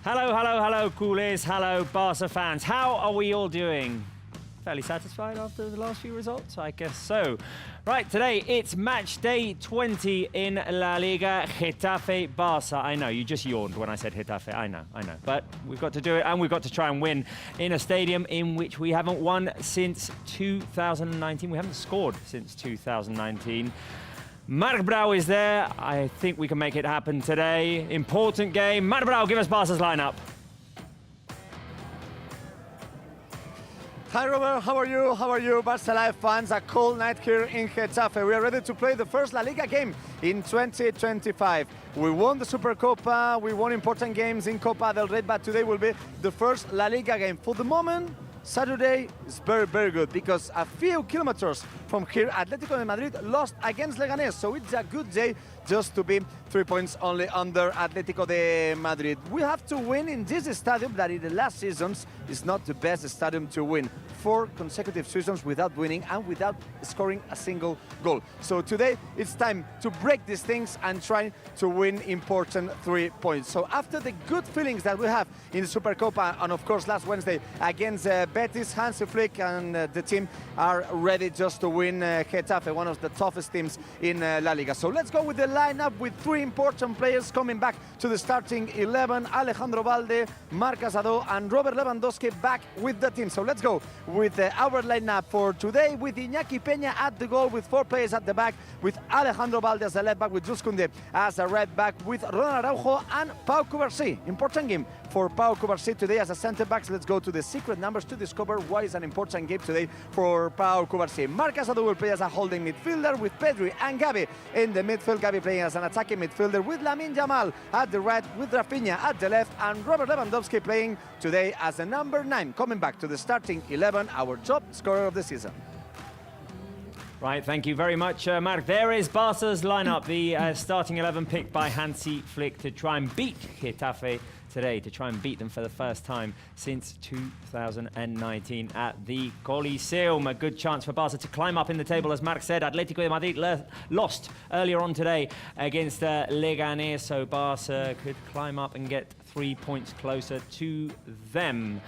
Hello, hello, hello, coolies. Hello, Barça fans. How are we all doing? Fairly satisfied after the last few results? I guess so. Right, today it's match day 20 in La Liga, Getafe, Barça. I know, you just yawned when I said Getafe. I know. But we've got to do it, and we've got to try and win in a stadium in which we haven't won since 2019. We haven't scored since 2019. Marc Brau is there. I think we can make it happen today. Important game. Marc Brau, give us Barca's lineup. Hi Robert, how are you? How are you, Barça Live fans? A cold night here in Getafe. We are ready to play the first La Liga game in 2025. We won the Supercopa, we won important games in Copa del Rey, but today will be the first La Liga game. For the moment, Saturday is very, very good because a few kilometers from here, Atlético de Madrid lost against Leganés, so it's a good day just to be 3 points only under Atlético de Madrid. We have to win in this stadium that in the last seasons is not the best stadium to win. 4 consecutive seasons without winning and without scoring a single goal. So today it's time to break these things and try to win important 3 points. So after the good feelings that we have in the Supercopa and of course last Wednesday against Betis, Hansi Flick and the team are ready just to win Getafe, one of the toughest teams in La Liga. So let's go with the lineup with 3 important players coming back to the starting 11. Alejandro Balde, Marc Casado and Robert Lewandowski back with the team. So let's go with our lineup for today, with Iñaki Peña at the goal, with 4 players at the back, with Alejandro Balde as a left back, with Jules Koundé as a right back, with Ronald Araujo and Pau Cubarsi. Important game for Pau Cubarsi today as a centre backs. Let's go to the secret numbers to discover why it's an important game today for Pau Cubarsi. Marc Casado will play as a holding midfielder, with Pedri and Gavi in the midfield. Gavi playing as an attacking midfielder, with Lamine Yamal at the right, with Rafinha at the left, and Robert Lewandowski playing today as a number 9, coming back to the starting 11, our top scorer of the season. Right, thank you very much, Marc. There is Barca's lineup, the starting 11 picked by Hansi Flick to try and beat Getafe today, to try and beat them for the first time since 2019 at the Coliseum. A good chance for Barca to climb up in the table, as Marc said. Atlético de Madrid lost earlier on today against Leganés, so Barca could climb up and get 3 points closer to them.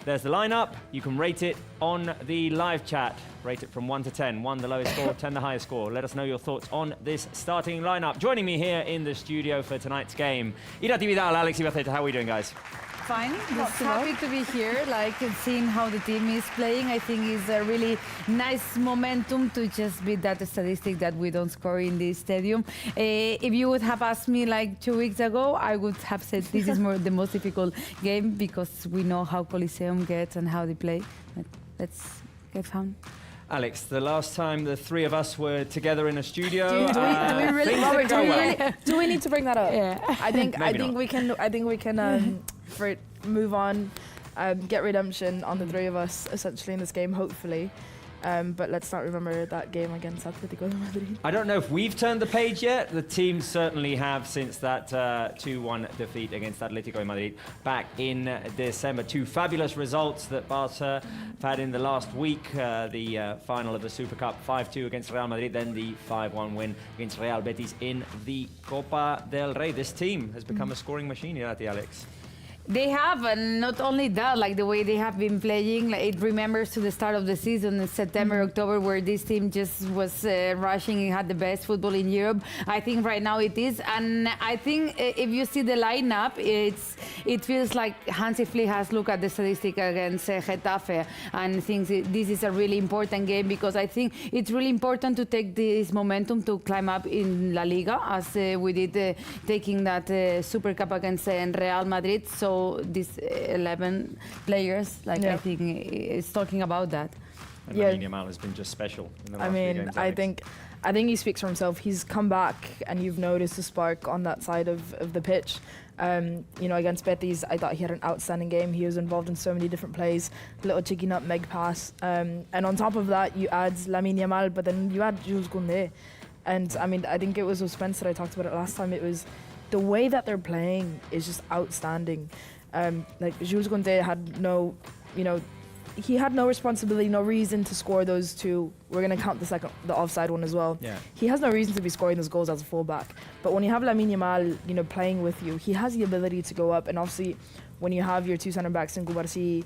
There's the lineup. You can rate it on the live chat. Rate it from 1 to 10. 1 the lowest score, 10 the highest score. Let us know your thoughts on this starting lineup. Joining me here in the studio for tonight's game, Irati Vidal, Alex Ibaceta. How are we doing, guys? Fine, just happy to be here, seeing how the team is playing. I think it's a really nice momentum to just beat that statistic that we don't score in this stadium. If you would have asked me 2 weeks ago, I would have said this is the most difficult game because we know how Coliseum gets and how they play. But let's get fun. Alex, the last time the 3 of us were together in a studio, do we need to bring that up? Yeah. I think we can move on, get redemption on the 3 of us essentially in this game, hopefully. But let's not remember that game against Atlético de Madrid. I don't know if we've turned the page yet. The team certainly have since that 2-1 defeat against Atlético de Madrid back in December. 2 fabulous results that Barça had in the last week. The final of the Super Cup, 5-2 against Real Madrid, then the 5-1 win against Real Betis in the Copa del Rey. This team has become a scoring machine here at the Alex. They have, and not only that, the way they have been playing, it remembers to the start of the season in September, October, where this team just was rushing and had the best football in Europe. I think right now it is, and I think if you see the lineup, it feels like Hansi Flick has looked at the statistic against Getafe and thinks this is a really important game, because I think it's really important to take this momentum to climb up in La Liga, as we did taking that Super Cup against Real Madrid. So these 11 players, I think, is talking about that. And Lamine Yamal has been just special in the last few games, Alex. I think he speaks for himself. He's come back, and you've noticed the spark on that side of the pitch. Against Betis, I thought he had an outstanding game. He was involved in so many different plays, little cheeky nutmeg pass. And on top of that, you add Lamine Yamal, but then you add Jules Koundé. And I think it was with Spencer, I talked about it last time. It was the way that they're playing is just outstanding. Jules Koundé had no, he had no responsibility, no reason to score those two. We're going to count the offside one as well. Yeah. He has no reason to be scoring those goals as a fullback. But when you have Lamine Yamal, playing with you, he has the ability to go up. And obviously, when you have your two centre backs in Cubarsi,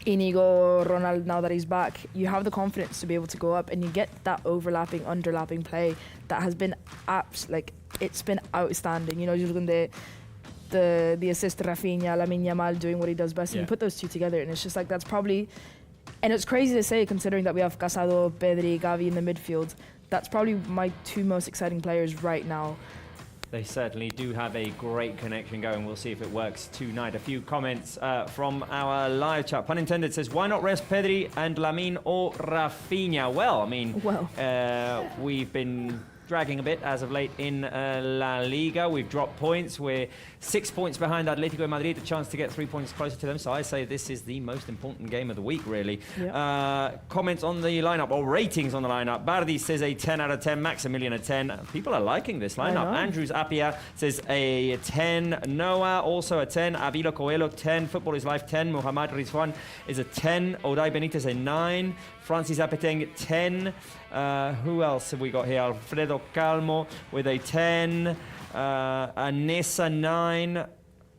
Inigo, Ronald, now that he's back, you have the confidence to be able to go up, and you get that overlapping, underlapping play that has been it's been outstanding. You look at the assist to Rafinha, Lamine Yamal doing what he does best, and you put those two together, and it's just like that's probably, and it's crazy to say considering that we have Casado, Pedri, Gavi in the midfield. That's probably my two most exciting players right now. They certainly do have a great connection going. We'll see if it works tonight. A few comments from our live chat. Pun intended says, why not rest Pedri and Lamine or Rafinha? Well, I mean, we've been dragging a bit as of late in La Liga. We've dropped points. We're 6 points behind Atletico de Madrid, a chance to get 3 points closer to them. So I say this is the most important game of the week, really. Yep. Comments on the lineup, or ratings on the lineup. Bardi says a 10 out of 10. Maximilian a 10. People are liking this lineup. Andrews Apia says a 10. Noah also a 10. Avila Coelho 10. Football is Life 10. Muhammad Rizwan is a 10. Oday Benitez a 9. Francis Apeteng 10. Who else have we got here? Alfredo Calmo with a 10. Anessa 9.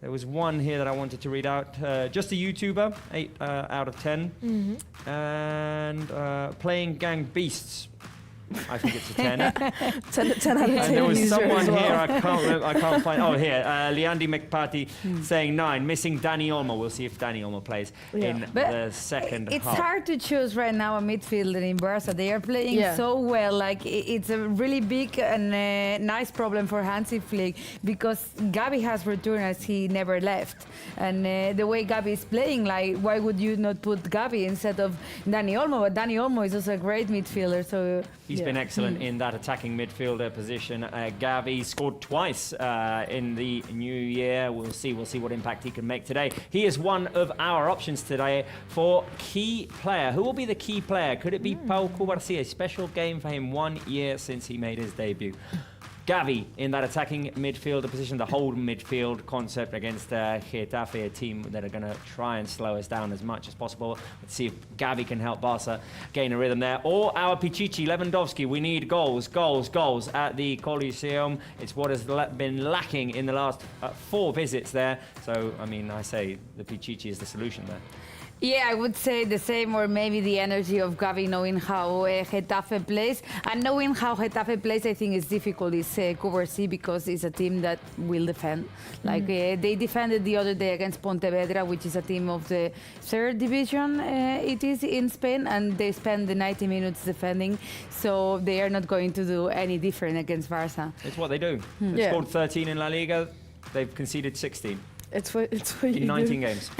There was one here that I wanted to read out. Just a YouTuber, 8 out of 10. Mm-hmm. And Playing Gang Beasts, I think it's a 10. 10 out of 10. And there was someone here, I can't find. Oh, here, Liandi McPatty saying 9, missing Dani Olmo. We'll see if Dani Olmo plays in the second half. It's hard to choose right now a midfielder in Barça. They are playing so well. Like, it's a really big and nice problem for Hansi Flick, because Gavi has returned as he never left. And the way Gavi is playing, like, why would you not put Gavi instead of Dani Olmo? But Dani Olmo is also a great midfielder, so... He's been excellent in that attacking midfielder position. Gavi scored twice in the new year. We'll see what impact he can make today. He is one of our options today for key player. Who will be the key player? Could it be Pau Cubarsi? A special game for him, 1 year since he made his debut. Gavi in that attacking midfielder position, the whole midfield concept against Getafe, a team that are going to try and slow us down as much as possible. Let's see if Gavi can help Barca gain a rhythm there. Or our Pichichi, Lewandowski. We need goals at the Coliseum. It's what has been lacking in the last 4 visits there. So, I mean, I say the Pichichi is the solution there. Yeah, I would say the same, or maybe the energy of Gavi knowing how Getafe plays. And knowing how Getafe plays, I think it's difficult. It's Cubarsi, because it's a team that will defend. Like they defended the other day against Pontevedra, which is a team of the 3rd division, it is in Spain, and they spend the 90 minutes defending. So they are not going to do any different against Barça. It's what they do. They've scored 13 in La Liga. They've conceded 16. It's what you in 19 games.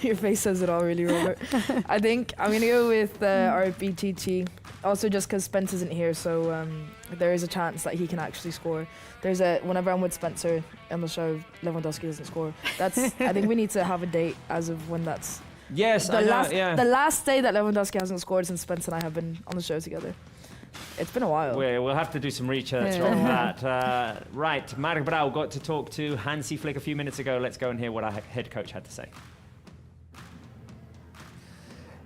Your face says it all, really, Robert. I think I'm going to go with RBTT. Also, just because Spence isn't here, so there is a chance that he can actually score. Whenever I'm with Spencer on the show, Lewandowski doesn't score. I think we need to have a date as of when that's. Yes, the last day that Lewandowski hasn't scored since Spence and I have been on the show together. It's been a while. We'll have to do some research on that. Right, Marc Brau got to talk to Hansi Flick a few minutes ago. Let's go and hear what our head coach had to say.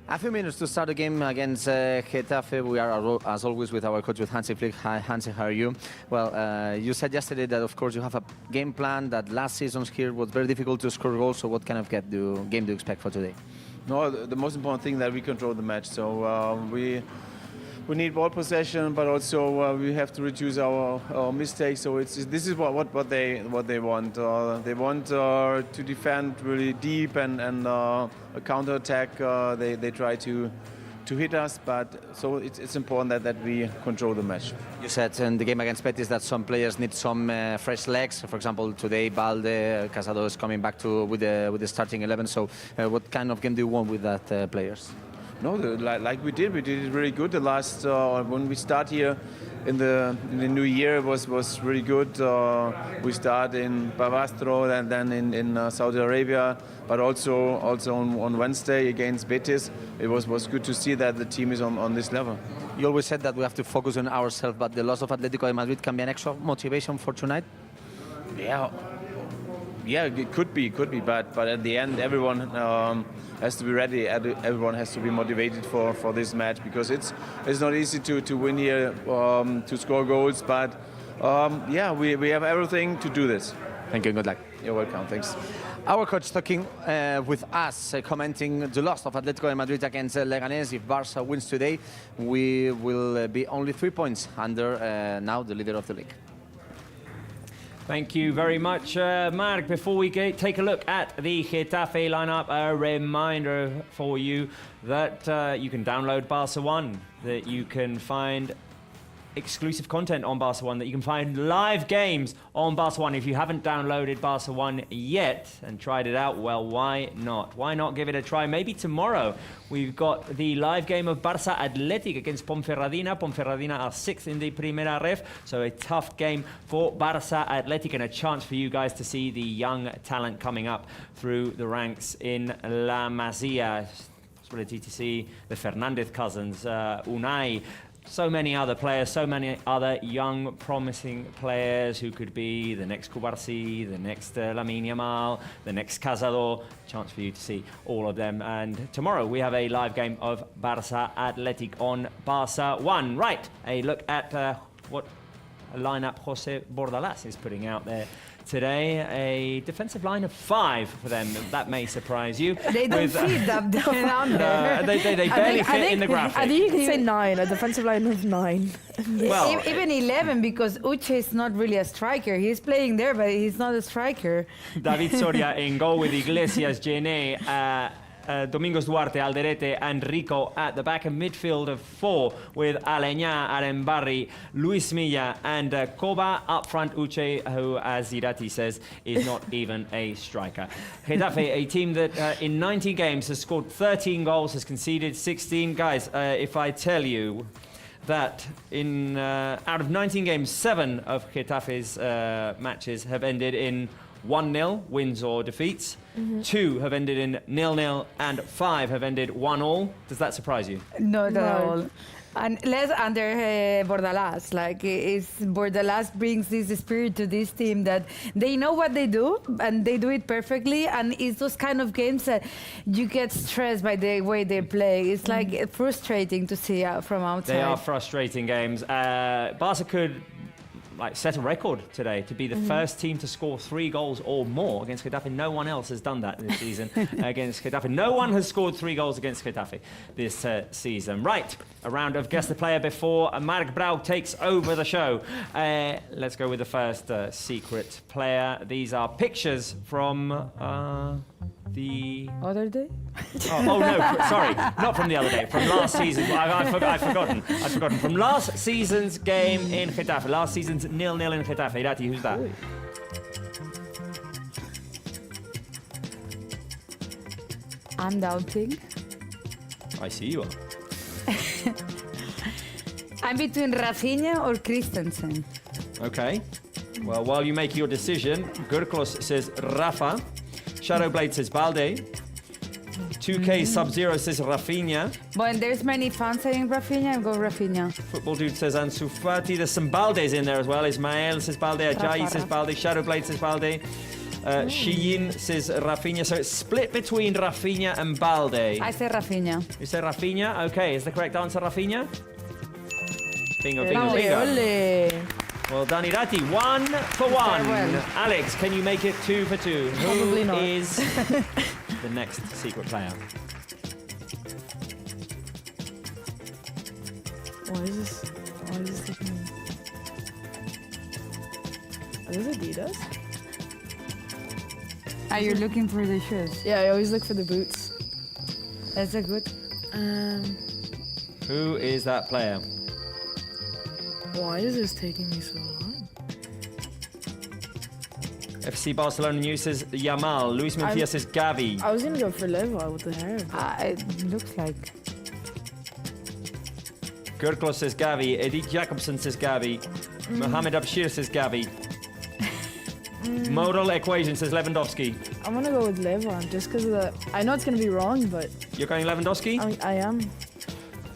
A few minutes to start the game against Getafe. We are, as always, with our coach, with Hansi Flick. Hi, Hansi, how are you? Well, you said yesterday that, of course, you have a game plan that last season's here was very difficult to score goals. So what kind of game do you expect for today? No, the most important thing that we control the match. So we need ball possession, but also we have to reduce our mistakes. So this is what they want. They want to defend really deep and a counter attack. They try to hit us, but so it's important that we control the match. You said in the game against Betis that some players need some fresh legs. For example, today Balde, Casado is coming back with the starting 11. So what kind of game do you want with that players? No, like we did it really good. The last when we start here in the new year was really good. We start in Bavastro and then in Saudi Arabia, but also on Wednesday against Betis. It was good to see that the team is on this level. You always said that we have to focus on ourselves, but the loss of Atletico de Madrid can be an extra motivation for tonight. Yeah. Yeah, it could be, but at the end, everyone has to be ready. Everyone has to be motivated for this match, because it's not easy to win here, to score goals. But yeah, we have everything to do this. Thank you. Good luck. You're welcome. Thanks. Our coach talking with us, commenting the loss of Atletico de Madrid against Leganés. If Barça wins today, we will be only 3 points under now the leader of the league. Thank you very much, Mark. Before we take a look at the Getafe lineup, a reminder for you that you can download Barça One, that you can find exclusive content on Barça One, that you can find live games on Barça One. If you haven't downloaded Barça One yet and tried it out, well, why not? Why not give it a try? Maybe tomorrow we've got the live game of Barça Athletic against Ponferradina. Ponferradina are 6th in the Primera Ref, so a tough game for Barça Athletic and a chance for you guys to see the young talent coming up through the ranks in La Masia. Possibility to see the Fernandez cousins, Unai, so many other players, so many other young, promising players who could be the next Cubarsi, the next Lamine Yamal, the next Cazador. Chance for you to see all of them. And tomorrow we have a live game of Barça Athletic on Barça One. Right, a look at what a lineup Jose Bordalas is putting out there today. A defensive line of 5 for them. That may surprise you. They don't fit up down there. They barely fit in the graphic. I think you can say 9, a defensive line of 9. Well, Even 11, because Uche is not really a striker. He's playing there, but he's not a striker. David Soria in goal with Iglesias, Gené, Domingos Duarte, Alderete and Rico at the back, and midfield of 4 with Aleñá, Arenbarri, Luis Milla and Koba. Up front, Uche, who, as Zirati says, is not even a striker. Getafe, a team that in 19 games has scored 13 goals, has conceded 16. Guys, if I tell you that in out of 19 games, 7 of Getafe's matches have ended in 1-0 wins or defeats. 2 have ended in 0-0 and 5 have ended 1-1. Does that surprise you? Not at all. And less under Bordalas. Like, Bordalas brings this spirit to this team that they know what they do and they do it perfectly. And it's those kind of games that you get stressed by the way they play. It's like frustrating to see from outside. They are frustrating games. Barca could set a record today to be the first team to score 3 goals or more against Getafe. No one else has done that this season against Getafe. No one has scored 3 goals against Getafe this season. Right, a round of Guess the Player before Mark Brau takes over the show. Let's go with the first secret player. These are pictures from the Other day? Oh no, sorry, not from the other day, from last season. I've forgotten. From last season's game in Getafe, last season's 0-0 in Getafe. Irati, who's that? I'm doubting. I see you are. I'm between Rafinha or Christensen. Okay. Well, while you make your decision, Gurklos says Rafa. Shadowblade says Balde. 2K Sub-Zero says Rafinha. But there's many fans saying Rafinha, I'll go Rafinha. Football Dude says Ansu Fati. There's some Baldes in there as well. Ismael says Balde. Ajayi says Balde. Shadowblade says Balde. Sheyin says Rafinha. So it's split between Rafinha and Balde. I say Rafinha. You say Rafinha? Okay, is the correct answer Rafinha? Bingo, bingo, Ole, bingo. Ole. Well done, Irati. 1 for 1. Well. Alex, can you make it 2 for 2? Probably Who not. is the next secret player? Why is this taking me? Are those Adidas? Are you looking for the shoes? Yeah, I always look for the boots. That's a good. Who is that player? Why is this taking me so long? FC Barcelona News says Yamal. Luis Mencia says Gavi. I was gonna go for Leva with the hair. It looks like. Gurklos says Gavi. Edith Jacobson says Gavi. Mohamed Abshir says Gavi. Modal Equation says Lewandowski. I'm gonna go with Leva just because of the. I know it's gonna be wrong, but You're going Lewandowski? I am.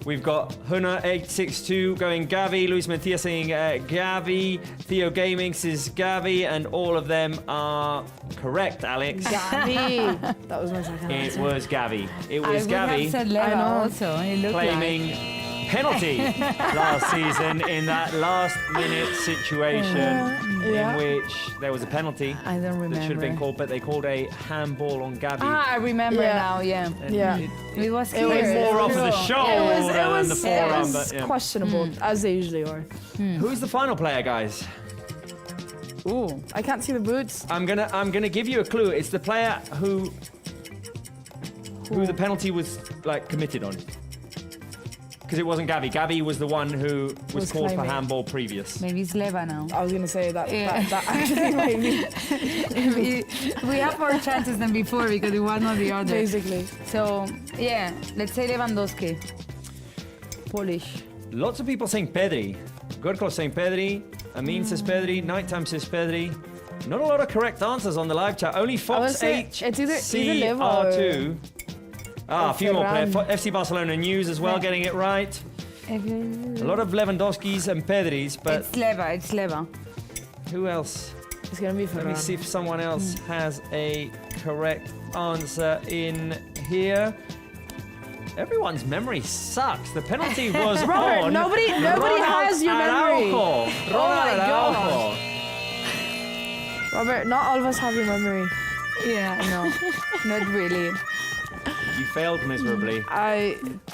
We've got Huna862 going Gavi, Luis Matias saying Gavi, Theo Gaming says Gavi, and all of them are correct, Alex. Gavi. That was my second It answer. was Gavi. It I was would have Gavi said Leva also. It looked claiming penalty last season in that last-minute situation in which there was a penalty I don't remember. that should have been called, but they called a handball on Gavi. I remember Yeah. now. Yeah. And Yeah. It was It clear. was more off of the True. shoulder than the forearm. But, yeah. questionable, as they usually are. Who's the final player, guys? Ooh. I can't see the boots. I'm gonna give you a clue. It's the player who the penalty was committed on. Because it wasn't Gavi. Gavi was the one who was called for claiming. handball previous. Maybe it's Leva now. I was gonna say that. Yeah. That actually might be We have more chances than before because it was not the other. basically. So, yeah, let's say Lewandowski. Polish. Lots of people saying Pedri. Gorko saying Pedri. Amin says Pedri. Nighttime says Pedri. Not a lot of correct answers on the live chat. Only would Fox say H it's either Leva CR2. A few more players. Ferran. FC Barcelona News as well, Yeah. getting it right. A lot of Lewandowskis and Pedris, but It's Leva. It's Leva. who else? It's gonna be Let me Ferran. see if someone else has a correct answer in here. Everyone's memory sucks. The penalty was Robert, on. nobody Ronald has your memory. Araujo. my Ronald God. Araujo. Robert, not all of us have your memory. Yeah, no, not really. You failed miserably.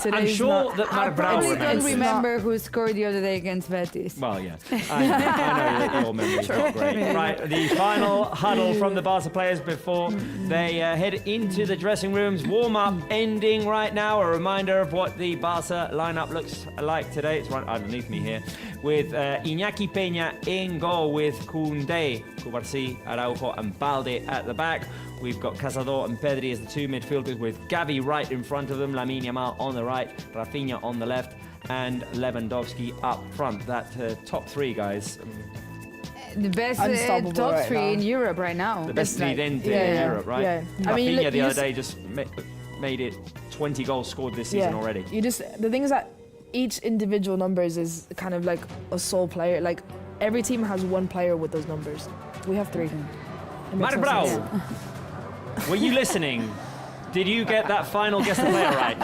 Today's sure not, that Marc Brau Probably remembers. don't remember who scored the other day against Betis. Well, yeah. I know that your memory's not great. Right, the final huddle from the Barca players before they head into the dressing rooms. Warm-up ending right now. A reminder of what the Barca lineup looks like today. It's right underneath me here. With Iñaki Peña in goal with Koundé, Cubarsi, Araujo and Balde at the back. We've got Cazador and Pedri as the two midfielders with Gavi right in front of them, Lamine Yamal on the right, Rafinha on the left, and Lewandowski up front. That top three, guys. The best Unstoppable top right three now. in Europe right now. The best lead in yeah, Europe, right? yeah. Rafinha I mean, look, the you other just- day just made it 20 goals scored this season already. The thing is that each individual numbers is kind of like a sole player. Like every team has one player with those numbers. We have three. It makes Marc no Brau, sense. were you listening? Did you get that final guess the player right?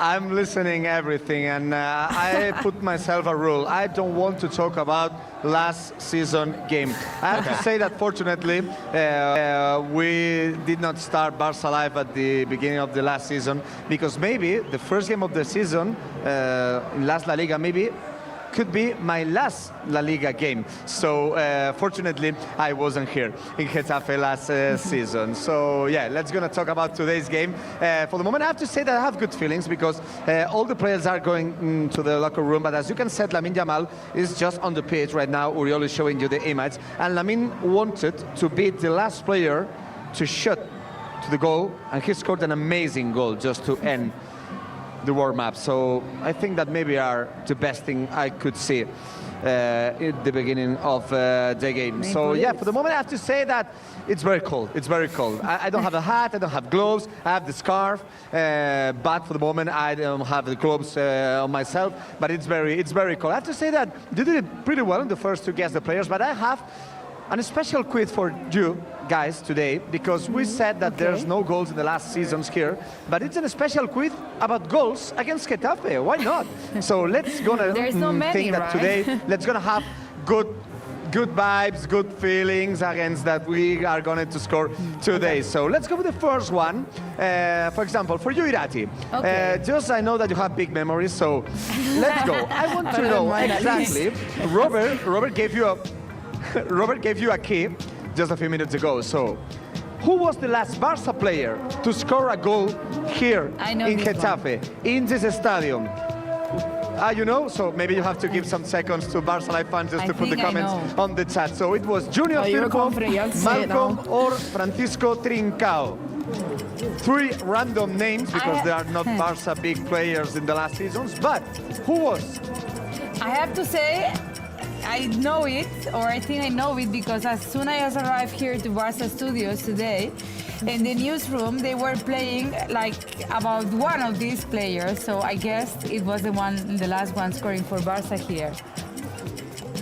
I'm listening everything, and I put myself a rule. I don't want to talk about last season game. I have to say that fortunately we did not start Barca Live at the beginning of the last season, because maybe the first game of the season in last La Liga maybe could be my last La Liga game. So fortunately, I wasn't here in Getafe last season. So yeah, let's gonna talk about today's game. For the moment, I have to say that I have good feelings because all the players are going to the locker room. But as you can see, Lamine Yamal is just on the pitch right now. Uriol is showing you the image. And Lamine wanted to beat the last player to shoot to the goal. And he scored an amazing goal just to end the warm-up. So I think that maybe are the best thing I could see at the beginning of the game. So yeah, for the moment I have to say that it's very cold. It's very cold. I don't have a hat, I don't have gloves, I have the scarf, but for the moment I don't have the gloves on myself, but it's very cold. I have to say that they did it pretty well in the first to guess the players, but I have a special quiz for you guys today, because we said that there's no goals in the last seasons here, but it's a special quiz about goals against Getafe. Why not? So let's gonna There's no many, think that right? today let's gonna have good vibes, good feelings against that we are going to score today. So let's go with the first one. For example, for you, Irati. Okay. Just I know that you have big memories, so let's go. I want to know exactly. Robert gave you a key just a few minutes ago. So, who was the last Barca player to score a goal here I know in this Getafe, in this stadium? You know, so maybe you have to give some seconds to Barca Live fans just I to put the think I comments know. on the chat. So it was Junior you were Firpo, confident, you have to say it Malcolm, now. or Francisco Trincao. Three random names because they are not Barca big players in the last seasons. But who was? I have to say, I know it, or I think I know it, because as soon as I arrived here to Barca Studios today, in the newsroom, they were playing like about one of these players. So I guess it was the last one scoring for Barça here.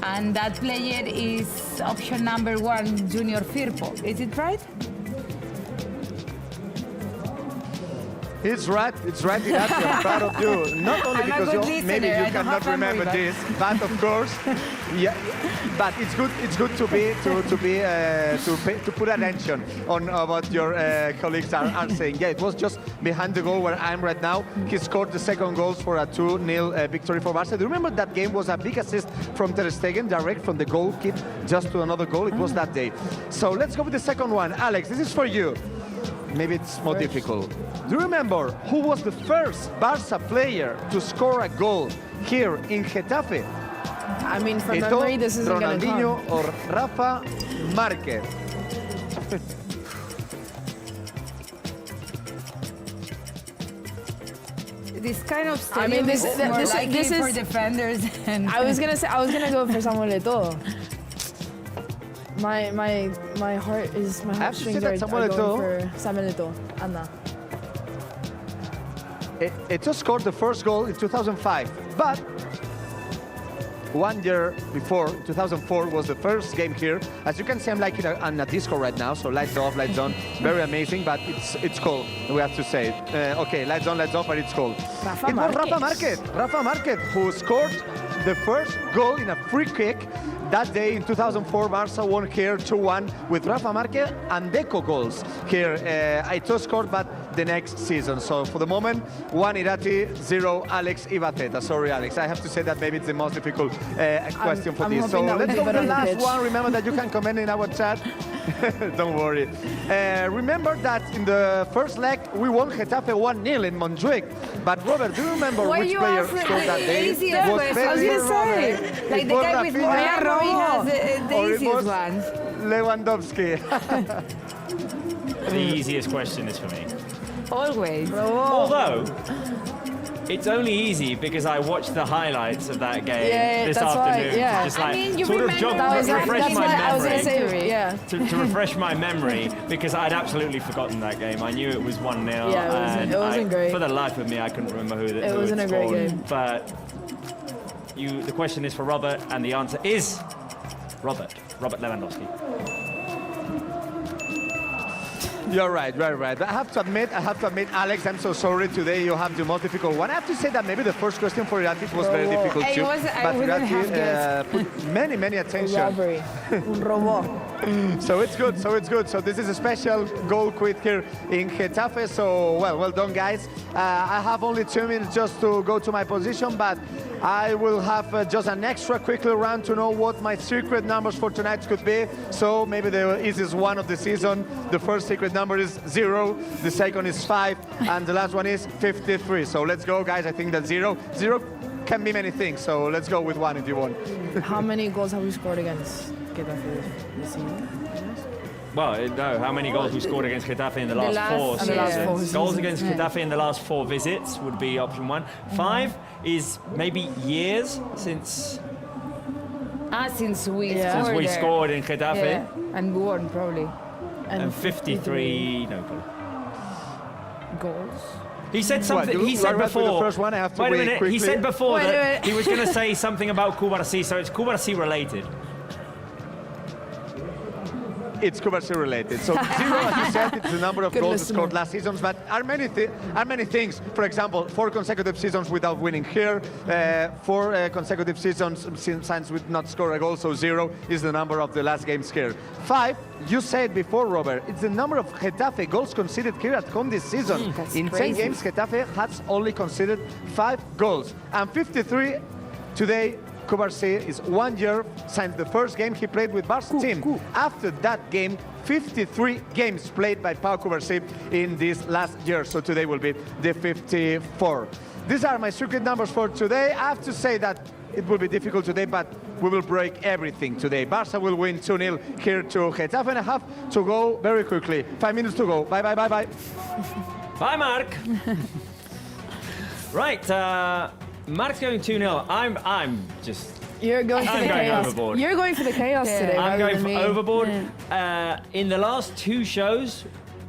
And that player is option number 1, Junior Firpo. Is it right? It's right, Irati, I'm proud of you. Not only I'm a because good maybe listener, you I don't cannot have memory, remember but- this, but of course, yeah. But it's good to put attention on what your colleagues are saying. Yeah, it was just behind the goal where I'm right now. He scored the second goal for a 2-0 victory for Barça. Do you remember that game was a big assist from Ter Stegen, direct from the goal kick just to another goal? It was that day. So let's go with the second one. Alex, this is for you. Maybe it's more difficult. Do you remember who was the first Barça player to score a goal here in Getafe? I mean, from Eto'o, memory, this isn't going to Ronaldinho come. or Rafa Márquez? This kind of I mean, stadium this- is more this- likely this for is- defenders. And I was gonna go for Samuel Eto'o. My heartstrings that are Samuel going Eto'o- for Samuel Eto'o. Anna. Eto'o scored the first goal in 2005, but 1 year before, 2004, was the first game here. As you can see, I'm like on a disco right now, so lights off, lights on. Very amazing, but it's cold, we have to say it. Okay, lights on, lights off, but it's cold. Rafa It was Márquez. Rafa Márquez, who scored the first goal in a free kick. That day in 2004, Barça won here 2-1 with Rafa Márquez and Deco goals here. Eto'o scored, but the next season. So for the moment, 1 Irati, 0 Alex Ibaceta. Sorry, Alex. I have to say that maybe it's the most difficult question for I'm this. So hoping that let's would go be with the better on the last pitch. one. Remember that you can comment in our chat. Don't worry. Remember that in the first leg, we won Getafe 1-0 in Montjuic. But Robert, do you remember why which you player ask scored that day? easiest Was question? Pedri I was or gonna say, Robert? like It the was guy with Rafinha more memory has the or it easiest was ones. Lewandowski. The easiest question is for me. Always. Although, it's only easy because I watched the highlights of that game Yeah, this that's why, afternoon. yeah. Just I like, mean, you sort of remember That was refresh that's my why I was memory. gonna say, yeah. To refresh my memory, because I'd absolutely forgotten that game. I knew it was 1-0. Yeah, and it wasn't great. For the life of me, I couldn't remember who It wasn't had a great scored. game. But the question is for Robert, and the answer is Robert Lewandowski. You're right. But I have to admit, Alex, I'm so sorry. Today you have the most difficult one. I have to say that maybe the first question for Irati was very difficult I too. But wouldn't have guessed. put many attention. Robbery. Un robo. So it's good. So this is a special goal quit here in Getafe. So well done, guys. I have only 2 minutes just to go to my position, but I will have just an extra quick little round to know what my secret numbers for tonight could be. So maybe the easiest one of the season. The first secret number is 0, the second is 5, and the last one is 53. So let's go, guys. I think that 0 can be many things. So let's go with 1 if you want. How many goals have we scored against Getafe this season? Well, no, how many goals we scored against Getafe in the last, last- 4 the seasons? last 4 Goals seasons, against yeah. Getafe in the last 4 visits would be option 1. 5 is maybe years since Since we Yeah. scored we there. scored in Getafe. Yeah, and won probably. And 53, no clue. goals. He said something. you He said are right with the before. first one, I have to wait a wait minute. He quickly. said before Wait a that minute. he was going to say something about Cubarsi, so it's Cubarsi related. It's Cubarsi related. So 0, as you said, it's the number of Good goals listener. scored last seasons, but are many things. For example, 4 consecutive seasons without winning here, 4 consecutive seasons since we not score a goal, so 0 is the number of the last games here. 5, you said before, Robert, it's the number of Getafe goals conceded here at home this season. That's In 10 crazy. games, Getafe has only conceded 5 goals. And 53 today, Cubarsi is 1 year since the first game he played with Barça team. After that game, 53 games played by Pau Cubarsi in this last year. So today will be the 54. These are my secret numbers for today. I have to say that it will be difficult today, but we will break everything today. Barça will win 2-0 here to Getafe, and I have to go very quickly. 5 minutes to go. Bye. Bye, Mark. Right, Mark's going 2-0. I'm just. You're going for I'm the going chaos. overboard. You're going for the chaos Yeah. today. I'm rather going than for me. overboard. In the last 2 shows,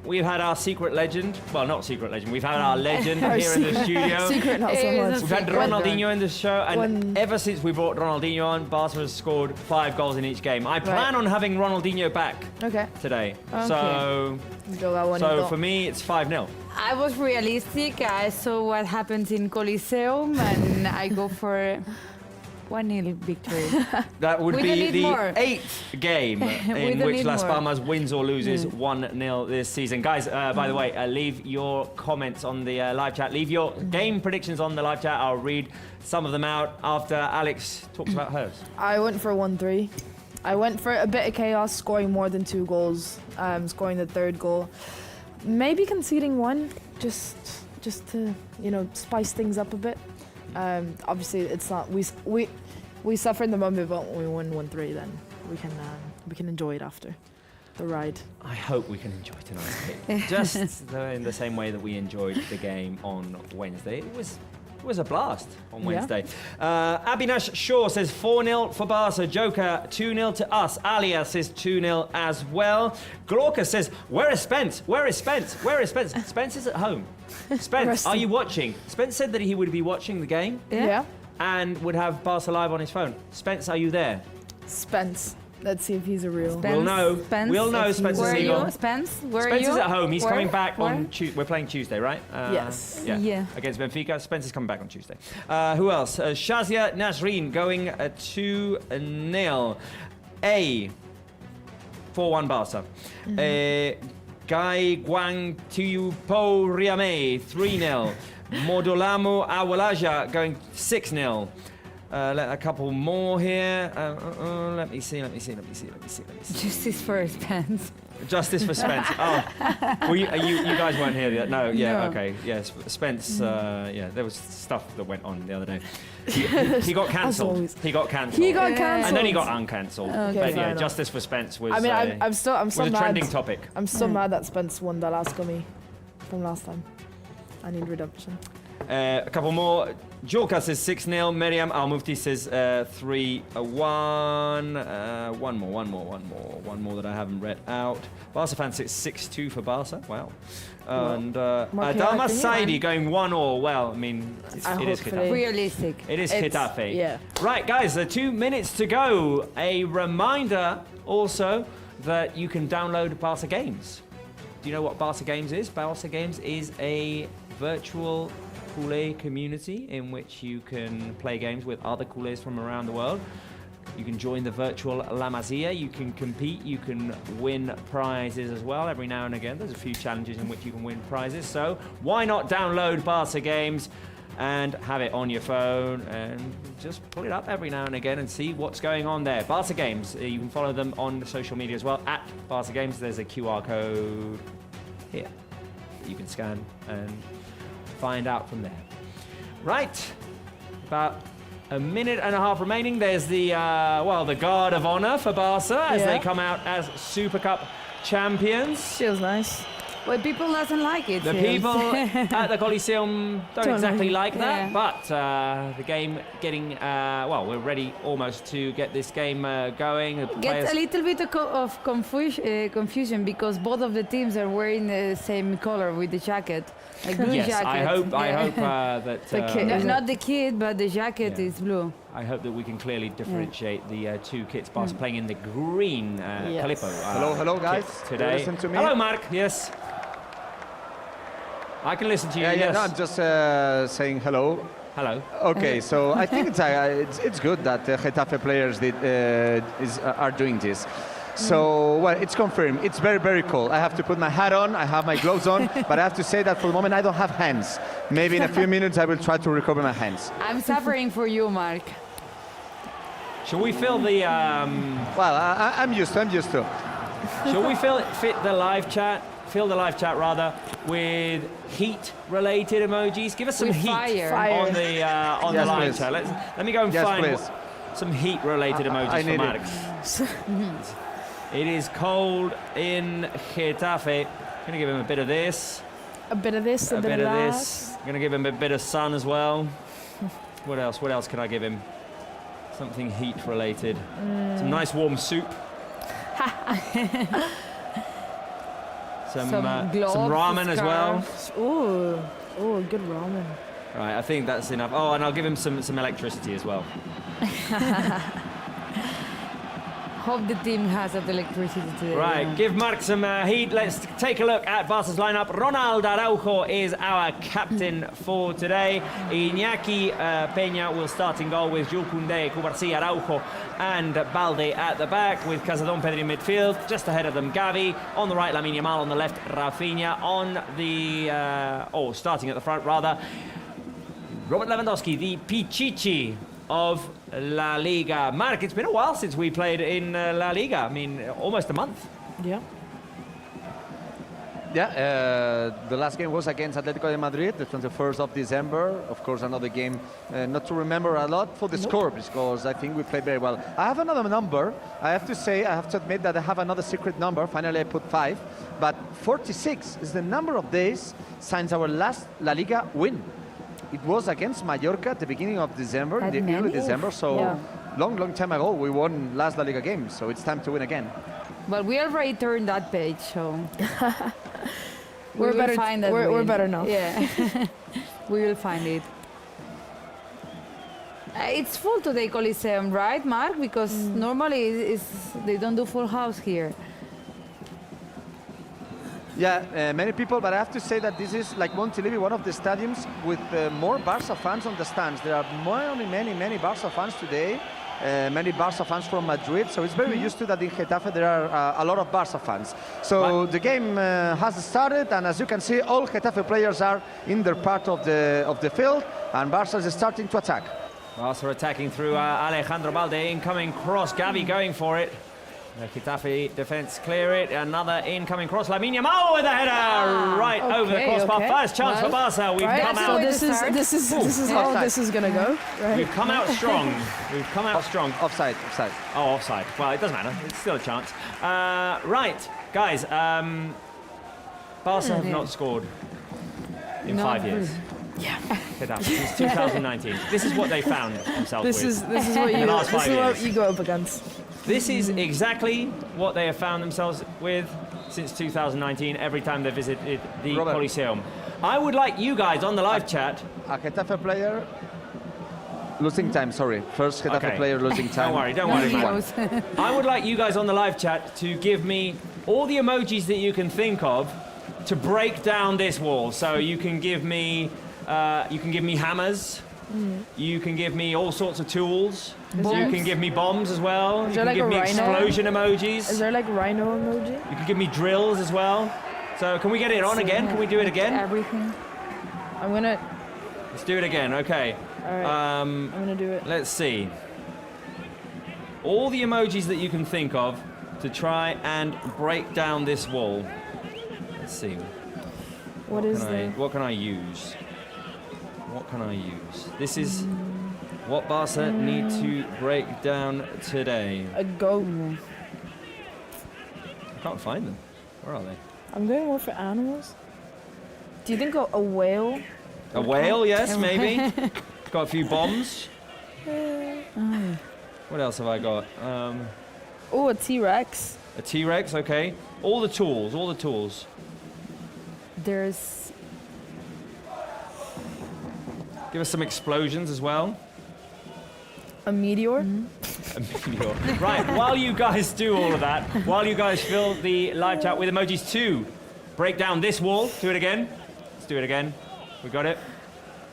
we've had our secret legend. Well, not secret legend. We've had our legend here in the studio. Secret, not so much. We've had Ronaldinho in the show, and When- ever since we brought Ronaldinho on, Barca has scored 5 goals in each game. I plan on having Ronaldinho back Okay. today. Okay. So Go that one. so for me, it's 5-0. I was realistic. I saw what happens in Coliseum, and I go for 1-0 victory. That would We be don't need the more. 8th game in don't which need Las more. Palmas wins or loses 1-0 this season. Guys, by the way, leave your comments on the live chat. Leave your game predictions on the live chat. I'll read some of them out after Alex talks about hers. I went for 1-3. I went for a bit of chaos, scoring more than 2 goals, scoring the 3rd goal. Maybe conceding 1, just to, spice things up a bit. Obviously, it's not we suffer in the moment, but when we win 1-3, then we can enjoy it after the ride. I hope we can enjoy tonight. Just in the same way that we enjoyed the game on Wednesday. It was a blast on Wednesday. Abinash Shaw says 4-0 for Barca. Joker 2-0 to us. Alia says 2-0 as well. Glauca says, where is Spence? Where is Spence? Where is Spence? Spence is at home. Spence, are you watching? Spence said that he would be watching the game Yeah. and would have Barca Live on his phone. Spence, are you there? Spence. Let's see if he's a real. We'll know. Spence, We'll know Spencer Where are Seagull. you, Spence? Where are Spence you? is at home. He's Where? coming back Where? on Tuesday. We're playing Tuesday, right? Yes. Yeah. Against Benfica. Spencer's coming back on Tuesday. Who else? Shazia Nasreen going 2-0. 4-1 Barca. Guy Guang Po Riame 3-0. Modolamo Awalaja going 6-0. A couple more here. Let me see. Justice for Spence. Justice for Spence. Oh, well, you guys weren't here yet. No, yeah, No. okay. Yes, Spence, there was stuff that went on the other day. He got cancelled. always. He got cancelled. He got Yeah. cancelled. And then he got uncancelled. Okay, But fair yeah, enough. Justice for Spence was, I mean, I'm was so a mad. trending topic. I'm so mad that Spence won the last gummy from last time. I need redemption. A couple more. Joka says 6-0. Meriam Al-Mufti says 3-1. One more that I haven't read out. Barca fan says 6-2 for Barca. Wow. And Adama Saidi going 1-1. Well, I mean, it is hopefully- Getafe. Realistic. It is It's- Getafe. yeah. Right, guys, 2 minutes to go. A reminder also that you can download Barca Games. Do you know what Barca Games is? Barca Games is a virtual culé community in which you can play games with other culés from around the world. You can join the virtual La Masia, you can compete, you can win prizes as well. Every now and again, there's a few challenges in which you can win prizes. So why not download Barca Games and have it on your phone and just pull it up every now and again and see what's going on there. Barca Games, you can follow them on social media as well, at Barca Games. There's a QR code here that you can scan and find out from there. Right, about a minute and a half remaining. There's the the guard of honor for Barca as they come out as Super Cup champions. Feels nice. Well, people doesn't like it. The yes. people at the Coliseum don't exactly like that, Yeah. but the game getting we're ready almost to get this game going. The Gets players- a little bit of confusion because both of the teams are wearing the same color with the jacket, like blue Yes, jacket. I hope Yeah. that The kit. No, not the kid, but the jacket Yeah. is blue. I hope that we can clearly differentiate the two kits. Barca playing in the green Yes. Calippo. Hello, guys. kit You today. listen to me? Hello, Mark. Yes. I can listen to you. Yeah, yes. no, I'm just saying hello. Hello. Okay, so I think it's good that Getafe players are doing this. So, well, it's confirmed. It's very, very cold. I have to put my hat on, I have my gloves on, but I have to say that for the moment I don't have hands. Maybe in a few minutes I will try to recover my hands. I'm suffering for you, Mark. Shall we fill the Well, I'm used to. Shall we fit the live chat? Fill the live chat rather with heat-related emojis. Give us some With heat fire. on the Yes, live please. chat. Let me go and Yes, find please. some heat-related emojis I for need Mark. It is cold in Getafe. Gonna give him a bit of this, A bit of this, a a bit bit of of that. this. Gonna give him a bit of sun as well. What else? What else can I give him? Something heat-related. Some nice warm soup. Some gloves, ramen as well. Ooh, good ramen. Right, I think that's enough. Oh, and I'll give him some electricity as well. Hope the team has that electricity today. Right, give Mark some heat. Let's take a look at Barca's lineup. Ronald Araujo is our captain for today. Iñaki Peña will start in goal with Jules Koundé, Cubarsi, Araujo and Balde at the back, with Cazadon, Pedri in midfield. Just ahead of them, Gavi. On the right, Lamine Yamal. On the left, Rafinha. On the... starting at the front, rather. Robert Lewandowski, the Pichichi of La Liga. Mark, it's been a while since we played in La Liga. I mean, almost a month. Yeah. Yeah, the last game was against Atletico de Madrid, the 21st of December. Of course, another game not to remember a lot for the score, because I think we played very well. I have another number. I have to admit that I have another secret number. Finally, I put 5. But 46 is the number of days since our last La Liga win. It was against Mallorca at the beginning of December, That early many? December. So Yeah. long time ago, we won last La Liga game. So it's time to win again. But we already turned that page, so We're will better. find that We're win. better now. Yeah, we will find it. It's full today, Coliseum, right, Mark? Because normally they don't do full house here. Yeah, many people, but I have to say that this is like Montilivi, one of the stadiums with more Barça fans on the stands. There are many Barça fans today, many Barça fans from Madrid, so it's very used to that in Getafe there are a lot of Barça fans. So the game has started, and as you can see, all Getafe players are in their part of the field, and Barça is starting to attack. Barca attacking through Alejandro Balde, incoming cross, Gavi going for it. The Getafe defence clear it, another incoming cross, Lamine Yamal with a header right over the crossbar. First chance for Barca, we've Right, come so out. this is how Offside. this is gonna go. Right. We've come out strong. We've come out strong. Offside. Oh, offside. Well, it doesn't matter. It's still a chance. Right, guys. Barca have not scored in 5 years. Yeah. Getafe, since 2019. This is what they found themselves This with. is what you last 5 years. you go up against. This is exactly what they have found themselves with since 2019, every time they visited the Robert. Coliseum. I would like you guys on the live chat. A Getafe player losing time, sorry. First Getafe Okay. player losing time. Don't worry, He man. goes. I would like you guys on the live chat to give me all the emojis that you can think of to break down this wall. So you can give me hammers. You can give me all sorts of tools. You Bombs. can give me bombs as well. You there can like give a me rhino? explosion emojis. Is there like rhino emoji? You can give me drills as well. So can we get it on again? Can we do it again? Everything. I'm gonna. Let's do it again. Okay. All right. I'm gonna do it. Let's see. All the emojis that you can think of to try and break down this wall. Let's see. What is the? What can I use? What can I use? This is what Barca need to break down today. A goat. I can't find them. Where are they? I'm going more for animals. Do you think a whale? A whale, yes, maybe. Got a few bombs. What else have I got? Oh, a T-Rex. A T-Rex, okay. All the tools. There's Give us some explosions as well. A meteor. A meteor. Right, while you guys do all of that, while you guys fill the live chat with emojis to break down this wall, do it again. Let's do it again. We got it.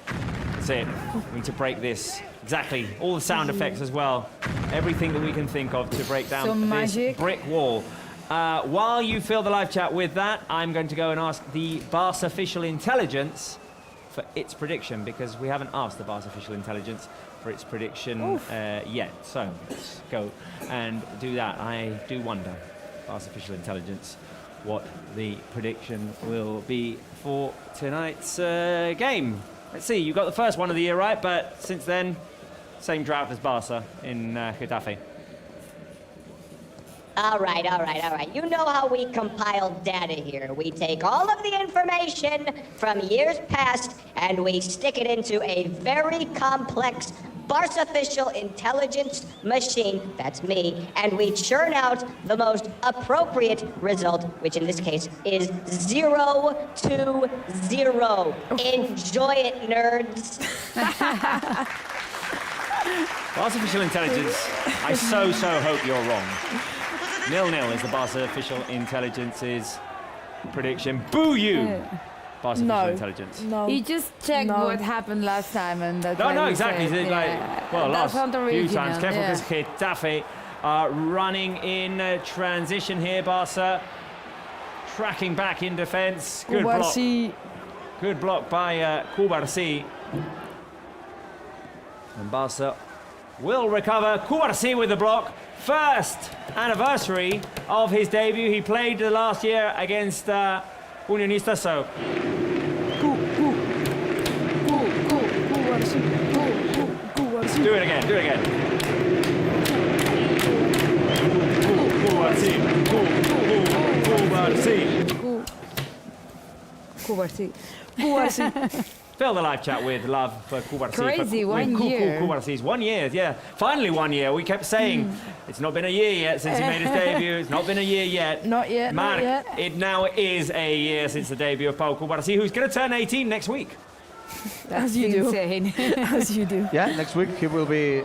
That's it. We need to break this. Exactly. All the sound effects as well. Everything that we can think of to break down Some this magic. brick wall. While you fill the live chat with that, I'm going to go and ask the Barca official intelligence for its prediction, because we haven't asked the Barca official intelligence for its prediction yet. So let's go and do that. I do wonder, Barca official intelligence, what the prediction will be for tonight's game. Let's see, you got the first one of the year right, but since then, same drought as Barca in Getafe. All right. You know how we compile data here. We take all of the information from years past and we stick it into a very complex Barça-official intelligence machine, that's me, and we churn out the most appropriate result, which in this case is 0-0. Enjoy it, nerds. Barça official intelligence, I so hope you're wrong. 0-0 is the Barça official intelligence's prediction. Boo you, Barça official intelligence. No. You just checked No. what happened last time, and that's why No, we exactly. said, Well, that's last not few original, times. Careful, yeah. because Getafe are running in transition here. Barça tracking back in defence. Good block. Cubarsi. Good block by Cubarsi. And Barça will recover. Cubarsi with the block. First anniversary of his debut. He played the last year against Unionistas, so Cubarsi. do it again. Cubarsi. Cubarsi. Fill the live chat with love for Cubarsi. Crazy, one year. Cubarsi's 1 year, yeah. Finally 1 year. We kept saying it's not been a year yet since he made his debut. It's not been a year yet. Not yet, Mark, not yet. it now is a year since the debut of Pau Cubarsi, who's going to turn 18 next week. That's As you do. insane. As you do. Yeah, next week he will be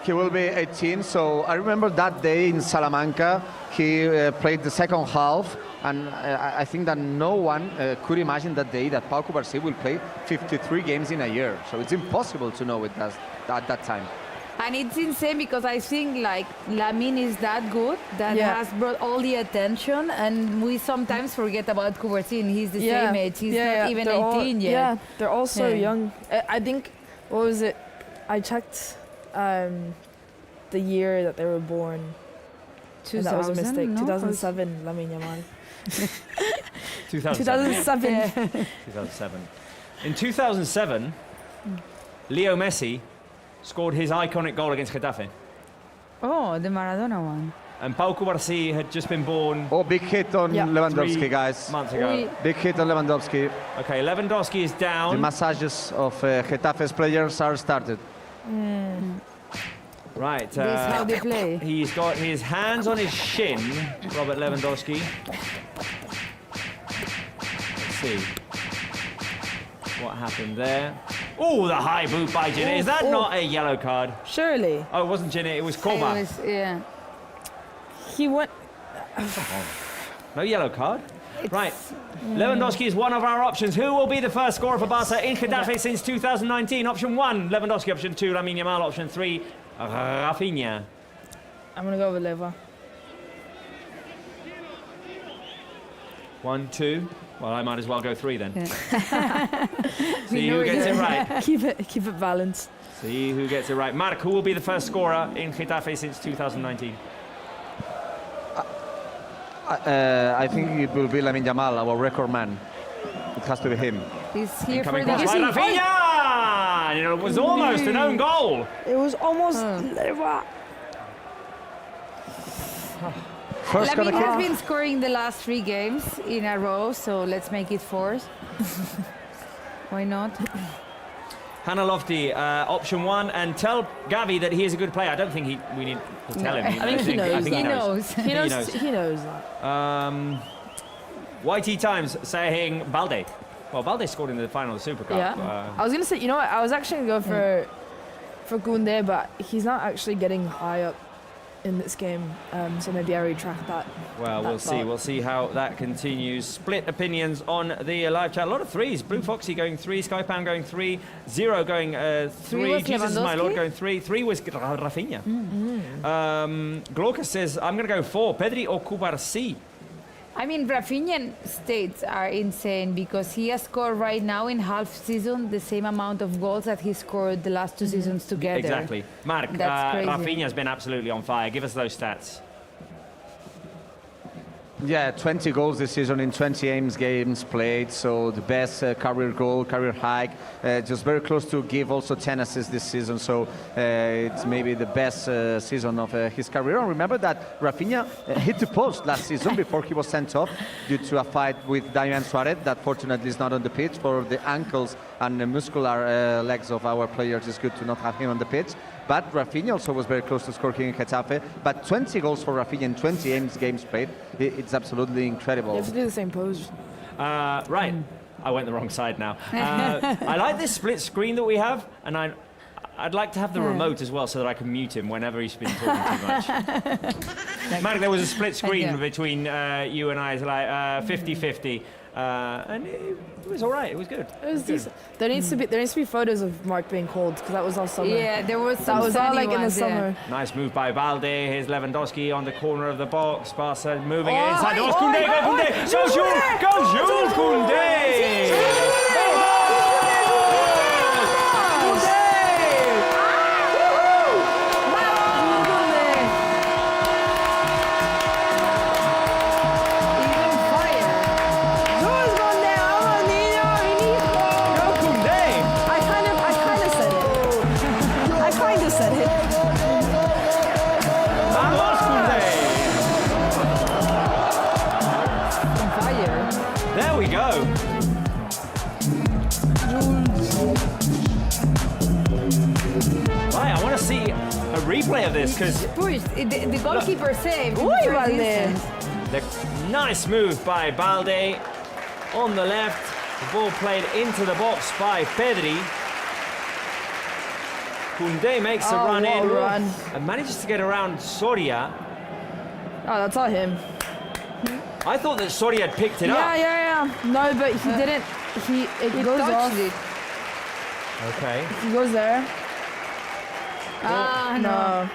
18. So I remember that day in Salamanca, he played the second half, and I think that no one could imagine that day that Pau Cubarsi will play 53 games in a year. So it's impossible to know it at that time. And it's insane because I think like Lamine is that good that has brought all the attention, and we sometimes forget about Cubarsi. He's the same age. He's not even 18 yet. Yeah, they're all so Yeah. young. I think, what was it? I checked the year that they were born. And that was a mistake. 2000, no? 2007, Lamine Yamal. 2007. 2007. 2007. In 2007, Leo Messi scored his iconic goal against Getafe. Oh, the Maradona one. And Pau Cubarsi had just been born Oh, big hit on Yeah. Lewandowski, 3 guys. months ago. Big hit on Lewandowski. Okay, Lewandowski is The down. massages of Getafe's players are started. Right. This is how they play. He's got his hands on his shin, Robert Lewandowski. Let's see what happened there. Oh, the high boot by Ginny. Is that not a yellow card? Surely. Oh, it wasn't Ginny, it was Korba. It was- yeah. He went. No yellow card? Right. Lewandowski is one of our options. Who will be the first scorer for Barca in Getafe since 2019? Option 1, Lewandowski. Option 2, Lamine Yamal. Option 3, Rafinha. I'm going to go with Leva. 1, 2. Well, I might as well go 3 then. Yeah. See who gets it right. Keep it balanced. See who gets it right. Mark, who will be the first scorer in Getafe since 2019? I think it will be Lamine Yamal, our record man. It has to be him. He's here for Coming the... across by Rafinha! And it was almost an own goal. It was almost Leva. First Lamine gonna has kick. been scoring the last 3 games in a row, so let's make it 4. Why not? Hannah Lofty, option 1, and tell Gavi that he is a good player. I don't think we need to tell him. I think he knows he that. knows. He knows. He knows that. YT Times saying Balde. Well, Balde scored in the final of the Super Cup. Yeah. I was going to say, you know what? I was actually going to go for Koundé, but he's not actually getting high up in this game, so maybe I retract that. Well, we'll see. We'll see how that continues. Split opinions on the live chat. A lot of 3s. Blue Foxy going 3, Skypan going 3, Zero going 3, was Jesus is my Lewandowski? Lord going 3, 3 was Rafinha. Glaucus says, I'm going to go 4, Pedri or Cubarsi. I mean, Rafinha stats are insane because he has scored right now in half season the same amount of goals that he scored the last 2 seasons together. Exactly. Mark, That's crazy. Rafinha's been absolutely on fire. Give us those stats. Yeah, 20 goals this season in 20 games played, so the best career goal, career high, just very close to give also 10 assists this season, so it's maybe the best season of his career. And remember that Rafinha hit the post last season before he was sent off due to a fight with Diane Suarez that fortunately is not on the pitch for the ankles and the muscular legs of our players, it's good to not have him on the pitch. But Rafinha also was very close to scoring in Getafe. But 20 goals for Rafinha in 20 games played, it's absolutely incredible. You have to do the same pose. Right. I went the wrong side now. I like this split screen that we have, and I'd like to have the remote as well so that I can mute him whenever he's been talking too much. Mark, there was a split screen between you and I, it's like 50-50. And it was all right. It was good. It was decent. There needs to be photos of Mark being cold because that was all summer. Yeah, there was some. That was all like in the ones, summer. Nice move by Balde. Here's Lewandowski on the corner of the box. Barca moving it inside. oi, Go Koundé, go Koundé. Go Jules Koundé. There we go. Right, I want to see a replay of this because the goalkeeper saved. the nice move by Balde on the left. The ball played into the box by Pedri. Koundé makes a run in and manages to get around Soria. Oh, that's all him. I thought that Soria had picked it up. Yeah. No, but he didn't. It goes off. Okay. He goes there. No.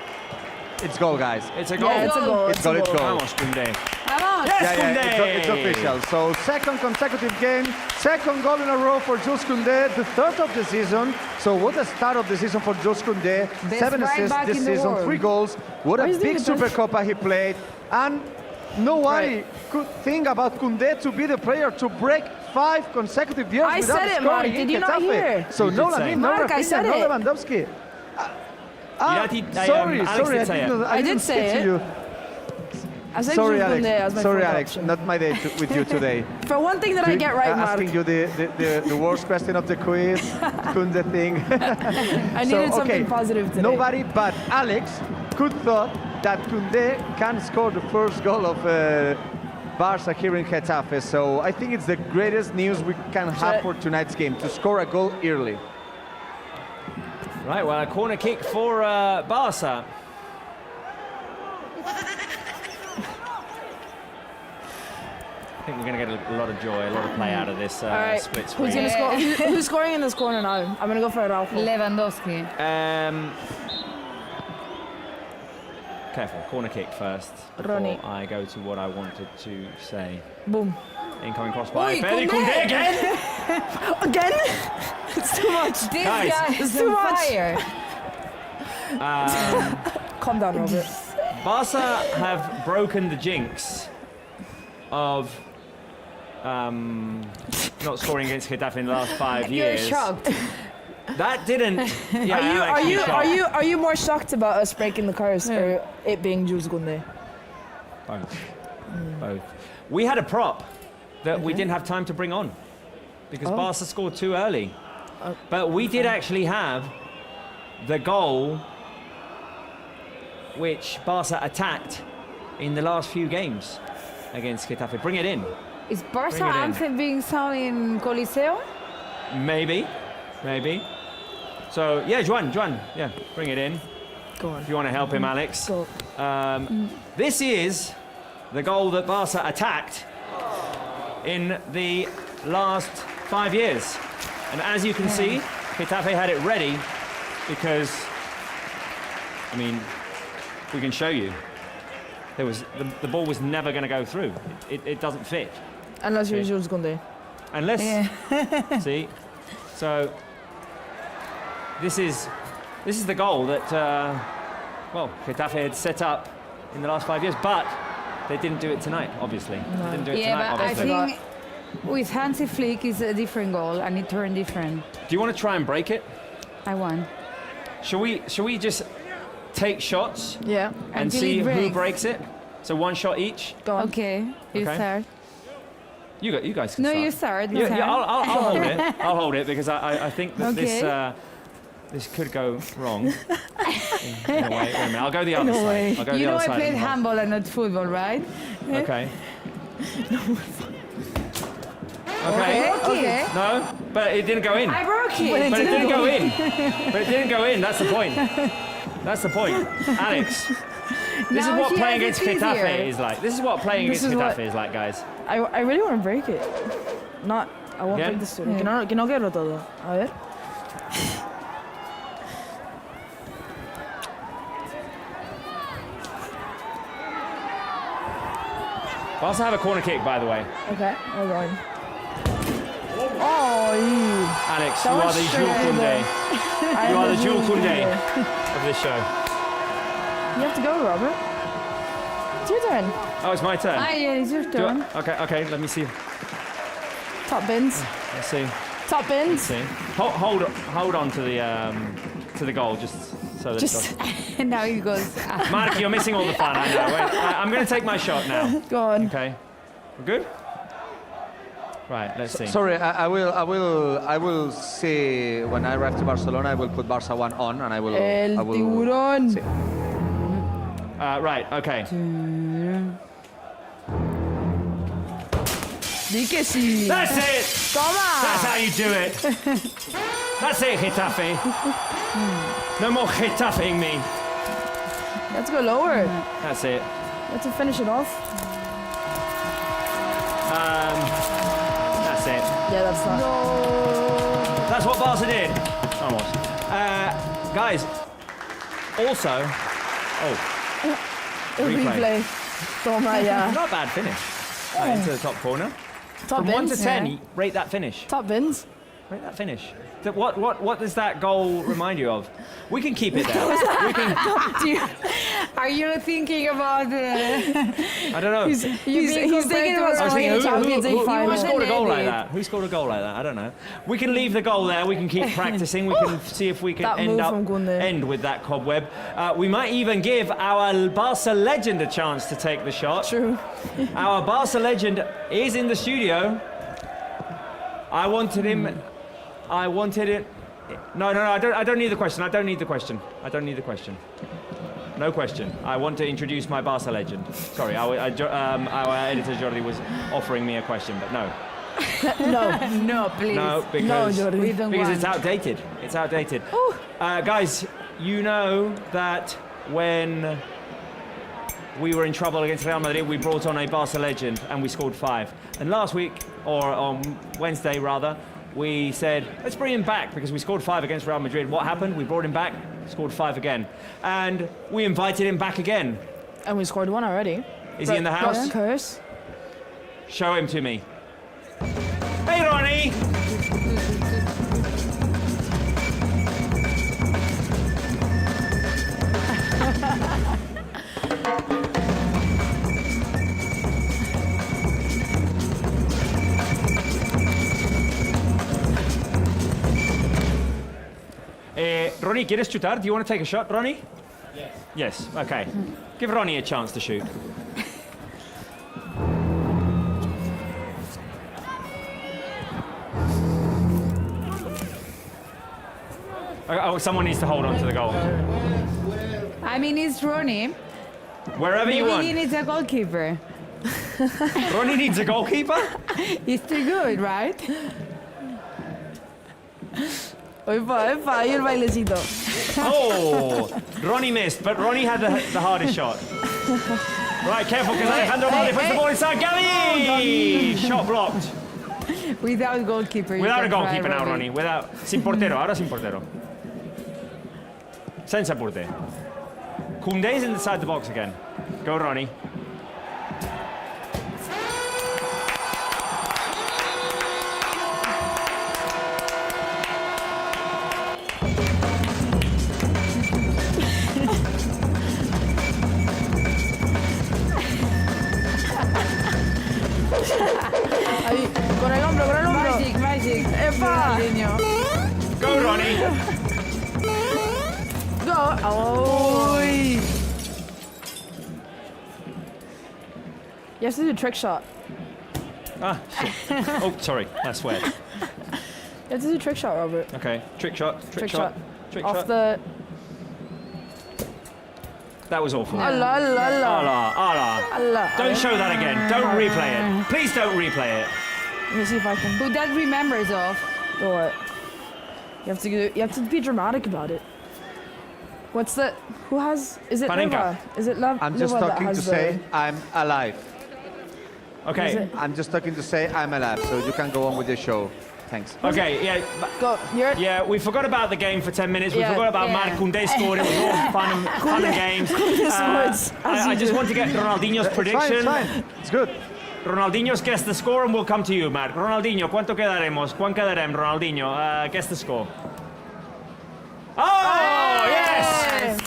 It's goal, guys. It's a goal. Yeah, it's a goal. It's goal. Vamos, Koundé. Vamos. Yes, Koundé! It's official. So second consecutive game, second goal in a row for Jules Koundé, the third of the season. So what a start of the season for Jules Koundé. Best 7 right assists back this in the season, world. 3 goals. What a he's doing big the best. Supercopa he played. And nobody could think about Koundé to be the player to break 5 consecutive years I without said it, scoring Mark. in Did you not Getafe. hear? So You no did say Lamine, it. no Mark, I Rafinha, said no it. Lewandowski. Alex did say it. I didn't say speak to it. you. I said Sorry, Jules Alex. Koundé as my Sorry, fourth Alex. option. Not my day with you today. For one thing that I get right, Mark. Asking you the worst question of the quiz, Koundé thing. I needed something positive today. Nobody but Alex could thought that Koundé can score the first goal of Barça here in Getafe. So I think it's the greatest news we can have for tonight's game, to score a goal early. Right, well, a corner kick for Barca. I think we're going to get a lot of joy, a lot of play out of this All right. split Who's screen. gonna score? Who's scoring in this corner now? I'm gonna go for Araujo. Lewandowski. Careful, corner kick first before Ronnie. I go to what I wanted to say. Boom. Incoming cross by Oi, Pedri. Koundé! Koundé again! Again? It's too much. This Guys, guy is too on much. fire. Calm down, Robert. Barca have broken the jinx of not scoring against Getafe in the last 5 You're years. shocked. That didn't. Yeah, I'm actually shocked. Are you more shocked about us breaking the curse or it being Jules Koundé? Both. We had a prop that we didn't have time to bring on because Barca scored too early. But we did actually have the goal which Barca attacked in the last few games against Getafe. Bring it in. Is Barca Bring it in. anthem being sung in Coliseo? Maybe. So, yeah, Juan, yeah, bring it in. Go on. If you want to help him, Alex. Go. This is the goal that Barca attacked in the last 5 years. And as you can see, Getafe had it ready because, I mean, we can show you. There was the ball was never going to go through. It doesn't fit. Unless you're Jules Koundé. Unless, see, so this is the goal that well, Getafe had set up in the last 5 years, but they didn't do it tonight. Obviously, they didn't do it tonight. But I Obviously. think with Hansi Flick is a different goal and it turned different. Do you want to try and break it? I won. Shall we just take shots Yeah. and Until see it who breaks. breaks it? So one shot each. Go on. Okay, you Okay. start. You guys can No, start. you start. Yeah, I'll hold it. I'll hold it because I think that this could go wrong. in a way. Wait a minute, I'll go the other side. I'll go You the know other I side. played and hold. handball and not football, right? Okay. Okay. Okay. No, but it didn't go in. I broke it. But it didn't go in. But it didn't go in. That's the point. That's the point. Alex, this is Now what she playing has against it Getafe easier. is like. This is what playing This against is Getafe what- is like, guys. I really want to break it. I won't Yeah? break the story. Que no quiero todo. A ver. Barça have a corner kick, by the way. Okay, we're going. Oh, Alex, That you are was the straight Jules in Koundé. there. You are the Jules Koundé of this show. You have to go, Robert. It's your turn. Oh, it's my turn. Ah, yeah, it's your Do turn. okay, let me see. Top bins. Let's see. Top bins. See. Hold on to the goal, just so that Just it doesn't. And now he goes. Mark, you're missing all the fun. I know. Wait, I'm going to take my shot now. go on. Okay. We're good. Right. Let's see. Sorry, I will see when I arrive to Barcelona. I will put Barça 1 on, and I will. El tiburón. see. Right. Okay. Di que sí. That's it. That's Toma. how you do it. That's it, Getafe. No more Getafeing me. Let's go lower. That's it. Let's finish it off. That's it. Yeah, that's not. That's what Barca did. Almost. Guys, also... Oh, replay. Toma ya. Not a bad finish. Into the top corner. Top From 1 to bins. 10, rate that finish. Top bins. Rate that finish. What does that goal remind you of? We can keep it there. We can... Are you thinking about the? I don't know. He's thinking about I was thinking, Champions League who final. scored a goal like Edit. that? Who scored a goal like that? I don't know. We can leave the goal there. We can keep practicing. We can see if we can That move from Koundé. end with that cobweb. We might even give our Barca legend a chance to take the shot. True. Our Barca legend is in the studio. I wanted him. I wanted it. No. I don't need the question. I don't need the question. No question. I want to introduce my Barca legend. Sorry, our editor Jordi was offering me a question, but no. No, please. No, because, Jordi. We don't because want. it's outdated. It's outdated. Guys, you know that when we were in trouble against Real Madrid, we brought on a Barca legend and we scored 5. And last week, or on Wednesday rather, we said, let's bring him back because we scored 5 against Real Madrid. What happened? We brought him back, scored 5 again. And we invited him back again. And we scored 1 already. Is he in the house? Curse. Show him to me. Hey, Ronnie! Ronnie, ¿quieres chutar? Do you want to take a shot, Ronnie? Yes. Yes, okay. Give Ronnie a chance to shoot. Oh, someone needs to hold on to the goal. I mean, it's Ronnie. Wherever you Maybe want. he needs a goalkeeper. Ronnie needs a goalkeeper? He's too good, right? Oipa, y el bailecito. Oh, Ronnie missed, but Ronnie had the hardest shot. Right, careful, because Alejandro Valde puts the ball inside. Gavi! Shot blocked. Without goalkeeper. you Without a can try, goalkeeper now, Ronnie. Without. Sin portero, ahora sin portero. Senza portero. Koundé's inside the box again. Go, Ronnie. Ahí, con el hombro, con el hombro. Magic. Epa. Ronaldinho. Go, Ronnie. Go. Oh. You have to do a trick shot. Ah, shit. Oh, sorry, I swear. You have to do trick shot, Robert. Okay, trick shot, Trick shot. trick Off shot. the... That was awful. Allah, Allah, Allah. Allah. Allah. Don't show that again. Don't replay it. Please don't replay it. Let me see if I can... Who that remembers of? Do what? You have to be dramatic about it. What's the... Who has... Is it Panenka. Liva? Is it Liva? I'm just talking to say I'm alive. Okay. I'm just talking to say I'm alive, so you can go on with your show. Thanks. Okay, yeah. Go. You're... Yeah, we forgot about the game for 10 minutes. We Yeah, forgot about yeah. Marc Koundé scored. It was all fun and games. I just want to get Ronaldinho's It's prediction. fine, it's fine. It's good. Ronaldinho's guess the score and we'll come to you, Marc. Ronaldinho, ¿cuánto quedaremos? ¿Cuánto quedaremos, Ronaldinho? Guess the score. Oh, yes!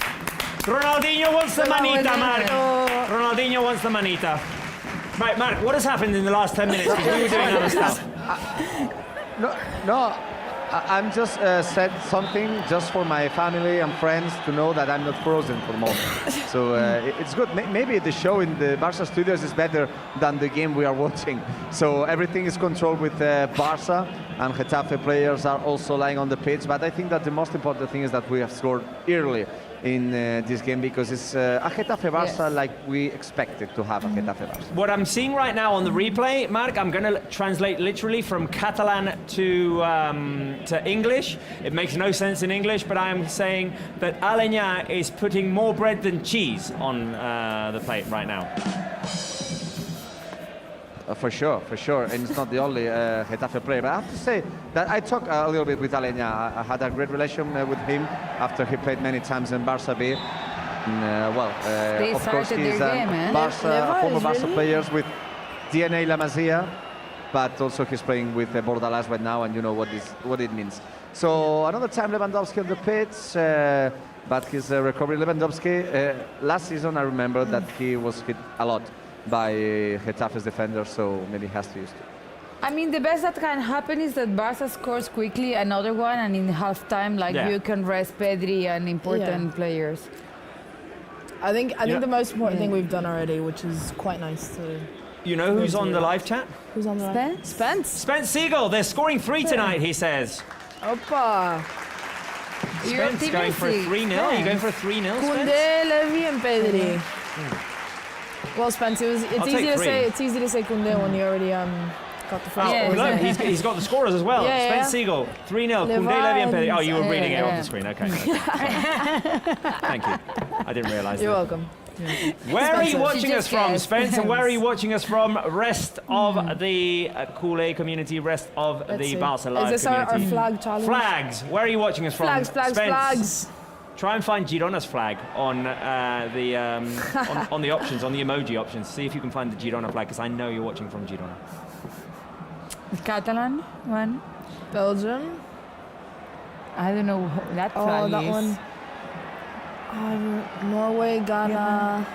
Ronaldinho wants the manita, Marc. Ronaldinho wants the manita. Right, Marc, what has happened in the last 10 minutes? Because we were doing other stuff. No, I'm just said something just for my family and friends to know that I'm not frozen for the moment. So it's good. Maybe the show in the Barça studios is better than the game we are watching. So everything is controlled with Barça, and Getafe players are also lying on the pitch. But I think that the most important thing is that we have scored early in this game, because it's a Getafe Barça like we expected to have a Getafe Barça. What I'm seeing right now on the replay, Marc, I'm going to translate literally from Catalan to English. It makes no sense in English, but I am saying that Aleñá is putting more bread than cheese on the plate right now. For sure. And it's not the only Getafe player. But I have to say that I talked a little bit with Aleñá. I had a great relation with him after he played many times in Barça B. They Of course, started he's their a game, eh? Barça, former Barça really? players with DNA La Masia, but also he's playing with Bordalás right now, and you know what it means. So another time Lewandowski on the pitch, but his recovery. Lewandowski, last season I remember that he was hit a lot by Getafe's defenders, so maybe he has to use it. I mean, the best that can happen is that Barca scores quickly another one, and in halftime, you can rest Pedri and important players. I think the most important thing we've done already, which is quite nice to... You know who's on the live chat? Who's on the Spence? Spence? Spence Siegel. They're scoring 3 tonight, he says. Opa! You're Spence going for a 3-0. Are you going for a 3-0, Spence? Koundé, Levy, and Pedri. Well, Spence, it's easy to say Koundé when you already got the first. Yeah. Look, he's got the scorers as well. Yeah, Spence Siegel, 3-0. Koundé, Levy and Pedri. Oh, you were reading it off the screen. Okay. Thank you. I didn't realise You're that. welcome. Where are you She watching us just from, guessed. Spence? And where are you watching us from? Rest of the Kool-Aid community, rest of the Barca Live Is this community. our flag challenge? Flags. Where are you watching us from? Flags, Spence? Try and find Girona's flag on on the options, on the emoji options. See if you can find the Girona flag, because I know you're watching from Girona. Catalan one. Belgium. I don't know who that flag Oh, that is. one. Norway, Ghana,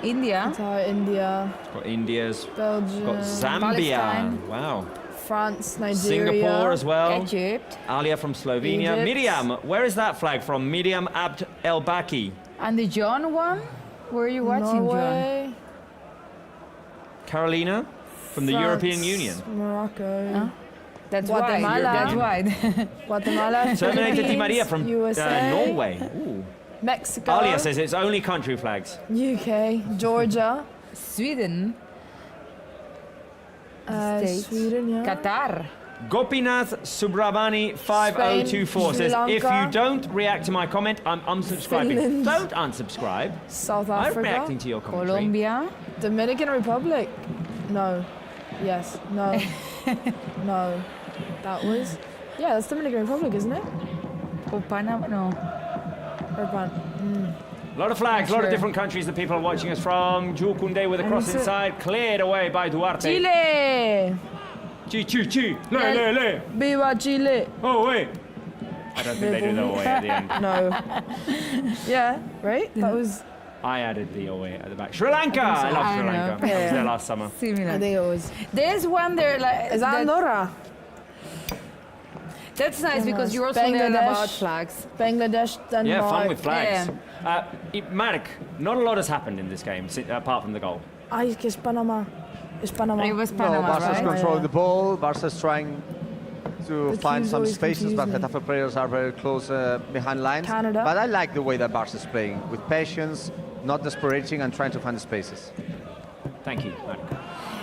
India. Qatar, India, It's got India's. Belgium, Got Zambia. Palestine. Wow. France, Nigeria. Singapore as well. Egypt. Alia from Slovenia. Egypt. Miriam, where is that flag from? Miriam Abd El Baki. And the John one? Where are you watching, Norway, Carolina from the France, European Union. Morocco, John? That's Guatemala. That's wide. Guatemala, Terminator Di Maria from USA, Norway. Ooh. Mexico, Alia says it's only country flags. UK, Georgia, Sweden. States. Sweden, yeah. Qatar. Gopinath Subramani 5024 Spain, says, Sri if you Lanka, don't react to my comment, I'm unsubscribing. Finland. Don't unsubscribe. South I'm Africa, reacting to your commentary. Colombia. Dominican Republic. No. Yes. No. No. That was. Yeah, that's Dominican Republic, isn't it? Or Panama. No. Or A lot of flags, a lot of Sure. different countries that people are watching us from. Jules Koundé with a cross it's a- inside, cleared away by Duarte. Chile. Chi. Le. Viva Chile. Oh, wait. I don't think they do the away at the end. No. Yeah. Right. That was. I added the away at the back. Sri Lanka! I love I Sri know. Lanka. I was Yeah. there last summer. Similar. I think it was. There's one there like Is that Andorra? That's nice because you're also learning Bangladesh. about flags. Bangladesh. Denmark. Yeah, fun with flags. Mark, not a lot has happened in this game apart from the goal. Ay, que es Panama. It's Panama. It was No, Panama, Barca's right? controlling the ball. Barca's trying to The find team's some always spaces, but confusing. Getafe players are very close behind lines. Canada. But I like the way that Barca's playing, with patience, not desperating, and trying to find the spaces. Thank you, Mark.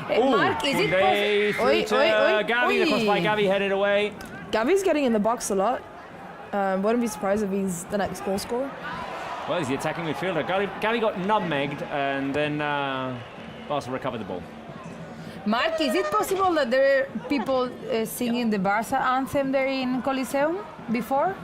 Mark, is it Koundé possible? through Oi, to oi, oi, Gavi. The cross by oi. Gavi headed away. Gavi's getting in the box a lot. Wouldn't be surprised if he's the next goal scorer. Well, he's the attacking midfielder. Gavi got nutmegged, and then Barca recovered the ball. Mark, is it possible that there are people singing the Barca anthem there in Coliseum before?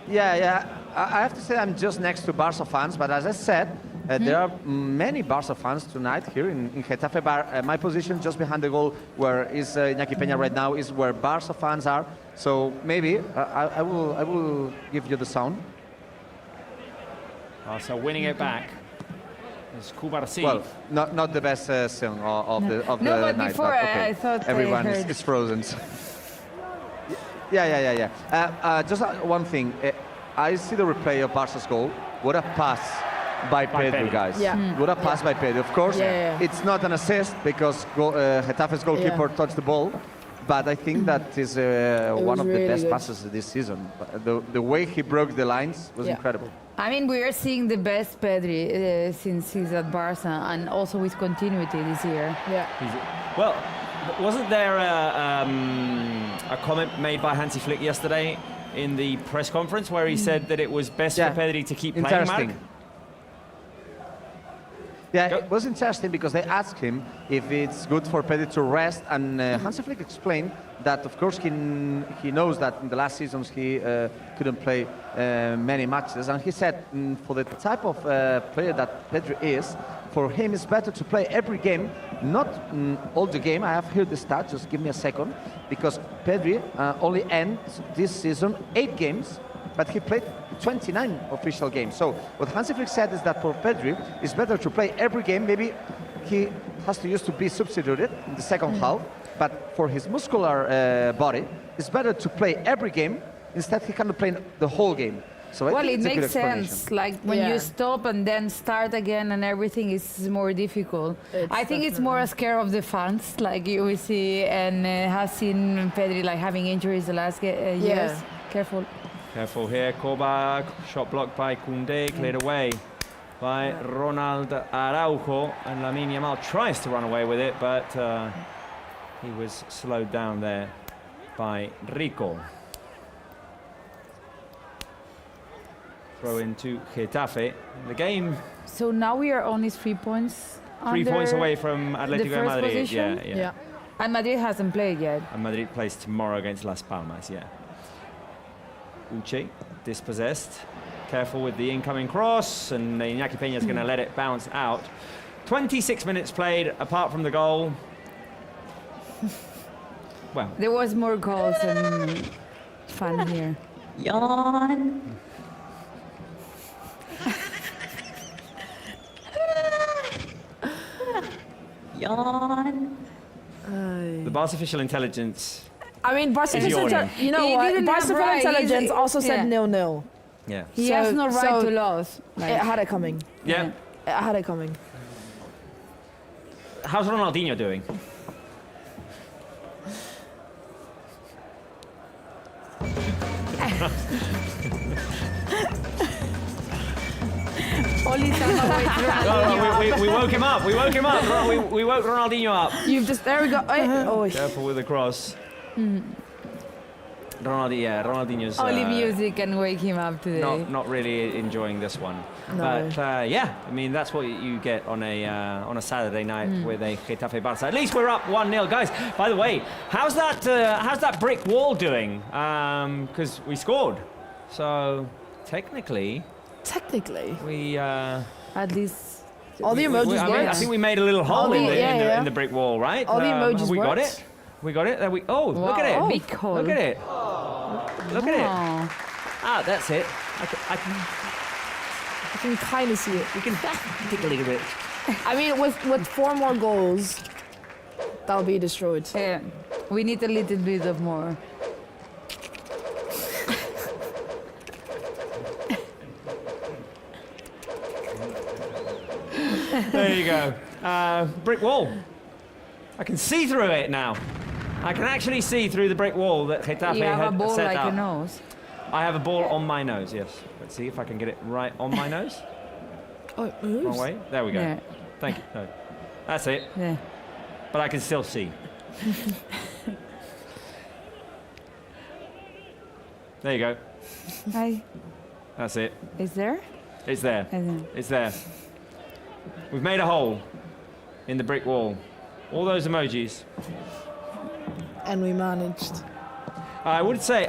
Yeah. I have to say I'm just next to Barca fans, but as I said, there are many Barca fans tonight here in Getafe bar. My position just behind the goal where is Iñaki Peña right now is where Barca fans are. So maybe I will give you the sound. Barca winning it back. It's Cubarsi. Well, not the best song of the No, but night. before I thought I everyone heard. is frozen. Yeah. Just one thing. I see the replay of Barca's goal. What a pass by Pedri, Pedri. guys. Yeah. What a pass by Pedri. Of course, Yeah. it's not an assist because Getafe's goalkeeper touched the ball. But I think that is one was of the really best good. passes this season. The way he broke the lines was Yeah. incredible. I mean, we are seeing the best Pedri since he's at Barca, and also with continuity this year. Yeah. Well, wasn't there a comment made by Hansi Flick yesterday in the press conference where he said that it was best Yeah. for Pedri to keep playing, Interesting. Mark? Yeah, Go- it was interesting because they asked him if it's good for Pedri to rest, and Hansi Flick explained that, of course, he knows that in the last seasons he couldn't play many matches, and he said for the type of player that Pedri is, for him it's better to play every game, not all the game. I have heard the stat, just give me a second, because Pedri only ends this season 8 games, but he played 29 official games. So what Hansi Flick said is that for Pedri, it's better to play every game. Maybe he has to use to be substituted in the second half, but for his muscular body, it's better to play every game. Instead, he cannot play the whole game. So I Well, think it it's a good makes explanation. sense. Like when Yeah. you stop and then start again, and everything is more difficult. It's I think it's more a scare of the fans, like you will see, and has seen Pedri like having injuries the last years. Careful. Careful here, Koba, shot blocked by Koundé, cleared away by Ronald Araujo, and Lamine Yamal tries to run away with it, but he was slowed down there by Rico. Throw into Getafe. The game So now we are only 3 points. 3 points under away from Atletico de first Madrid. position? Yeah. And Madrid hasn't played yet. And Madrid plays tomorrow against Las Palmas, yeah. Uche, dispossessed. Careful with the incoming cross, and Iñaki Peña's going to let it bounce out. 26 minutes played, apart from the goal. Well, There was more goals and fun here. Yawn. Yawn. the Barca official intelligence, I mean, Barca Is yawning. you know He what? didn't Barca have right. intelligence He's- also said yeah. 0-0. yeah. He So- has no right so to lose. Like, It had it coming. Yeah. It had it coming. How's Ronaldinho doing? Only somehow We woke him up. We woke him up. We woke Ronaldinho up. You've just there we go. Oh, Careful with the cross. Ronaldinho's only music can wake him up today. not really enjoying this one. No. But yeah, I mean that's what you get on a Saturday night with a Getafe Barça. At least we're up 1-0, guys. By the way, how's that brick wall doing? Because we scored, so technically we. At least all the emojis I work. mean, I think we made a little hole in the brick wall, right? All the emojis have we got worked. it? We got it. There we. Oh, look at it! Wow, big hole. Look at it! Look at it! Oh. Ah, that's it. I can I can kind of see it. we can dig a little bit. I mean, with 4 more goals, that'll be destroyed. Yeah, we need a little bit of more. There you go. brick wall. I can see through it now. I can actually see through the brick wall that Getafe You have a had ball set like up. a nose. I have a ball on my nose, yes. Let's see if I can get it right on my nose. Oh, it moves. Wrong way. There we go. Yeah. Thank you. No. That's it. Yeah. But I can still see. There you go. Hi. That's it. Is there? It's there. I don't know. It's there. We've made a hole in the brick wall. All those emojis. And we managed. I would say,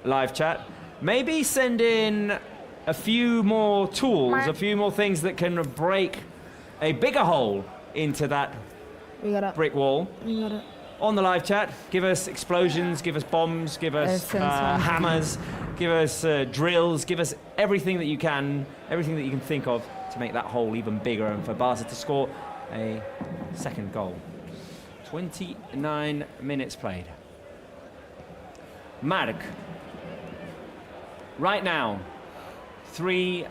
live chat, maybe send in a few more tools, a few more things that can break a bigger hole into that We got it. brick wall. We got it. On the live chat, give us explosions, give us bombs, give us hammers, give us drills, give us everything that you can think of to make that hole even bigger and for Barca to score a second goal. 29 minutes played. Marc, right now, 3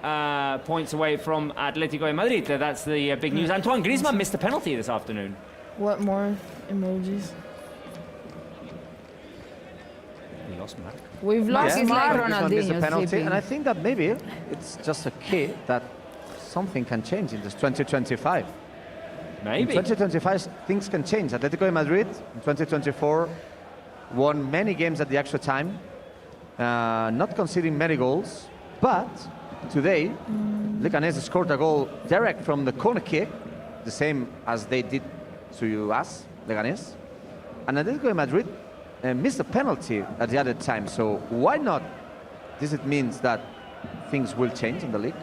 points away from Atletico de Madrid. That's the big news. Antoine Griezmann missed a penalty this afternoon. What more emojis? We lost Marc. We've lost It's like Marc. This one missed a Ronaldinho penalty, sleeping. and I think that maybe it's just a key that something can change in this 2025. Maybe. In 2025, things can change. Atletico de Madrid in 2024 won many games at the extra time, not conceding many goals. But today, Leganés scored a goal direct from the corner kick, the same as they did to us, Leganés. And Atletico de Madrid missed a penalty at the other time. So why not? This it means that things will change in the league.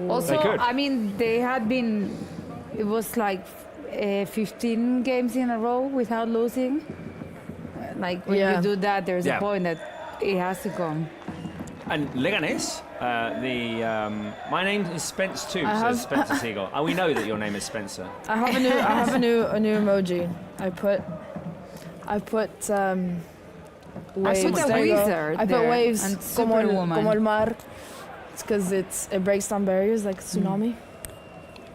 Also, They could. I mean, they had been, it was like 15 games in a row without losing. Like when Yeah. you do that, there's Yeah. a point that it has to come. And Leganés, my name is Spence too, I says have- Spencer Siegel. And we know that your name is Spencer. I have a new emoji. I put waves. put a There you go. wizard I put there waves. and Como Superwoman. el mar. It's because it breaks down barriers like tsunami.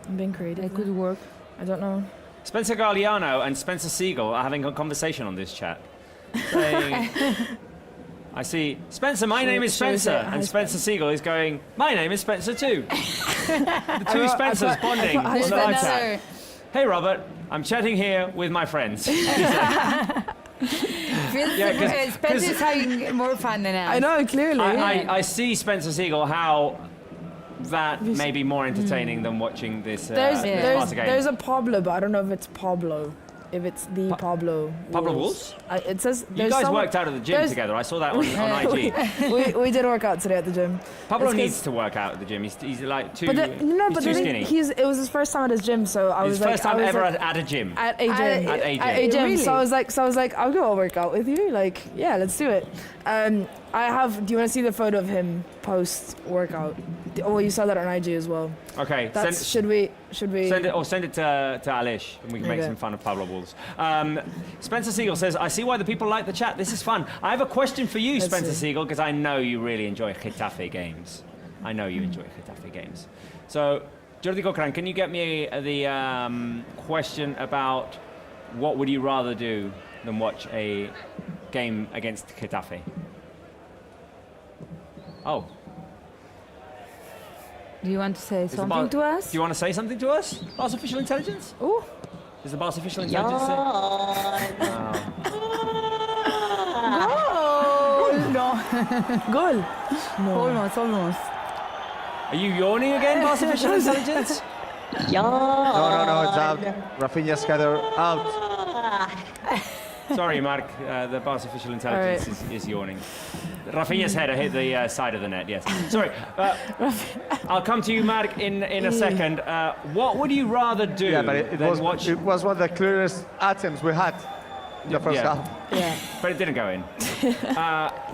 I'm being creative. It could work. I don't know. Spencer Galliano and Spencer Siegel are having a conversation on this chat. Saying, I see, Spencer, my name is Shall we say Spencer. hi, And Spencer Siegel is going, my name is Spencer too. The two Spencers bonding on There's the live chat. another. Hey Robert, I'm chatting here with my friends. Spencer is having more fun than us. I know, clearly. I see Spencer Siegel how that may be more entertaining than watching this There's Barca game. there's a Pablo, but I don't know if it's Pablo. If it's the Pablo. Pablo Wolves. Wolves? It says You there's guys someone- worked out at the gym there's- together. I saw that on IG. we did work out today at the gym. Pablo It's 'cause- needs to work out at the gym. He's like too. But he's too skinny. it was his first time at his gym, so I His was like, first time I was ever like, at a gym. at a gym. At a At a gym. gym. Really? So I was like, I'll go work out with you. Like, yeah, let's do it. I have. Do you want to see the photo of him post workout? Oh, you saw that on IG as well. Okay, That's should we send it to Alish, and we can make Okay. some fun of Pablo Wolves. Spencer Siegel says, I see why the people like the chat. This is fun. I have a question for you, Let's Spencer see. Siegel, because I know you really enjoy Getafe games. I know you enjoy Getafe games. So, Jordi Cochran, can you get me the question about what would you rather do than watch a game against Getafe? Oh. Do you want to say Is the something to us? Do you want to say something to us? Barca official intelligence? Ooh. Is the Barca official intelligence there? No. goal. Almost. Are you yawning again, Barca official intelligence? No, it's out. Rafinha's header out. Sorry, Marc. The Barca official intelligence is yawning. Rafinha's header hit the side of the net, yes. Sorry. I'll come to you, Marc, in a second. What would you rather do Yeah, but it than was watch... it was one of the clearest attempts we had in the first Yeah. half. Yeah. But it didn't go in.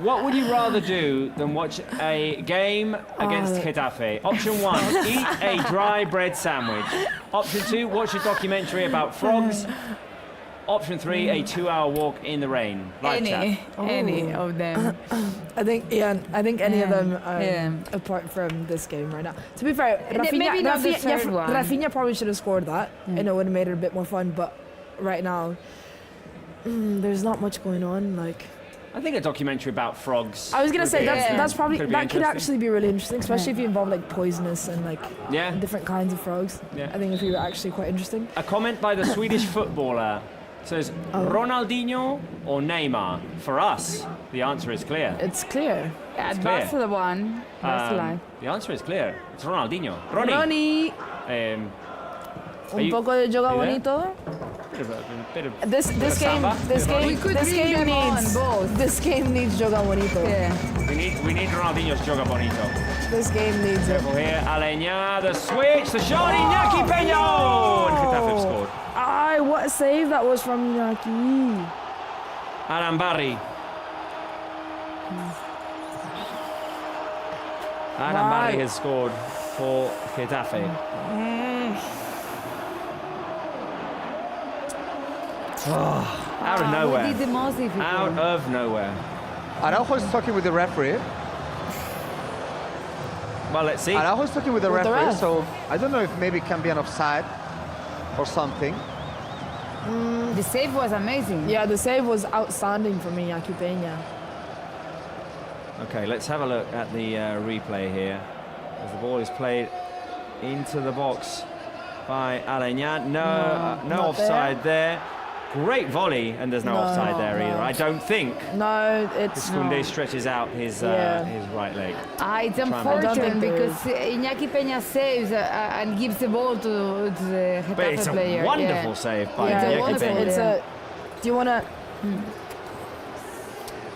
What would you rather do than watch a game against Getafe? Option 1, eat a dry bread sandwich. Option 2, watch a documentary about frogs. Option 3, a 2-hour walk in the rain. Live chat. Any of them. I think any of them Yeah. apart from this game right now. To be fair, maybe not the third one. Rafinha probably should have scored that, and it would have made it a bit more fun. But right now, there's not much going on. Like, I think a documentary about frogs. I was gonna would say be- that's probably could be that could interesting. actually be really interesting, especially if you involve like poisonous and like Yeah. different kinds of frogs. Yeah. I think it would be actually quite interesting. A comment by the Swedish footballer says, Ronaldinho or Neymar? For us, the answer is clear. It's clear. Yeah, clear. that's the one. That's live. The answer is clear. It's Ronaldinho. Ronnie. Ronnie, Are you- poco de joga you there? bonito. bit of This bit of samba, bit of We could this bring game them on needs both. this game needs joga bonito. Yeah. We need Ronaldinho's joga bonito. This game needs it. Careful here, Aleñá, the switch, the shot, Iñaki Peña! And Getafe have scored. What a save that was from Iñaki. Arambarri. Arambarri has scored for Getafe. Out of We nowhere. did the most difficult. Out of nowhere. Araujo is talking with the referee. Well, let's see. Araujo is talking with the With the referee, ref. so I don't know if maybe it can be an offside or something. The save was amazing. Yeah, the save was outstanding from Iñaki Peña. Okay, let's have a look at the replay here. As the ball is played into the box by Aleñá. No not offside there. Great volley, and there's no offside there no. either. I don't think. No, it's Koundé stretches out his Yeah. his right leg. It's and- I don't unfortunate think there because Iñaki Peña saves and gives the ball to the But Getafe it's a player. wonderful Yeah. save by It's a Iñaki wonderful Peña. It's a. Do you wanna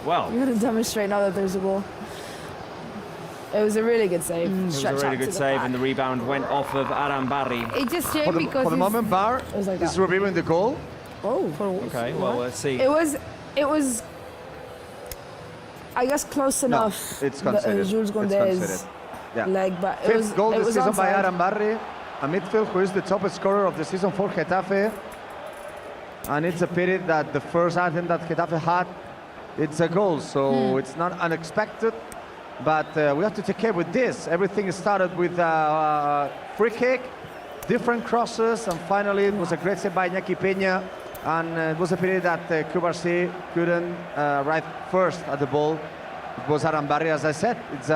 Well, demonstrate now that there's a goal? It was a really good save. it was a Stretch really out to good the save, back. and the rebound went off of Arambarri. It's just shame For the, because for the it's- moment, Bar was like is that. reviewing the goal. Oh, Okay, well, let's see. It was, I guess, close enough. it's that, considered. Jules It's Koundé's considered. Yeah. leg, but it was Fifth goal it this was season by outside. Arambarri, a midfield who is the top scorer of the season for Getafe. And it's a pity that the first item that Getafe had, it's a goal, so it's not unexpected. But we have to take care with this. Everything started with a free kick, different crosses, and finally it was a great save by Iñaki Peña. And it was a pity that Cubarsi couldn't arrive first at the ball. It was Arambarri, as I said. It's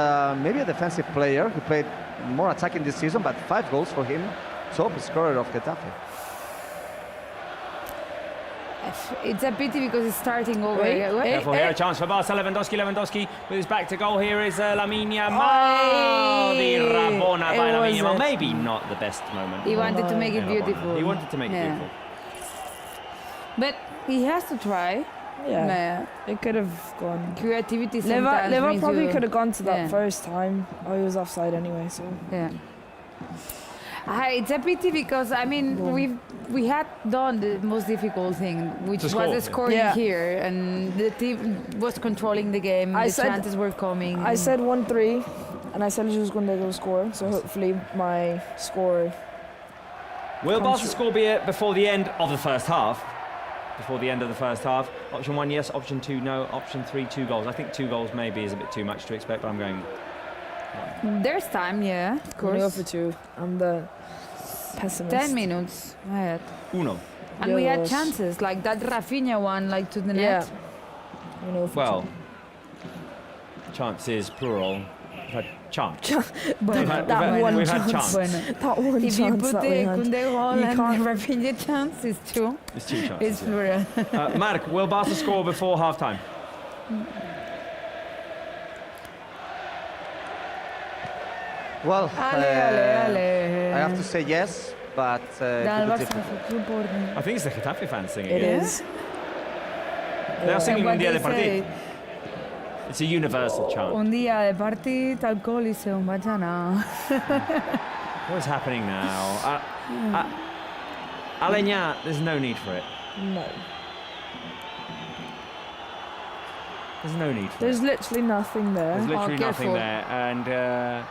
maybe a defensive player who played more attacking this season, but 5 goals for him, top scorer of Getafe. It's a pity because it's starting over. Wait, Careful here, a chance for Barca. Lewandowski with his back to goal. Here is Lamine Yamal. The Rabona by It Lamine was Yamal. it. Maybe not the best moment. He wanted to make it Yeah, Rabona. beautiful. He wanted to make it Yeah. beautiful. But he has to try. Yeah, it could have gone. Creativity sometimes Liver brings probably you- could have gone to that Yeah. first time. Oh, he was offside anyway, so. Yeah. It's a pity because I mean we had done the most difficult thing, which To was score. the scoring Yeah. here, and the team was controlling the game. I the said- chances were coming. I said 1-3, and I said Jules Koundé will score. So hopefully my score. Will Barca score be before the end of the first half? Before the end of the first half. Option 1, yes. Option 2, no. Option 3, 2 goals. I think 2 goals maybe is a bit too much to expect, but I'm going. There's time, yeah, of I'm gonna go course. for 2. I'm the pessimist. 10 minutes ahead. Uno. And we had Yes. chances, like that Rafinha one, like to the Yeah. net. I'm gonna go for Well, 2. chances plural. We've had chance. Bueno, We've had chance. chance. bueno. That one If you chance put that the we had. Koundé goal You and can't- Rafinha chance, it's 2. It's 2 chances. It's plural. Mark, will Barca score before half time? Well, Ale. I have to say yes, but Dal it would be Barça difficult. fue por- I think it's the Getafe fans singing It it. is. They are singing What Un Día de they Partit. say, It's a universal chant. Un día de partit, alcohol y se un bacana. What is happening now? Aleñá, there's no need for it. No. There's no need for There's it. literally nothing there. There's literally nothing careful. there. And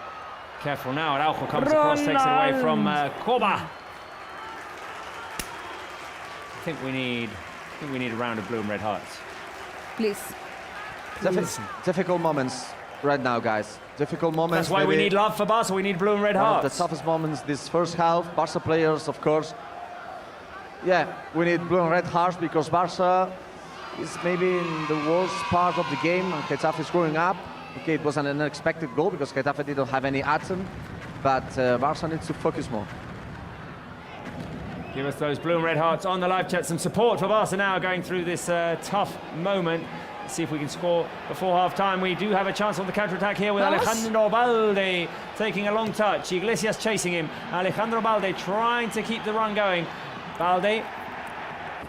careful now. Araujo comes across, takes it away from Coba. I think we need I think we need a round of blue and red hearts. Please. Difficult moments right now, guys. Difficult moments. That's why we maybe need love for Barca. We need blue and red one of hearts. the toughest moments this first half. Barca players, of course. Yeah, we need blue and red hearts because Barca is maybe in the worst part of the game and Getafe is growing up. Okay, it was an unexpected goal because Getafe didn't have any atom, but Barca needs to focus more. Give us those blue and red hearts on the live chat. Some support for Barca now going through this tough moment. Let's see if we can score before half-time. We do have a chance on the counter-attack here with Alejandro Balde taking a long touch. Iglesias chasing him. Alejandro Balde trying to keep the run going. Balde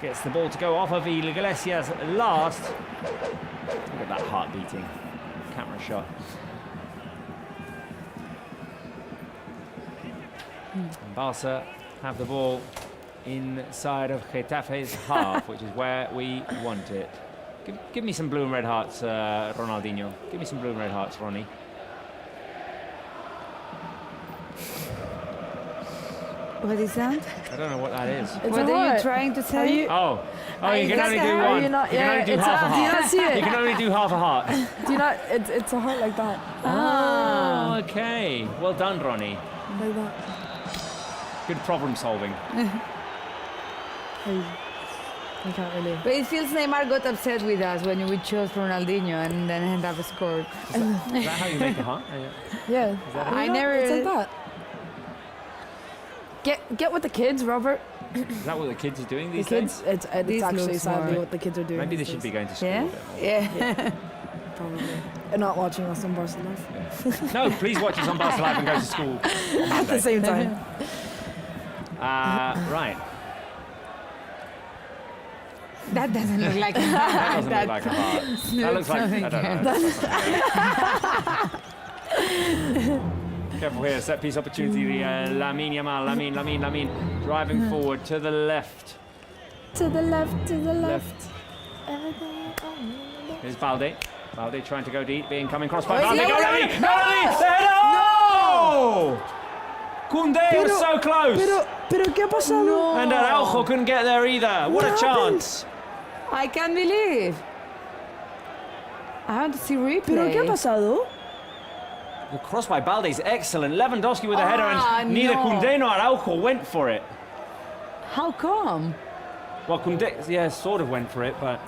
gets the ball to go off of Iglesias last. Look at that heart beating. Camera shot. And Barca have the ball inside of Getafe's half, which is where we want it. Give me some blue and red hearts, Ronaldinho. Give me some blue and red hearts, Ronnie. What is that? I don't know what that is. What are you trying to say? Oh, you can only do Are one. you not? You can only do it's half a do you heart. not see You it? can only do half a heart. Do you not? It's a heart like that. Oh, okay. Well done, Ronnie. Like that. Good problem solving. I can't really. But it feels Neymar got upset with us when we chose Ronaldinho and then Getafe scored. Is that how you make a heart? Yeah. I You know, never. It's like that. Get with the kids, Robert. Is that what the kids are doing The these kids. days? It's These actually looks sadly more- what the kids are doing. Maybe they these should be days. going to school Yeah? a bit more. Yeah. Probably. And not watching us on Barca Live No, please watch us on Barca Live and go to school on at Monday. the same time. Right. That doesn't look like a That heart. doesn't look like a heart. That looks like, I don't know. Careful here, set piece opportunity. Lamine Yamal, Lamine, driving forward to the left. To the left, to the left. Here's Balde. Balde trying to go deep, being coming cross by Oh, Balde. yeah, Go, yeah, Lamine! yeah. Go, Lamine! The header! Oh! Koundé was so close. Pero ¿qué ha pasado? And Araujo couldn't get there either. What a chance. I can't believe. I want to see replay. Pero ¿qué ha pasado? The cross by Balde is excellent. Lewandowski with a header, and neither no. Koundé nor Araujo went for it. How come? Well, Koundé, yeah, sort of went for it, but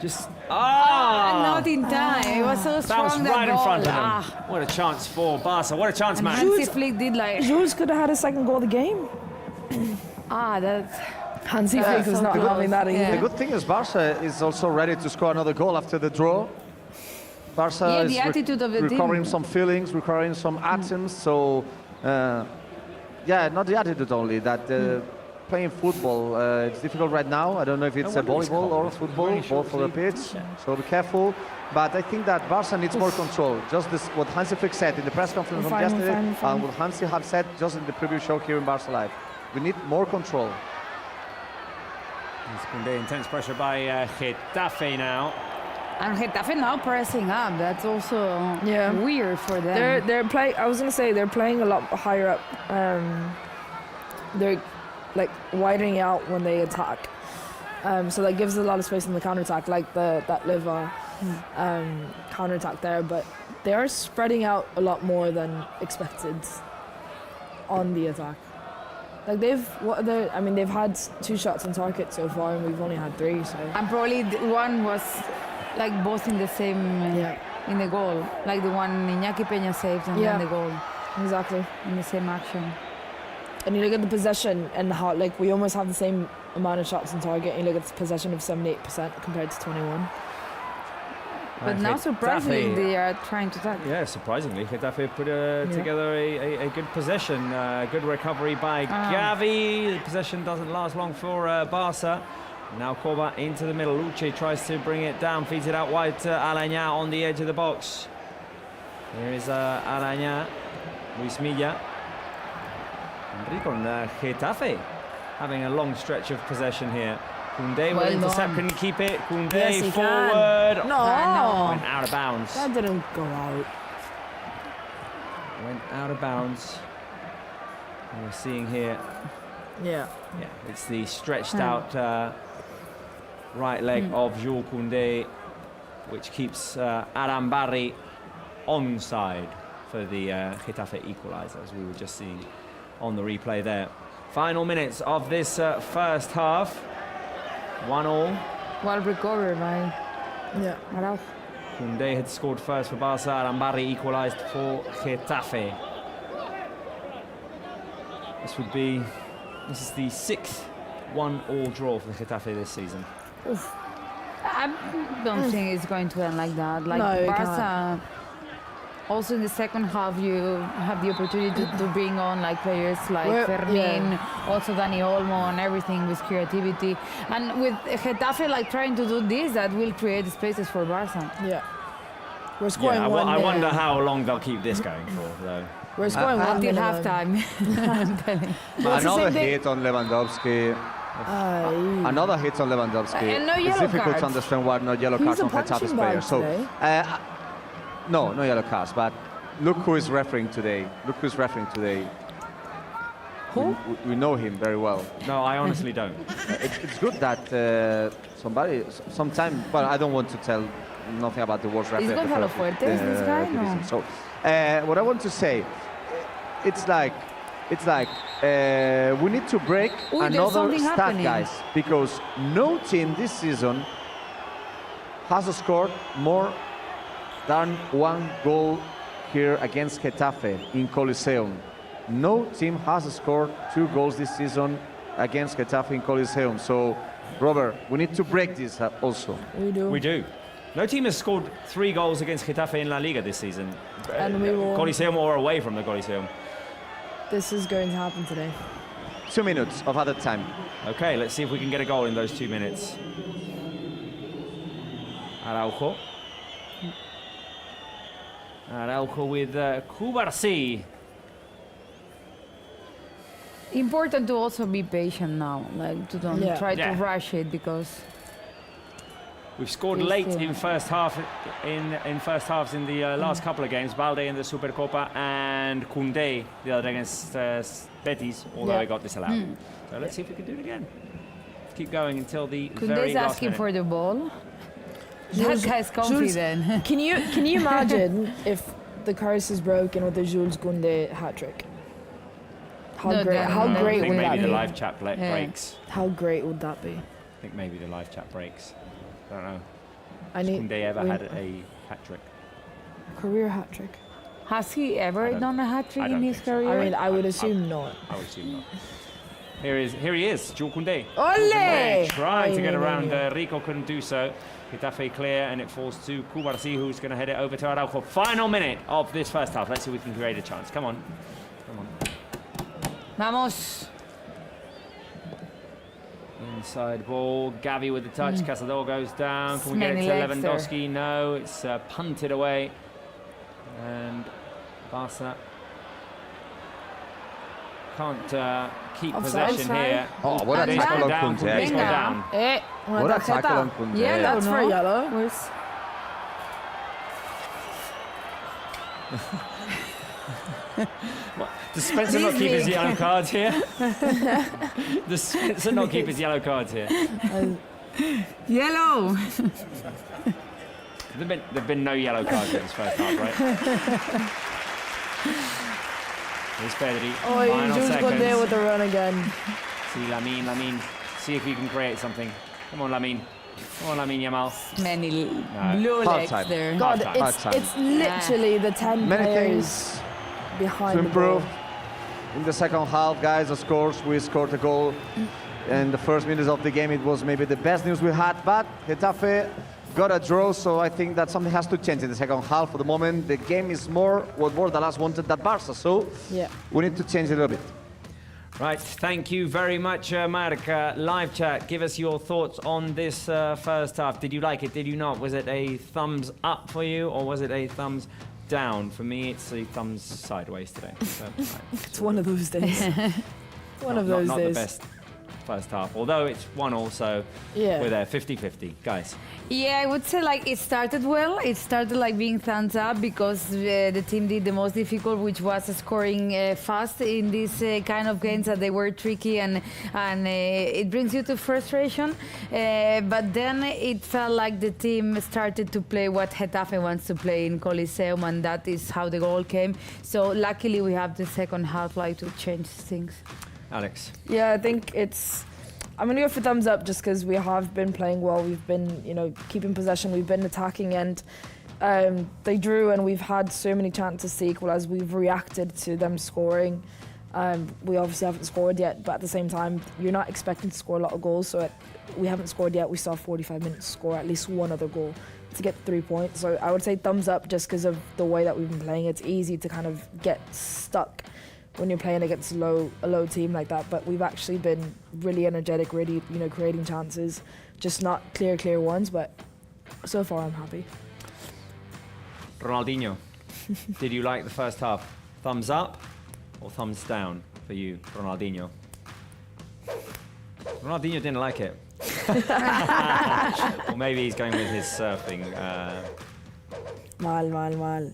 just Not in time. It was so strong. bounced that right in ball. front of him. What a chance for Barca! What a chance, And man! Hansi Flick did like. Jules could have had a second goal of the game. That's. Hansi Flick was so not close. having that either. Yeah. The good thing is Barca is also ready to score another goal after the draw. Barca Yeah, is the attitude of the recovering team. some feelings, recovering some atoms. So, yeah, not the attitude only. That playing football, it's difficult right now. I don't know if it's a wonder it's volleyball cold. or football, Really both for the short pitch. sleeve. So be careful. But I think that Barca needs more control. Just this, what Hansi Flick said in the press conference from Fine, yesterday, fine, fine. and what Hansi have said just in the preview show here in Barca Live. We need more control. Koundé, intense pressure by Getafe now. And Getafe now pressing up. That's also Yeah. weird for them. They're playing. I was gonna say they're playing a lot higher up. They're like widening out when they attack, so that gives a lot of space in the counter attack, like that Liva counter attack there. But they are spreading out a lot more than expected on the attack. Like they've had 2 shots on target so far, and we've only had 3. So And probably one was like both in the same in the goal, like the one Iñaki Peña saved and Yeah. then the goal exactly. in the same action. And you look at the possession and how like we almost have the same amount of shots on target. And you look at the possession of 78% compared to 21. But now surprisingly they are trying to attack. Yeah, surprisingly, Getafe put together a good possession, good recovery by Gavi. The possession doesn't last long for Barca. Now Corba into the middle. Uche tries to bring it down, feeds it out wide to Alaña on the edge of the box. Here is Alaña, Luis Milla. Enrico and Getafe having a long stretch of possession here. Koundé will Well intercept, done. couldn't keep it. Koundé Yes, he forward. can. No, Went out of bounds. that didn't go out. Went out of bounds. And we're seeing here Yeah. Yeah, it's the stretched out right leg of Jules Koundé, which keeps Adam Barry onside for the Getafe equaliser, as we were just seeing on the replay there. Final minutes of this first half. 1-1. Well recovered by Yeah. Araujo. Koundé had scored first for Barça. Adam Barry equalised for Getafe. This is the 6th 1-1 draw for Getafe this season. I don't think it's going to end like that. Like No, it Barca, also in the second half, you have the opportunity to bring on like players like Well, Fermin, yeah. also Dani Olmo, and everything with creativity. And with Getafe like trying to do this, that will create spaces for Barca. Yeah. We're scoring Yeah, one. I wonder how long they'll keep this going for, though. We're scoring one Until minimum. halftime. I'm telling. Well, it's the Another same thing- hit on Lewandowski. Another hit on Lewandowski. And no It's yellow difficult cards. to understand why no yellow He's cards a on Getafe's punching player. bag So, today. no yellow cards. But look who is refereeing today. Who? We know him very well. No, I honestly don't. It's good that sometime. Well, I don't want to tell nothing about the worst referee. Is of the Gonzalo first, Fuertes this guy? division. No. So, what I want to say, it's like we need to break Ooh, there's another something stat, happening. guys, because no team this season has scored more than 1 goal here against Getafe in Coliseum. No team has scored 2 goals this season against Getafe in Coliseum. So, Robert, we need to break this also. We do. We do. No team has scored 3 goals against Getafe in La Liga this season. And we will. Coliseum or away from the Coliseum. This is going to happen today. 2 minutes of added time. Okay, let's see if we can get a goal in those 2 minutes. Araujo. Araujo with Cubarsi. Important to also be patient now, like to don't Yeah. try Yeah. to rush it because We've scored Yes, late yeah. in first halves in the last couple of games. Balde in the Supercopa and Koundé the other against Betis, although Yeah. it got disallowed. So let's see if we can do it again. Keep going until the very Koundé's last asking minute. for the ball. Jules- That guy's confident. Can you imagine if the curse is broken with the Jules Koundé hat trick? How No, great! then- How I I great think would maybe that the be? live chat Yeah. breaks. How great would that be? I think maybe the live chat breaks. I don't know. I need Koundé ever we- had a hat trick? career hat trick. Has he I ever don't- done a hat I trick don't in his think so. career? I mean, I would assume not. I would assume not. Here he is, Jules Koundé. Ole! Trying to get Ay, around. ay, ay. Rico couldn't do so. Getafe clear, and it falls to Cubarsi, who's going to head it over to Araujo. Final minute of this first half. Let's see if we can create a chance. Come on. Come on. Vamos. Inside ball. Gavi with the touch. Cazador goes down. Can we get it Many to legs there. Lewandowski? No. It's punted away. And Barca can't keep Offside. possession here. Oh, what a They've tackle gone on down. Koundé. They've gone down. Eh, What a tackle on Koundé. Yellow, That's no? for yellow. Where's Does Spencer not These keep his big. yellow cards here? Does Spencer not keep his yellow cards here? yellow? There've been no yellow cards in this first half, right? Here's Pedri. Oh, Final Jules Koundé seconds. with the run again. See Lamine. See if he can create something. Come on, Lamine. Come on, Lamine Yamal. Many No. blue legs Half-time. there. God, Half-time. it's Half-time. it's literally the 10 Many players things behind to the improve ball. in the second half, guys. Of course, we scored a goal in the first minutes of the game. It was maybe the best news we had, but Getafe got a draw, so I think that something has to change in the second half. For the moment, the game is more what Bordalas wanted than Barça, so Yeah. we need to change a little bit. Right, thank you very much, Mark. Live chat, give us your thoughts on this first half. Did you like it? Did you not? Was it a thumbs up for you, or was it a thumbs down? For me, it's a thumbs sideways today. So, right, It's one of those days. One of those not days. the best first half, although it's 1-1, so Yeah. we're there 50-50. Guys, Yeah, I would say like it started well. It started like being thumbs up because the team did the most difficult, which was scoring fast in these kind of games that they were tricky and it brings you to frustration. But then it felt like the team started to play what Getafe wants to play in Coliseum, and that is how the goal came. So luckily we have the second half like to change things. Alex. Yeah, I think I'm going to go for thumbs up just because we have been playing well. We've been, keeping possession. We've been attacking, and they drew, and we've had so many chances to equal as we've reacted to them scoring. We obviously haven't scored yet, but at the same time, you're not expecting to score a lot of goals. So we haven't scored yet. We still have 45 minutes to score at least one other goal to get 3 points. So I would say thumbs up just because of the way that we've been playing. It's easy to kind of get stuck when you're playing against a low team like that, but we've actually been really energetic, really, creating chances, just not clear ones, but so far I'm happy. Ronaldinho, did you like the first half? Thumbs up or thumbs down for you, Ronaldinho? Ronaldinho didn't like it. Or maybe he's going with his surfing. Mal.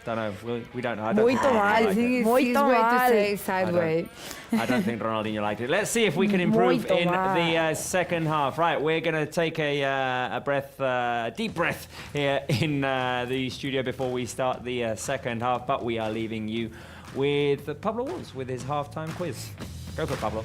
Don't know. We don't know. I don't Muito think Ronaldinho mal. liked I think it. it's Muito his way to mal. say sideways. I don't think Ronaldinho liked it. Let's see if we can improve Muito in mal. the second half. Right, we're going to take a deep breath here in the studio before we start the second half, but we are leaving you with Pablo Walls with his halftime quiz. Go for it, Pablo.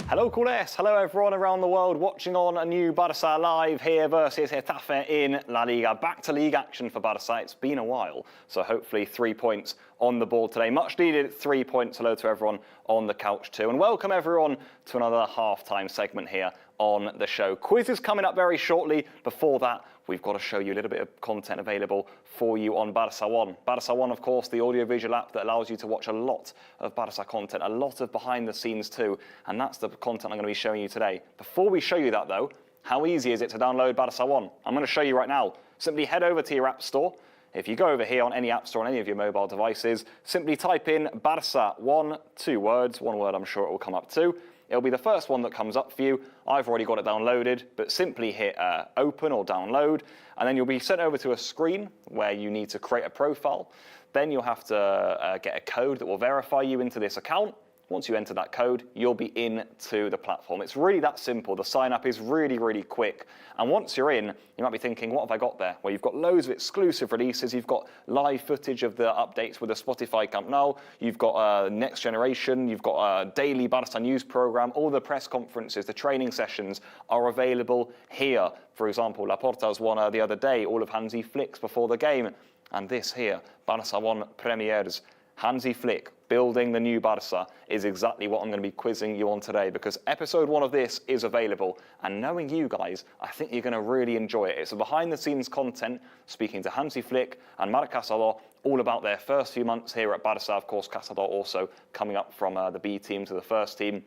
Hello, Coolers. Hello, everyone around the world watching on a new Barça Live here versus Getafe in La Liga. Back to league action for Barça. It's been a while, so hopefully 3 points on the board today. Much needed 3 points. Hello to everyone on the couch too. And welcome everyone to another halftime segment here on the show. Quiz is coming up very shortly. Before that, we've got to show you a little bit of content available for you on Barça One. Barça One, of course, the audiovisual app that allows you to watch a lot of Barça content, a lot of behind the scenes too, and that's the content I'm going to be showing you today. Before we show you that though, how easy is it to download Barça One? I'm going to show you right now. Simply head over to your app store. If you go over here on any app store on any of your mobile devices, simply type in Barça One, 2 words, 1 word I'm sure it will come up too. It'll be the first one that comes up for you. I've already got it downloaded, but simply hit open or download, and then you'll be sent over to a screen where you need to create a profile. Then you'll have to get a code that will verify you into this account. Once you enter that code, you'll be into the platform. It's really that simple. The sign up is really, really quick. And once you're in, you might be thinking, what have I got there? Well, you've got loads of exclusive releases. You've got live footage of the updates with the Spotify Camp Nou. You've got Next Generation. You've got a daily Barça news program. All the press conferences, the training sessions are available here. For example, Laporta's one the other day, all of Hansi Flick's before the game. And this here, Barça One Premieres. Hansi Flick building the new Barça is exactly what I'm going to be quizzing you on today, because episode 1 of this is available, and knowing you guys, I think you're going to really enjoy it. It's a behind the scenes content speaking to Hansi Flick and Marc Casador all about their first few months here at Barça. Of course, Casador also coming up from the B team to the first team.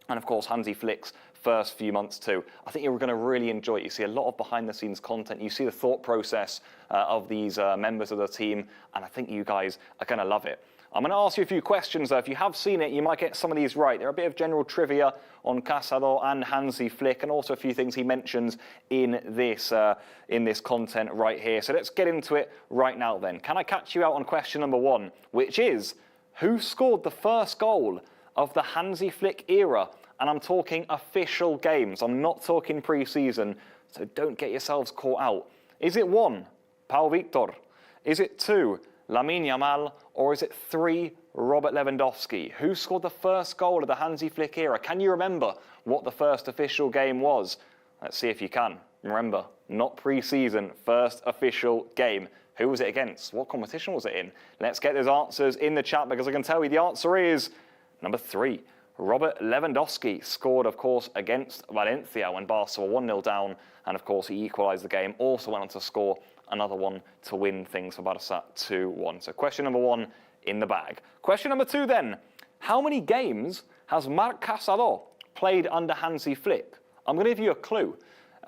And of course, Hansi Flick's first few months too. I think you're going to really enjoy it. You see a lot of behind the scenes content. You see the thought process of these members of the team, and I think you guys are going to love it. I'm going to ask you a few questions though. If you have seen it, you might get some of these right. They're a bit of general trivia on Casador and Hansi Flick, and also a few things he mentions in this content right here. So let's get into it right now then. Can I catch you out on question number 1, which is, who scored the first goal of the Hansi Flick era? And I'm talking official games. I'm not talking pre-season, so don't get yourselves caught out. Is it 1, Pau Victor? Is it 2, Lamine Yamal? Or is it 3, Robert Lewandowski? Who scored the first goal of the Hansi Flick era? Can you remember what the first official game was? Let's see if you can. Remember, not pre-season, first official game. Who was it against? What competition was it in? Let's get those answers in the chat, because I can tell you the answer is number 3. Robert Lewandowski scored, of course, against Valencia when Barca were 1-0 down, and of course he equalised the game. Also went on to score another one to win things for Barca 2-1. So question number 1 in the bag. Question number 2 then. How many games has Marc Casador played under Hansi Flick? I'm going to give you a clue.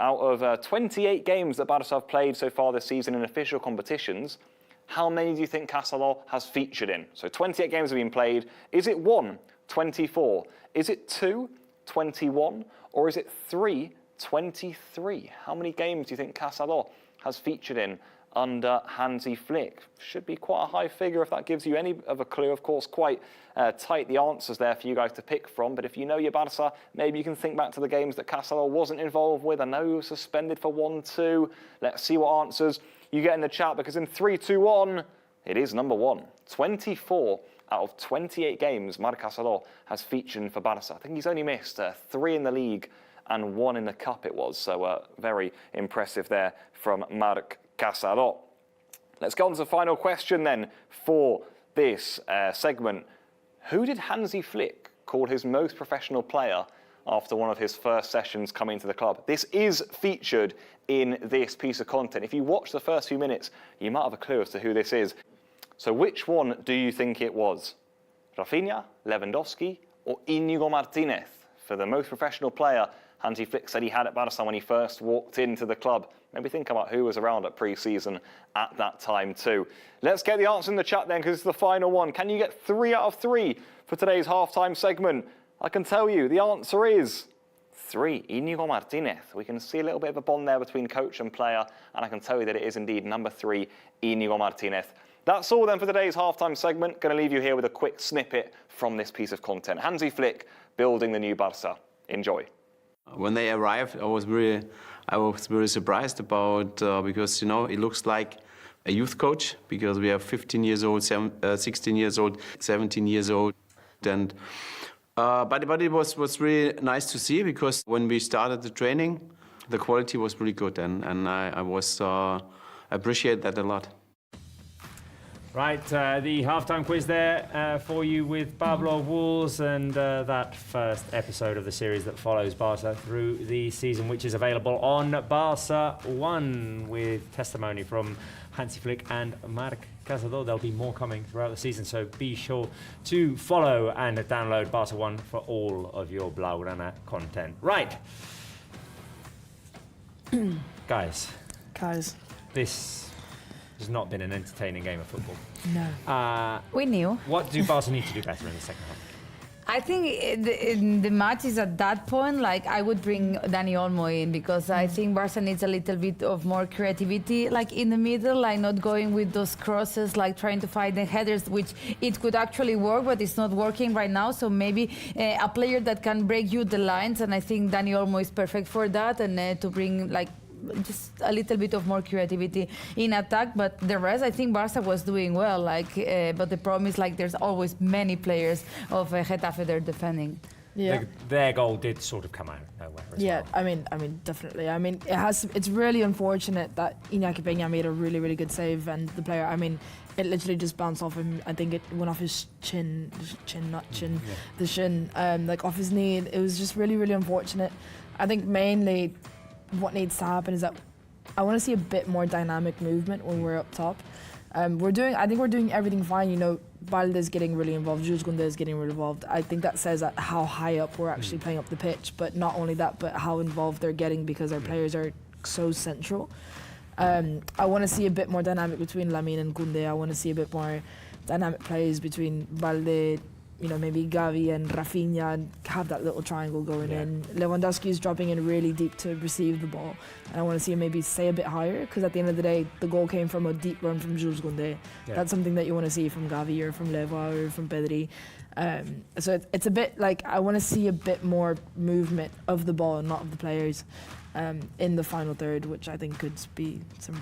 Out of 28 games that Barca have played so far this season in official competitions, how many do you think Casador has featured in? So 28 games have been played. Is it 1, 24? Is it 2, 21, or is it 3, 23? How many games do you think Cazador has featured in under Hansi Flick? Should be quite a high figure if that gives you any of a clue. Of course, quite tight the answers there for you guys to pick from. But if you know your Barça, maybe you can think back to the games that Cazador wasn't involved with. I know he was suspended for 1-2. Let's see what answers you get in the chat, because in 3, 2, 1, it is number 1. 24 out of 28 games Marc Cazador has featured for Barça. I think he's only missed 3 in the league and 1 in the cup it was. So very impressive there from Marc Cazador. Let's go on to the final question then for this segment. Who did Hansi Flick call his most professional player after one of his first sessions coming to the club? This is featured in this piece of content. If you watch the first few minutes, you might have a clue as to who this is. So which one do you think it was? Rafinha, Lewandowski, or Íñigo Martínez for the most professional player Hansi Flick said he had at Barça when he first walked into the club? Maybe think about who was around at pre-season at that time too. Let's get the answer in the chat then, because it's the final one. Can you get 3 out of 3 for today's halftime segment? I can tell you the answer is 3, Íñigo Martínez. We can see a little bit of a bond there between coach and player, and I can tell you that it is indeed number 3, Íñigo Martínez. That's all then for today's halftime segment. Going to leave you here with a quick snippet from this piece of content. Hansi Flick building the new Barça. Enjoy. When they arrived, I was very surprised about because it looks like a youth coach, because we have 15 years old, 16 years old, 17 years old, and but it was really nice to see, because when we started the training, the quality was really good, and I appreciate that a lot. Right, the halftime quiz there for you with Pablo Wools, and that first episode of the series that follows Barça through the season, which is available on Barça 1 with testimony from Hansi Flick and Marc Cazador. There'll be more coming throughout the season, so be sure to follow and download Barça 1 for all of your Blaugrana content. Right. Guys. This has not been an entertaining game of football. No. We knew. What do Barca need to do better in the second half? I think in the match is at that point, like, I would bring Dani Olmo in, because I think Barca needs a little bit of more creativity, like in the middle, like not going with those crosses, like trying to find the headers, which it could actually work, but it's not working right now. So maybe a player that can break you the lines, and I think Dani Olmo is perfect for that, and to bring like just a little bit of more creativity in attack. But the rest, I think Barca was doing well. But the problem is, like, there's always many players of Getafe they're defending. Yeah. Their goal did sort of come out of nowhere as well. I mean, definitely. I mean, it's really unfortunate that Iñaki Peña made a really, really good save, and the player, I mean, it literally just bounced off him. I think it went off his the shin, like off his knee. It was just really, really unfortunate. I think mainly what needs to happen is that I want to see a bit more dynamic movement when we're up top. I think we're doing everything fine. You know, Balde's getting really involved, Jules Koundé is getting really involved. I think that says that how high up we're actually playing up the pitch, but not only that, but how involved they're getting, because our players are so central. I want to see a bit more dynamic between Lamine and Koundé. I want to see a bit more dynamic plays between Balde, you know, maybe Gavi and Rafinha, and have that little triangle going in. Lewandowski is dropping in really deep to receive the ball, and I want to see him maybe stay a bit higher, because at the end of the day, the goal came from a deep run from Jules Koundé. That's something that you want to see from Gavi or from Lewa or from Pedri. So it's a bit like, I want to see a bit more movement of the ball, not of the players, in the final third, which I think could be some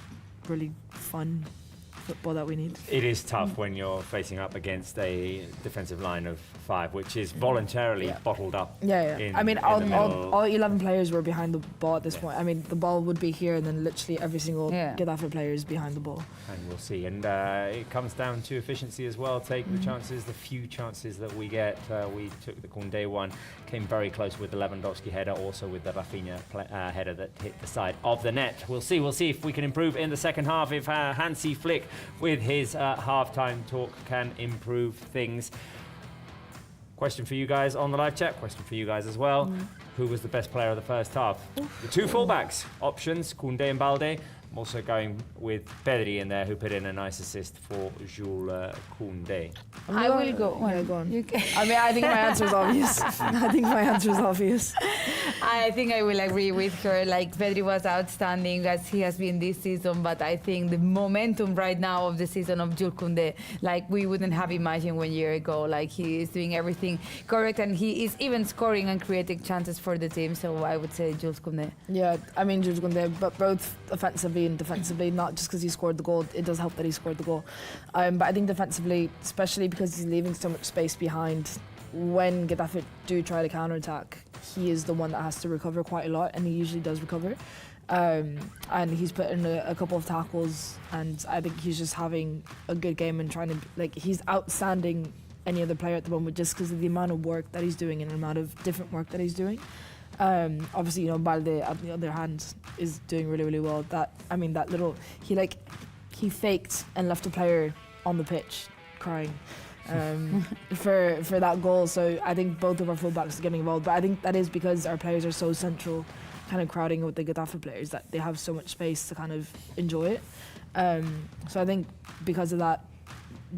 really fun football that we need. It is tough when you're facing up against a defensive line of 5, which is voluntarily bottled up. I mean, all 11 players were behind the ball at this point. I mean, the ball would be here, and then literally every single Getafe player is behind the ball. And we'll see. And it comes down to efficiency as well. Take the chances, the few chances that we get. We took the Koundé one, came very close with the Lewandowski header, also with the Rafinha header that hit the side of the net. We'll see if we can improve in the second half, if Hansi Flick with his halftime talk can improve things. Question for you guys on the live chat, question for you guys as well. who was the best player of the first half. The two fullbacks options, Koundé and Balde. I'm also going with Pedri in there, who put in a nice assist for Jules Koundé. I will go. Yeah, go on. You can. I mean, I think my answer is obvious. I think I will agree with her. Like, Pedri was outstanding as he has been this season, but I think the momentum right now of the season of Jules Koundé, like, we wouldn't have imagined 1 year ago. Like, he is doing everything correct, and he is even scoring and creating chances for the team. So I would say Jules Koundé. Yeah, I mean, Jules Koundé, but both offensively and defensively, not just because he scored the goal. It does help that he scored the goal. But I think defensively, especially because he's leaving so much space behind, when Getafe do try to counter-attack, he is the one that has to recover quite a lot, and he usually does recover. And he's put in a couple of tackles, and I think he's just having a good game and trying to, like, he's outstanding any other player at the moment just because of the amount of work that he's doing and the amount of different work that he's doing. Obviously, you know, Balde, on the other hand, is doing really, really well. He faked and left a player on the pitch crying for that goal. So I think both of our fullbacks are getting involved. But I think that is because our players are so central, kind of crowding with the Getafe players, that they have so much space to kind of enjoy it. So I think because of that,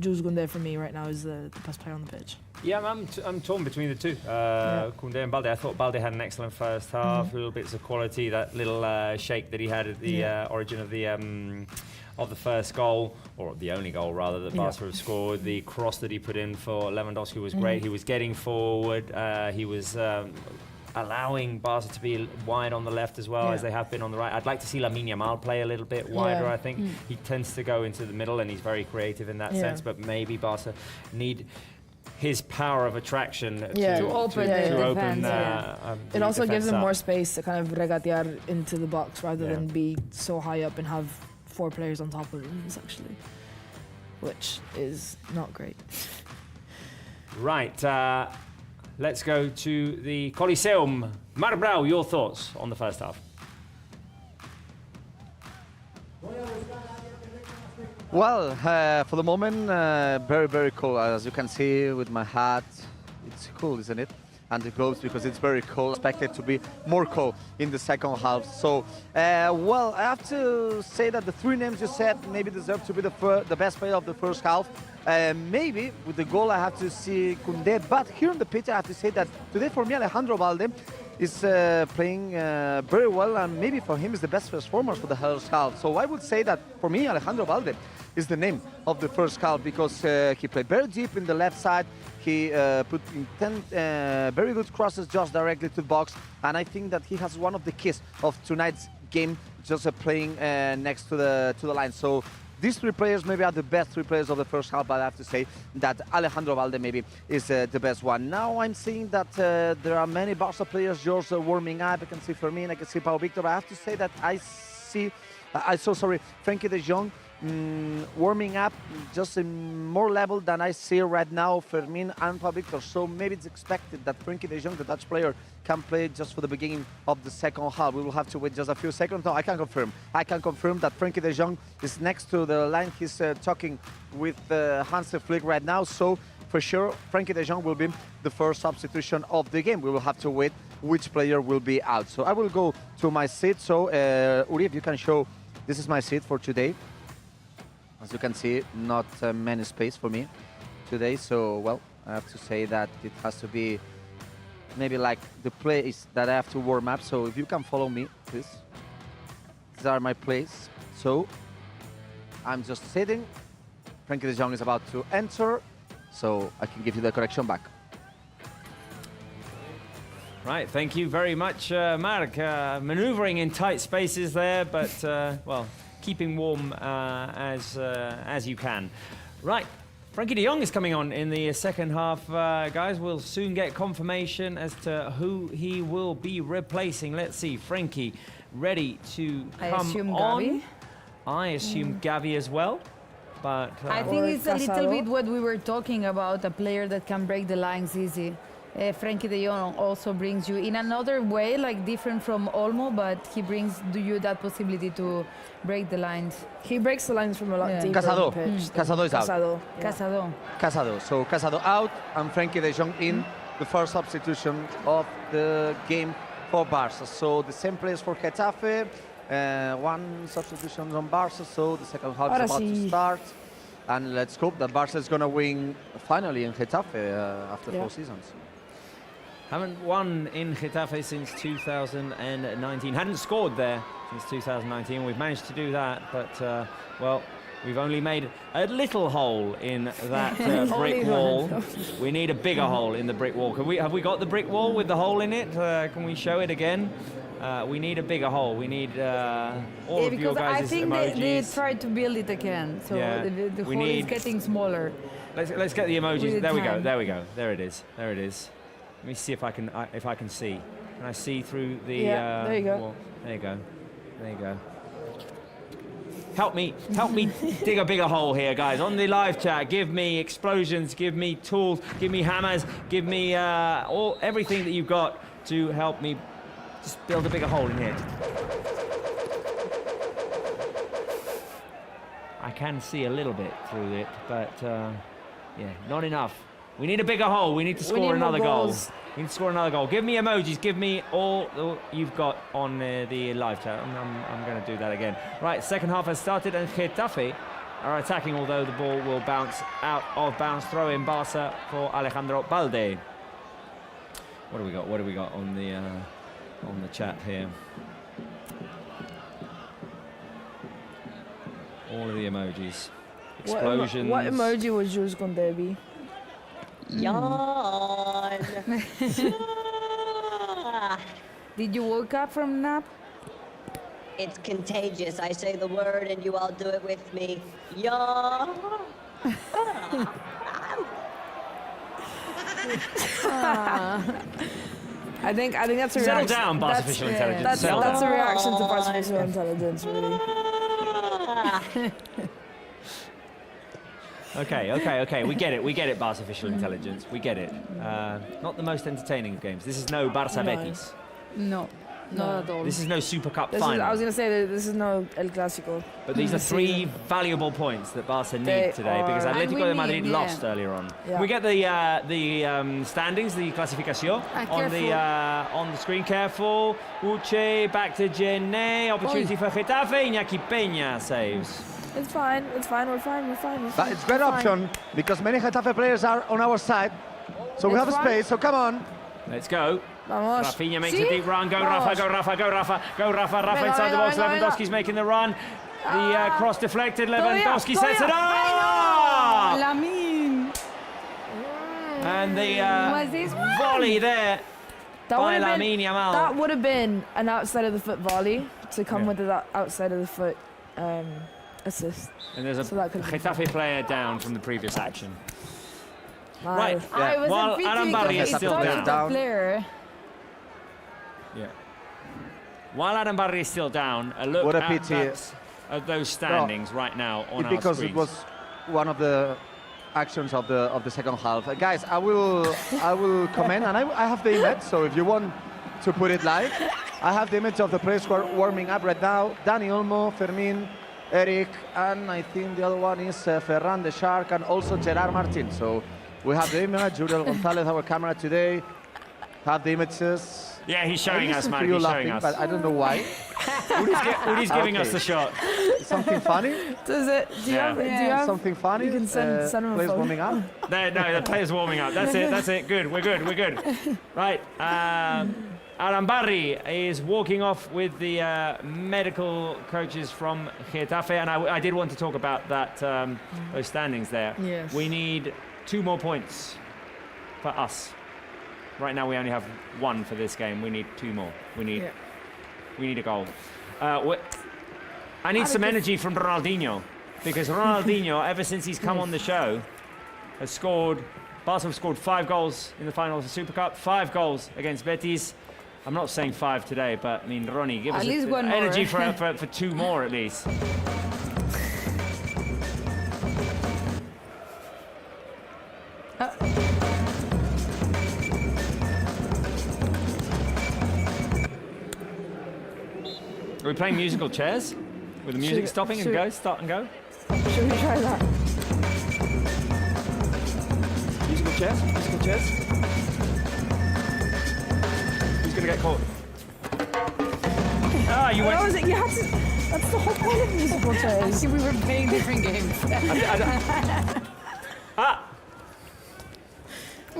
Jules Koundé for me right now is the best player on the pitch. Yeah, I'm torn between the two, Koundé and Balde. I thought Balde had an excellent first half, little bits of quality, that little shake that he had at the origin of the first goal, or the only goal rather, that Barca have scored. The cross that he put in for Lewandowski was great. He was getting forward, he was allowing Barca to be wide on the left as well as they have been on the right. I'd like to see Lamine Yamal play a little bit wider, I think. He tends to go into the middle and he's very creative in that sense, but maybe Barca need his power of attraction to open it also gives them more space to kind of regatear into the box rather than be so high up and have 4 players on top of them, essentially, which is not great. Right, let's go to the Coliseum. Marc Brau, your thoughts on the first half? Well, for the moment, very, very cool. As you can see with my hat, it's cool, isn't it? And the gloves, because it's very cold. Expected to be more cold in the second half. So, well, I have to say that the 3 names you said maybe deserve to be the best player of the first half. Maybe with the goal I have to see Koundé, but here in the pitch I have to say that today for me Alejandro Balde is playing very well, and maybe for him is the best performer for the first half. So I would say that for me Alejandro Balde is the name of the first half, because he played very deep in the left side. He put in 10 very good crosses just directly to the box, and I think that he has one of the keys of tonight's game, just playing next to the line. So these 3 players maybe are the best 3 players of the first half, but I have to say that Alejandro Balde maybe is the best one. Now I'm seeing that there are many Barca players just warming up. I can see Fermin, I can see Pau Victor. I have to say that I saw Frenkie de Jong warming up just in more level than I see right now Fermin and Pau Victor. So maybe it's expected that Frenkie de Jong, the Dutch player, can play just for the beginning of the second half. We will have to wait just a few seconds. No, I can confirm that Frenkie de Jong is next to the line. He's talking with Hansi Flick right now. So for sure, Frenkie de Jong will be the first substitution of the game. We will have to wait which player will be out. So I will go to my seat. So Uri, if you can show, this is my seat for today. As you can see, not many space for me today. So, well, I have to say that it has to be maybe like the place that I have to warm up. So if you can follow me, please. These are my place. So I'm just sitting. Frenkie de Jong is about to enter, so I can give you the correction back. Right, thank you very much, Marc. Maneuvering in tight spaces there, but, well, keeping warm as you can. Right, Frenkie de Jong is coming on in the second half, guys. We'll soon get confirmation as to who he will be replacing. Let's see, Frenkie ready to come on. Gavi. I assume Gavi as well, but... I think it's a little bit what we were talking about, a player that can break the lines easy. Frenkie de Jong also brings you in another way, like different from Olmo, but he brings you that possibility to break the lines. He breaks the lines from a lot deeper Casado. on the pitch. Casado is out. Casado. So Casado out and Frenkie de Jong in, the first substitution of the game for Barça. So the same players for Getafe, one substitution on Barça, so the second half is about to start. And let's hope that Barça is going to win finally in Getafe after 4 seasons. Haven't won in Getafe since 2019. Hadn't scored there since 2019. We've managed to do that, but well, we've only made a little hole in that brick wall. We need a bigger hole in the brick wall. Have we got the brick wall with the hole in it? Can we show it again? We need a bigger hole. We need all of your guys' I think emojis. they tried to build it again, so the hole is getting smaller. Let's get the emojis. There we go. There we go. There it is. There it is. Let me see if I can see. Can I see through the? There you go. Wall? There you go. There you go. Help me dig a bigger hole here, guys. On the live chat, give me explosions, give me tools, give me hammers, give me everything that you've got to help me just build a bigger hole in here. I can see a little bit through it, but yeah, not enough. We need a bigger hole. We need to score another goal. We need to score another goal. Give me emojis. Give me all you've got on the live chat. I'm going to do that again. Right, second half has started, and Getafe are attacking, although the ball will bounce out of bounds. Throw in Barça for Alejandro Balde. What do we got? What do we got on the chat here? All of the emojis. Explosions. What emoji was yours going to be? Yawn. Did you wake up from nap? It's contagious. I say the word and you all do it with me. Yawn. I think that's a Settle reaction. down, artificial intelligence. That's a reaction to artificial intelligence, really. Okay. We get it, artificial intelligence. We get it. Not the most entertaining of games. This is no Barça Betis. No, not at all. This is no Super Cup final. I was going to say that this is no El Clásico. But these are 3 valuable points that Barca need today because Atlético de Madrid lost earlier on. Yeah. We get the standings, the clasificación on the screen. Careful. Uche back to Jenné. Opportunity for Getafe. Iñaki Peña saves. It's fine. We're fine. But it's a great option because many Getafe players are on our side. So we have a space, so come on. Let's go. Vamos. Rafinha makes a deep run. Go Rafa, go Rafa, go Rafa, go Rafa. Rafa inside the box. Lewandowski's making the run. The cross deflected. Lewandowski sets it up. Lamine. And the volley there by Lamine Yamal. That would have been an outside of the foot volley to come with that outside of the foot assist. And there's a Getafe player down from the previous action. Wow. Right. I was While Adam Barry is still down. Player. Yeah. While Adam Barry is still down, a look at those standings right now on our because screens. it was one of the actions of the second half. Guys, I will comment, and I have the image. So if you want to put it live, I have the image of the players who are warming up right now. Dani Olmo, Fermin, Eric, and I think the other one is Ferran the Shark, and also Gerard Martin. So we have the image. Juriel Gonzalez, our camera today, have the images. Yeah, he's showing us, man. He's showing us. But I don't know why. Udi's giving us the shot. Something funny? Does it? Do you have something funny? You can send him a players phone. warming up. No, the player's warming up. That's it. Good. We're good. Right. Adam Barry is walking off with the medical coaches from Getafe, and I did want to talk about that those standings there. Yes. We need 2 more points for us. Right now we only have 1 for this game. We need 2 more. We need a goal. I need some energy from Ronaldinho because Ronaldinho, ever since he's come on the show, has scored. Barca have scored 5 goals in the final of the Super Cup, 5 goals against Betis. I'm not saying 5 today, but I mean, Ronnie, give us energy for 2 more at least. Are we playing musical chairs? With the music stopping and go, start and go? Should we try that? Musical chairs? Who's going to get caught? Ah, you went. You had to, that's the whole point of musical chairs. We were playing different games.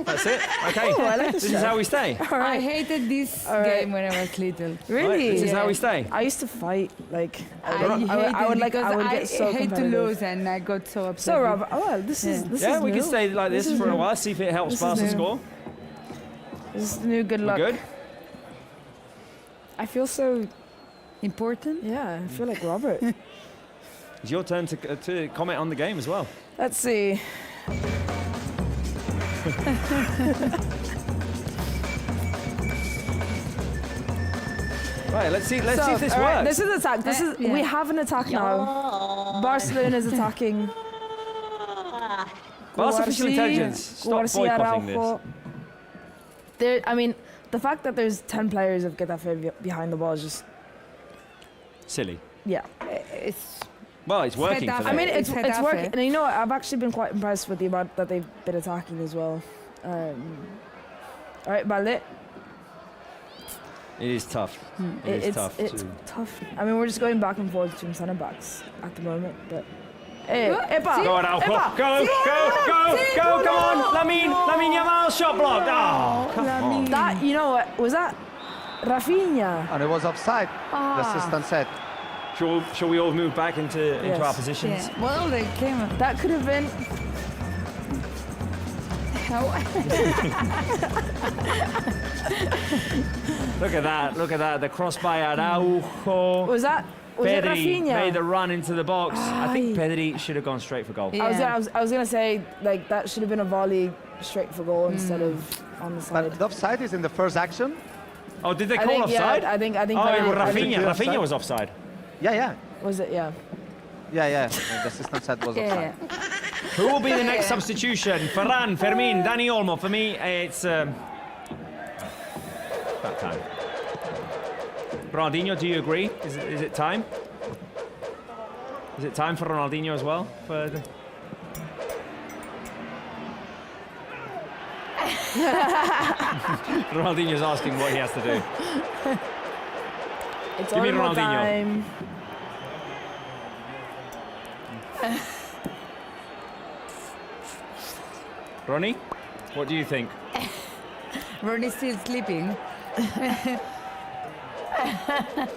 That's it. Okay. Oh, I like this is how we stay. I hated this game when I was little. Really? This is how we stay. I used to fight, like, I would get so hate to competitive. lose, and I got so upset. So, Rob, this is Yeah, we new. can stay like this for a while. See if it helps This is Barca new. score. This is new. Good We're luck. good. I feel so. Important? Yeah, I feel like Robert. It's your turn to comment on the game as well. Let's see. Right, let's see if this all works. right, this is attack. Yeah. We have an attack now. Barcelona is attacking. Barca official Cubarsi, intelligence. Stop Cubarsi, boycotting this. Araujo. I mean, the fact that there's 10 players of Getafe behind the ball is just, Silly. yeah. It's Well, it's working for Getafe. them. I mean, it's Getafe. working. And you know what? I've actually been quite impressed with the amount that they've been attacking as well. All right, Balde. It is tough. It is tough. It's to... tough. I mean, we're just going back and forth between centre backs at the moment, but. Hey, Epa! Go, Araujo. Epa! Go, come on. Lamine Yamal shot blocked. Oh, come on. That, you know what? Was that Rafinha? And it was offside, the assistant said. Shall we all move back into Yes. our positions? yeah. Well, they came. That could have been. Look at that. The cross by Araujo. Was it Pedri Rafinha? made the run into the box. I think Pedri should have gone straight for goal. Yeah. I was gonna say, like, that should have been a volley straight for goal instead of on the side. But the offside is in the first action. Oh, did they I call think, offside? Yeah, I think. Oh, I think Rafinha. offside. Rafinha was offside. Yeah. was it? Yeah. The assistant said was offside. Yeah. Who will be the next substitution? Ferran, Fermin, Dani Olmo. For me, it's that time. Ronaldinho, do you agree? Is it time? Is it time for Ronaldinho as well? Ronaldinho's asking what he has to do. It's Give me Olmo Ronaldinho. time. Ronnie, what do you think? Ronnie's still sleeping.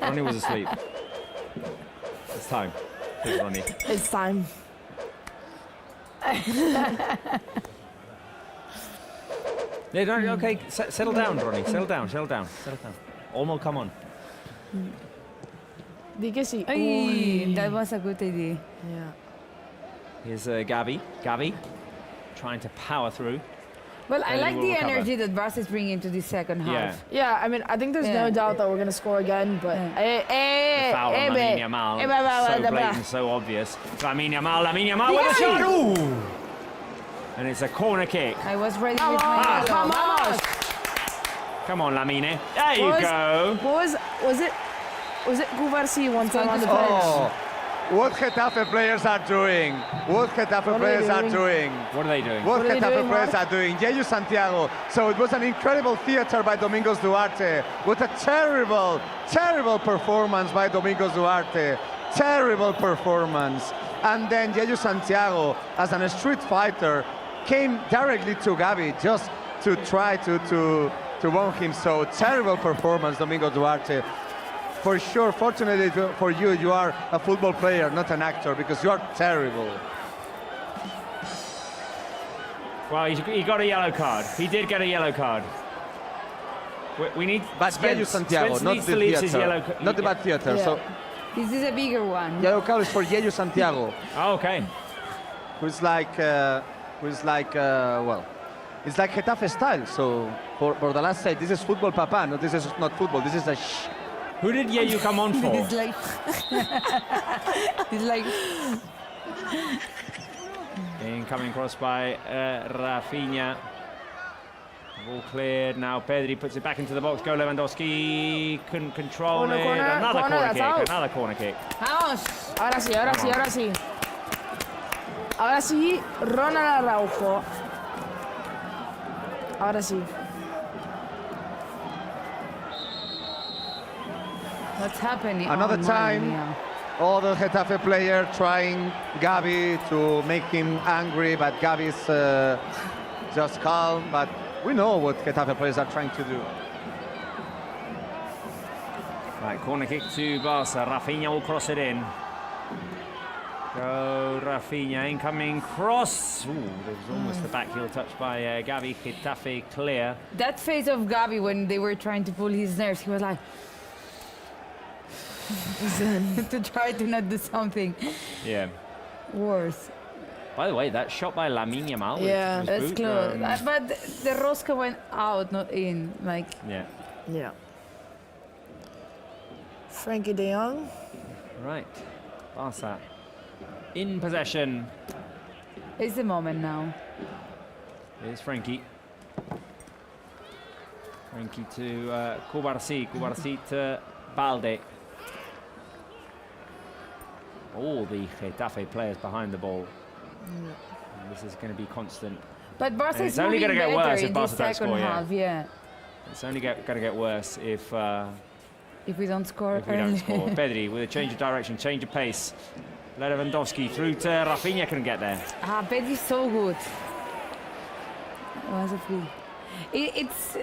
Ronnie was asleep. It's time. Here's Ronnie. It's time. Yeah, no, okay, settle down, Ronnie. Settle down. Olmo, come on. Di que sí. Ay, that was a good idea. Yeah. Here's Gavi trying to power through. Well, I Then like we'll the recover. energy that Barca is bringing to the second half. Yeah, I mean, I think there's no Yeah. doubt that we're going to score again, but... Yeah. Foul on Lamine Yamal. So blatant, so obvious. Lamine Yamal with a shot. Ooh! And it's a corner kick. I was ready with my Vamos! Come on, Lamine. There you go. Was it Cubarsi one time on the bench? Oh, what Getafe players are doing. What Getafe players are doing. What are they doing? What What are they Getafe doing, players Mark? are doing. Yeyu Santiago. So it was an incredible theater by Domingos Duarte. What a terrible, terrible performance by Domingos Duarte. Terrible performance. And then Yeyu Santiago, as a street fighter, came directly to Gavi just to try to wound him. So terrible performance, Domingos Duarte. For sure, fortunately for you, you are a football player, not an actor, because you are terrible. Well, he got a yellow card. He did get a yellow card. We need. But Yeyu Santiago, Spence not needs the to leave his theater. yellow Not the bad theater. Yeah. So This is a bigger one. yellow card is for Yeyu Santiago, Oh, okay. who's like, well, it's like Getafe style. So for the last say, this is football, papa. No, this is not football. This is a shh. Who did Yeyu come on for? It's like, it's like. Incoming cross by Rafinha. Ball cleared. Now Pedri puts it back into the box. Go Lewandowski. Couldn't control it. Another corner kick. Vamos. Ahora sí. Ahora sí, Ronald Araujo. Ahora sí. What's happening? Another Oh, time. Maria. All the Getafe player trying Gavi to make him angry, but Gavi's just calm. But we know what Getafe players are trying to do. Right, corner kick to Barça. Rafinha will cross it in. Go Rafinha, incoming cross. Ooh, there was almost the back heel touch by Gavi. Getafe clear. That face of Gavi when they were trying to pull his nerves, he was like to try to not do something Yeah. worse. By the way, that shot by Lamine Yamal. Yeah, was That's boot, close. But the Rosca went out, not in. Like, yeah. Yeah. Frankie de Jong. Right. Barça in possession. it's the moment now. Here's Frankie. Frankie to Cubarsi. Cubarsi to Balde. All the Getafe players behind the ball. And this is going to be constant. But Barca And is it's only moving gonna get better worse if in the Barca don't second score, yeah. half. Yeah. It's only going to get worse if If we don't score we don't early. score. Pedri with a change of direction, change of pace. Lewandowski through to Rafinha, couldn't get there. Pedri's so good. Was a free. It's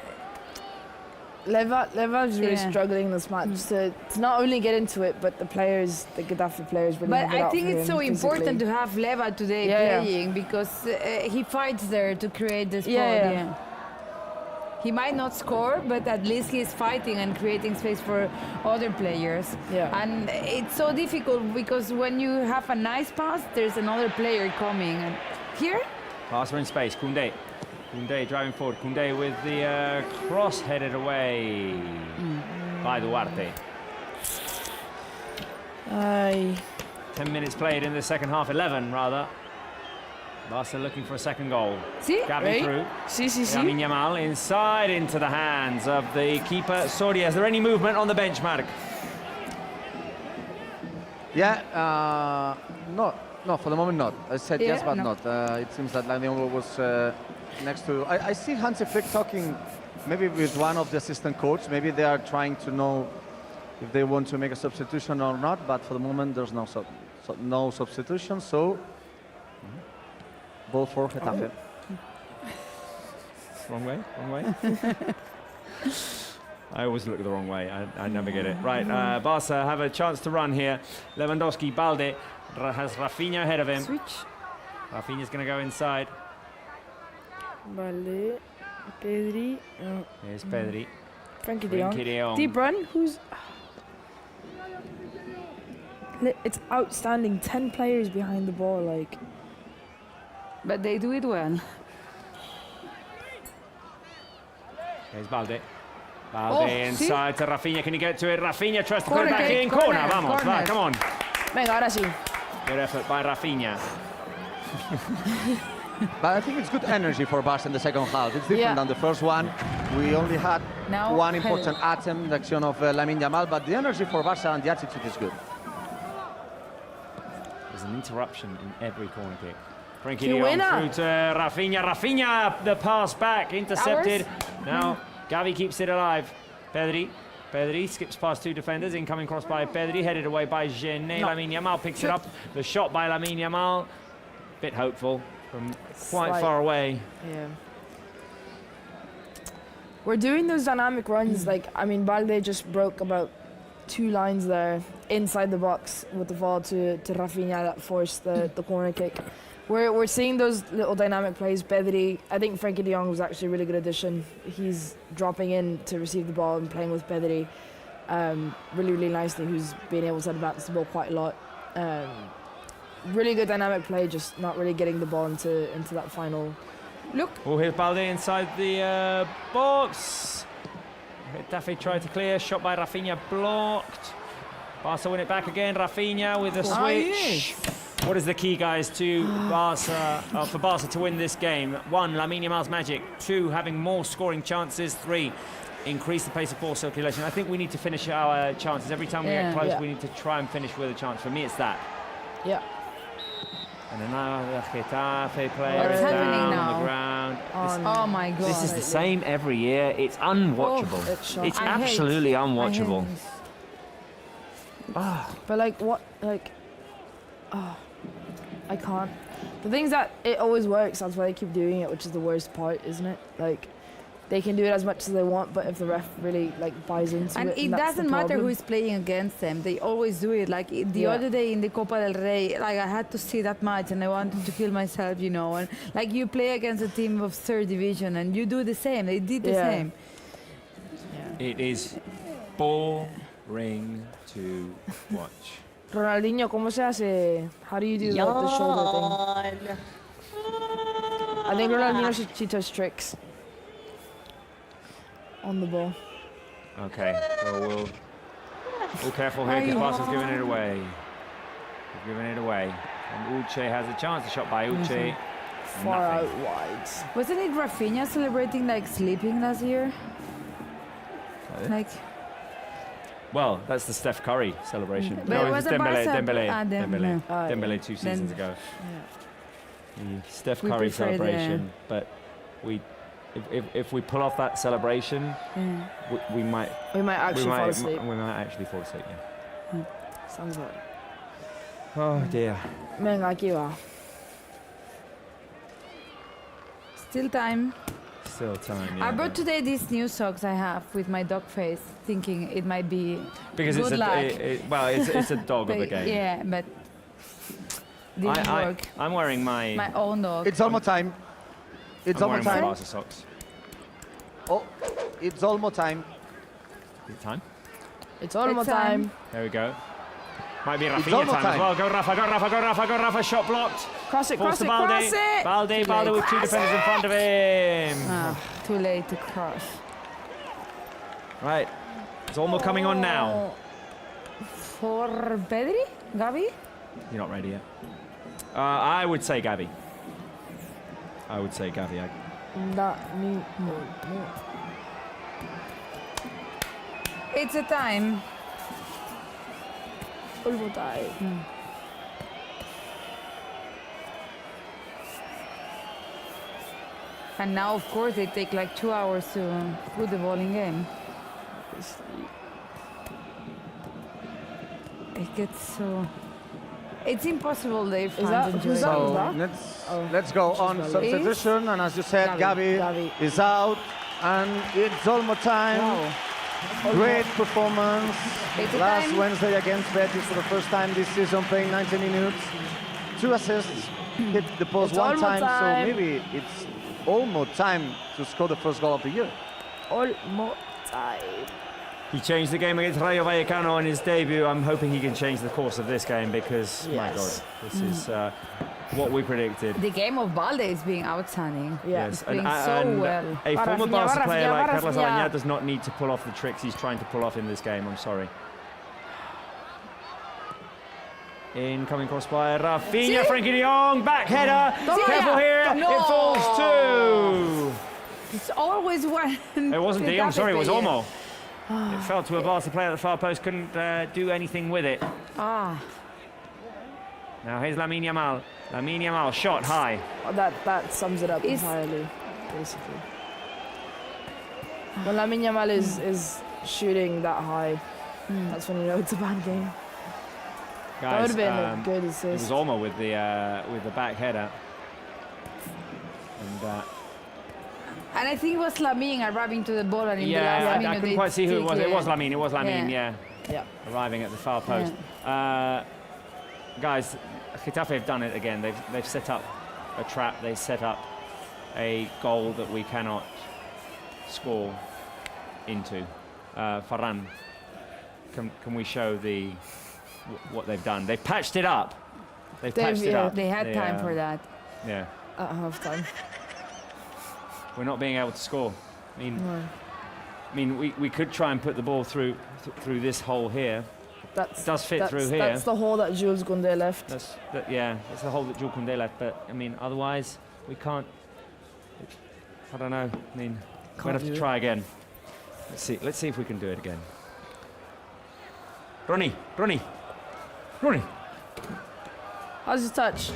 Leva's really Yeah. struggling this match to not only get into it, but the Getafe players really But have it I out think for it's him so important physically. to have Leva today Yeah. playing because he fights there to create the spot. Yeah. He might not score, but at least he's fighting and creating space for other players. Yeah. And it's so difficult because when you have a nice pass, there's another player coming. And here, Barca in space, Koundé. Koundé driving forward. Koundé with the cross headed away by Duarte. 10 minutes played in the second half, 11 rather. Barca looking for a second goal. see? Gavi through. Lamine Yamal inside into the hands of the keeper, Soria. Is there any movement on the bench, Mark? Yeah, no, for the moment not. I said yes, Yeah, but no. not. It seems that Lamine was next to. I see Hansi Flick talking maybe with one of the assistant coach. Maybe they are trying to know if they want to make a substitution or not. But for the moment, there's no no substitution. So ball for Getafe. Wrong way, wrong way. I always look the wrong way. I never get it. Right, Barca have a chance to run here. Lewandowski, Balde has Rafinha ahead of him. Switch. Rafinha's going to go inside. Balde, Pedri, Here's Pedri. Frankie de Frankie de Jong. Jong. Deep run. Who's? It's outstanding. 10 players behind the ball. Like. But they do it well. Here's Balde. Balde inside to Rafinha. Can he get to it? Rafinha tries to put it Corner, back in. corner, Corner, vamos. corner. Va, come on. Venga, ahora sí. Good effort by Rafinha. But I think it's good energy for Barca in the second half. It's different Yeah. than the first one. We only had Now, one important attempt, the action of Lamine Yamal, but the energy for Barca and the attitude is good. There's an interruption in every corner kick. Frankie Que de Jong buena. through to Rafinha. Rafinha, the pass back, intercepted. Now Gavi keeps it alive. Pedri skips past two defenders. Incoming cross by Pedri, headed away by Gené. Lamine Yamal picks it up. The shot by Lamine Yamal, bit hopeful from quite Slight. far away. Yeah. We're doing those dynamic runs. Like, I mean, Balde just broke about 2 lines there inside the box with the ball to Rafinha that forced the corner kick. We're seeing those little dynamic plays. Pedri, I think Frankie de Jong was actually a really good addition. He's dropping in to receive the ball and playing with Pedri really, really nicely. Who's been able to advance the ball quite a lot. Really good dynamic play, just not really getting the ball into that final. Look, Oh, here's Balde inside the box. Getafe tried to clear, shot by Rafinha, blocked. Barca win it back again. Rafinha with a switch. What is the key, guys, to Barca for Barca to win this game? 1, Lamine Yamal's magic. 2, having more scoring chances. 3, increase the pace of ball circulation. I think we need to finish our chances. Every time we get Yeah. close, Yeah. we need to try and finish with a chance. For me, it's that. Yeah. And then now the Getafe player What's is happening down on now? the ground. oh my God. This is the same every year. It's unwatchable. it's shocking. It's I hate- absolutely I hate unwatchable. this. But like what? Like, I can't. The thing's that it always works. That's why they keep doing it, which is the worst part, isn't it? Like, they can do it as much as they want, but if the ref really like buys into And it, it that's doesn't the matter problem. who is playing against them. They always do it. Like the other day in the Copa del Rey, like I had to see that match and I wanted to kill myself, you know. And like you play against a team of third division and you do the same. They did the same. It is boring to watch. Ronaldinho, ¿cómo se hace? How do you do the shoulder thing? I think Ronaldinho she does tricks on the ball. Okay, so we'll all careful here because Barca's giving it away. They're giving it away. And Uche has a chance. The shot by Uche. Far out Nothing. wide. Wasn't it Rafinha celebrating like sleeping last year? Like, Well, that's the Steph Curry celebration. But No, it it was was a Dembele. Barça- Dembele. Ah, Dembele. Dembele. Dembele 2 seasons ago. The Steph We Curry prefer the- celebration, but if we pull off that celebration, we might We might actually fall asleep. We might actually fall asleep. Yeah. Sounds right. Oh dear. Venga, aquí va. still time. Still time. Yeah, I brought today these new socks I have with my dog face, thinking it might be because good luck. it's a dog of a But game. yeah, but didn't work. I'm wearing my own dog. It's almost time. It's I'm almost wearing my time. Barca socks. Oh, it's almost time. Is it time? It's almost It's time. time. There we go. Might be It's Rafinha almost time as time. well. Go Rafa, go Rafa, go Rafa, go Rafa. Shot blocked. Cross it, Force cross to it, Balde. cross it! Balde, Too Balde late. with two defenders in front of him. Ah, too late to cross. Right. It's almost coming on now. For Pedri? Gavi? You're not ready yet. I would say Gavi. I would say Gavi. It's a time. Almost time. And now, of course, they take like 2 hours to put the ball in game. It gets so... It's impossible, Dave. Is that- Fans who's enjoy that? it. So that? let's go on Gavi. substitution, and as you said, Gavi. Gavi is out, and it's almost time. Wow. Great performance It's a last time. Wednesday against Betis for the first time this season, playing 90 minutes. 2 assists, hit the post It's one almost time, time. so maybe it's almost time to score the first goal of the year. Almost time. He changed the game against Rayo Vallecano on his debut. I'm hoping he can change the course of this game because, my God, Yes. this is what we predicted. The game of Balde is being outstanding. Yeah. It's playing so well. A former Rafinha, Barca player like Rafinha, Carlos Rafinha. Araña does not need to pull off the tricks he's trying to pull off in this game. I'm sorry. Incoming cross by Rafinha, Frankie de Jong, back header. Careful here, No. it falls two. It's always one. It wasn't de Jong, sorry, it was Getafe. Olmo. It fell to a Barca player at the far post, couldn't do anything with it. Ah, Now here's Lamine Yamal. Lamine Yamal, shot high. Oh, that sums it up Is- entirely, basically. When Lamine Yamal is shooting that high, that's when you know it's a bad game. That would Guys, have been a good it was assist. Olmo with the back header. And and I think it was Lamine arriving to the ball and in the last yeah, I minute couldn't they quite see who it take was. It it. was Lamine. It was Lamine. Yeah. Yeah, Yeah. arriving at the far post. Guys, Getafe have done it again. They've set up a trap. They set up a goal that we cannot score into. Ferran, can we show what they've done? They've patched it up. They've patched it up. They had time for that. Yeah, At half time. we're not being able to score. I mean, we could try and put the ball through this hole here. That's, Does fit that's, through here. That's the hole that Jules Koundé left. That's the hole that Jules Koundé left. But I mean, otherwise we can't. I don't know. I mean, we're gonna have to try again. Let's see if we can do it again. Ronnie. How's his touch?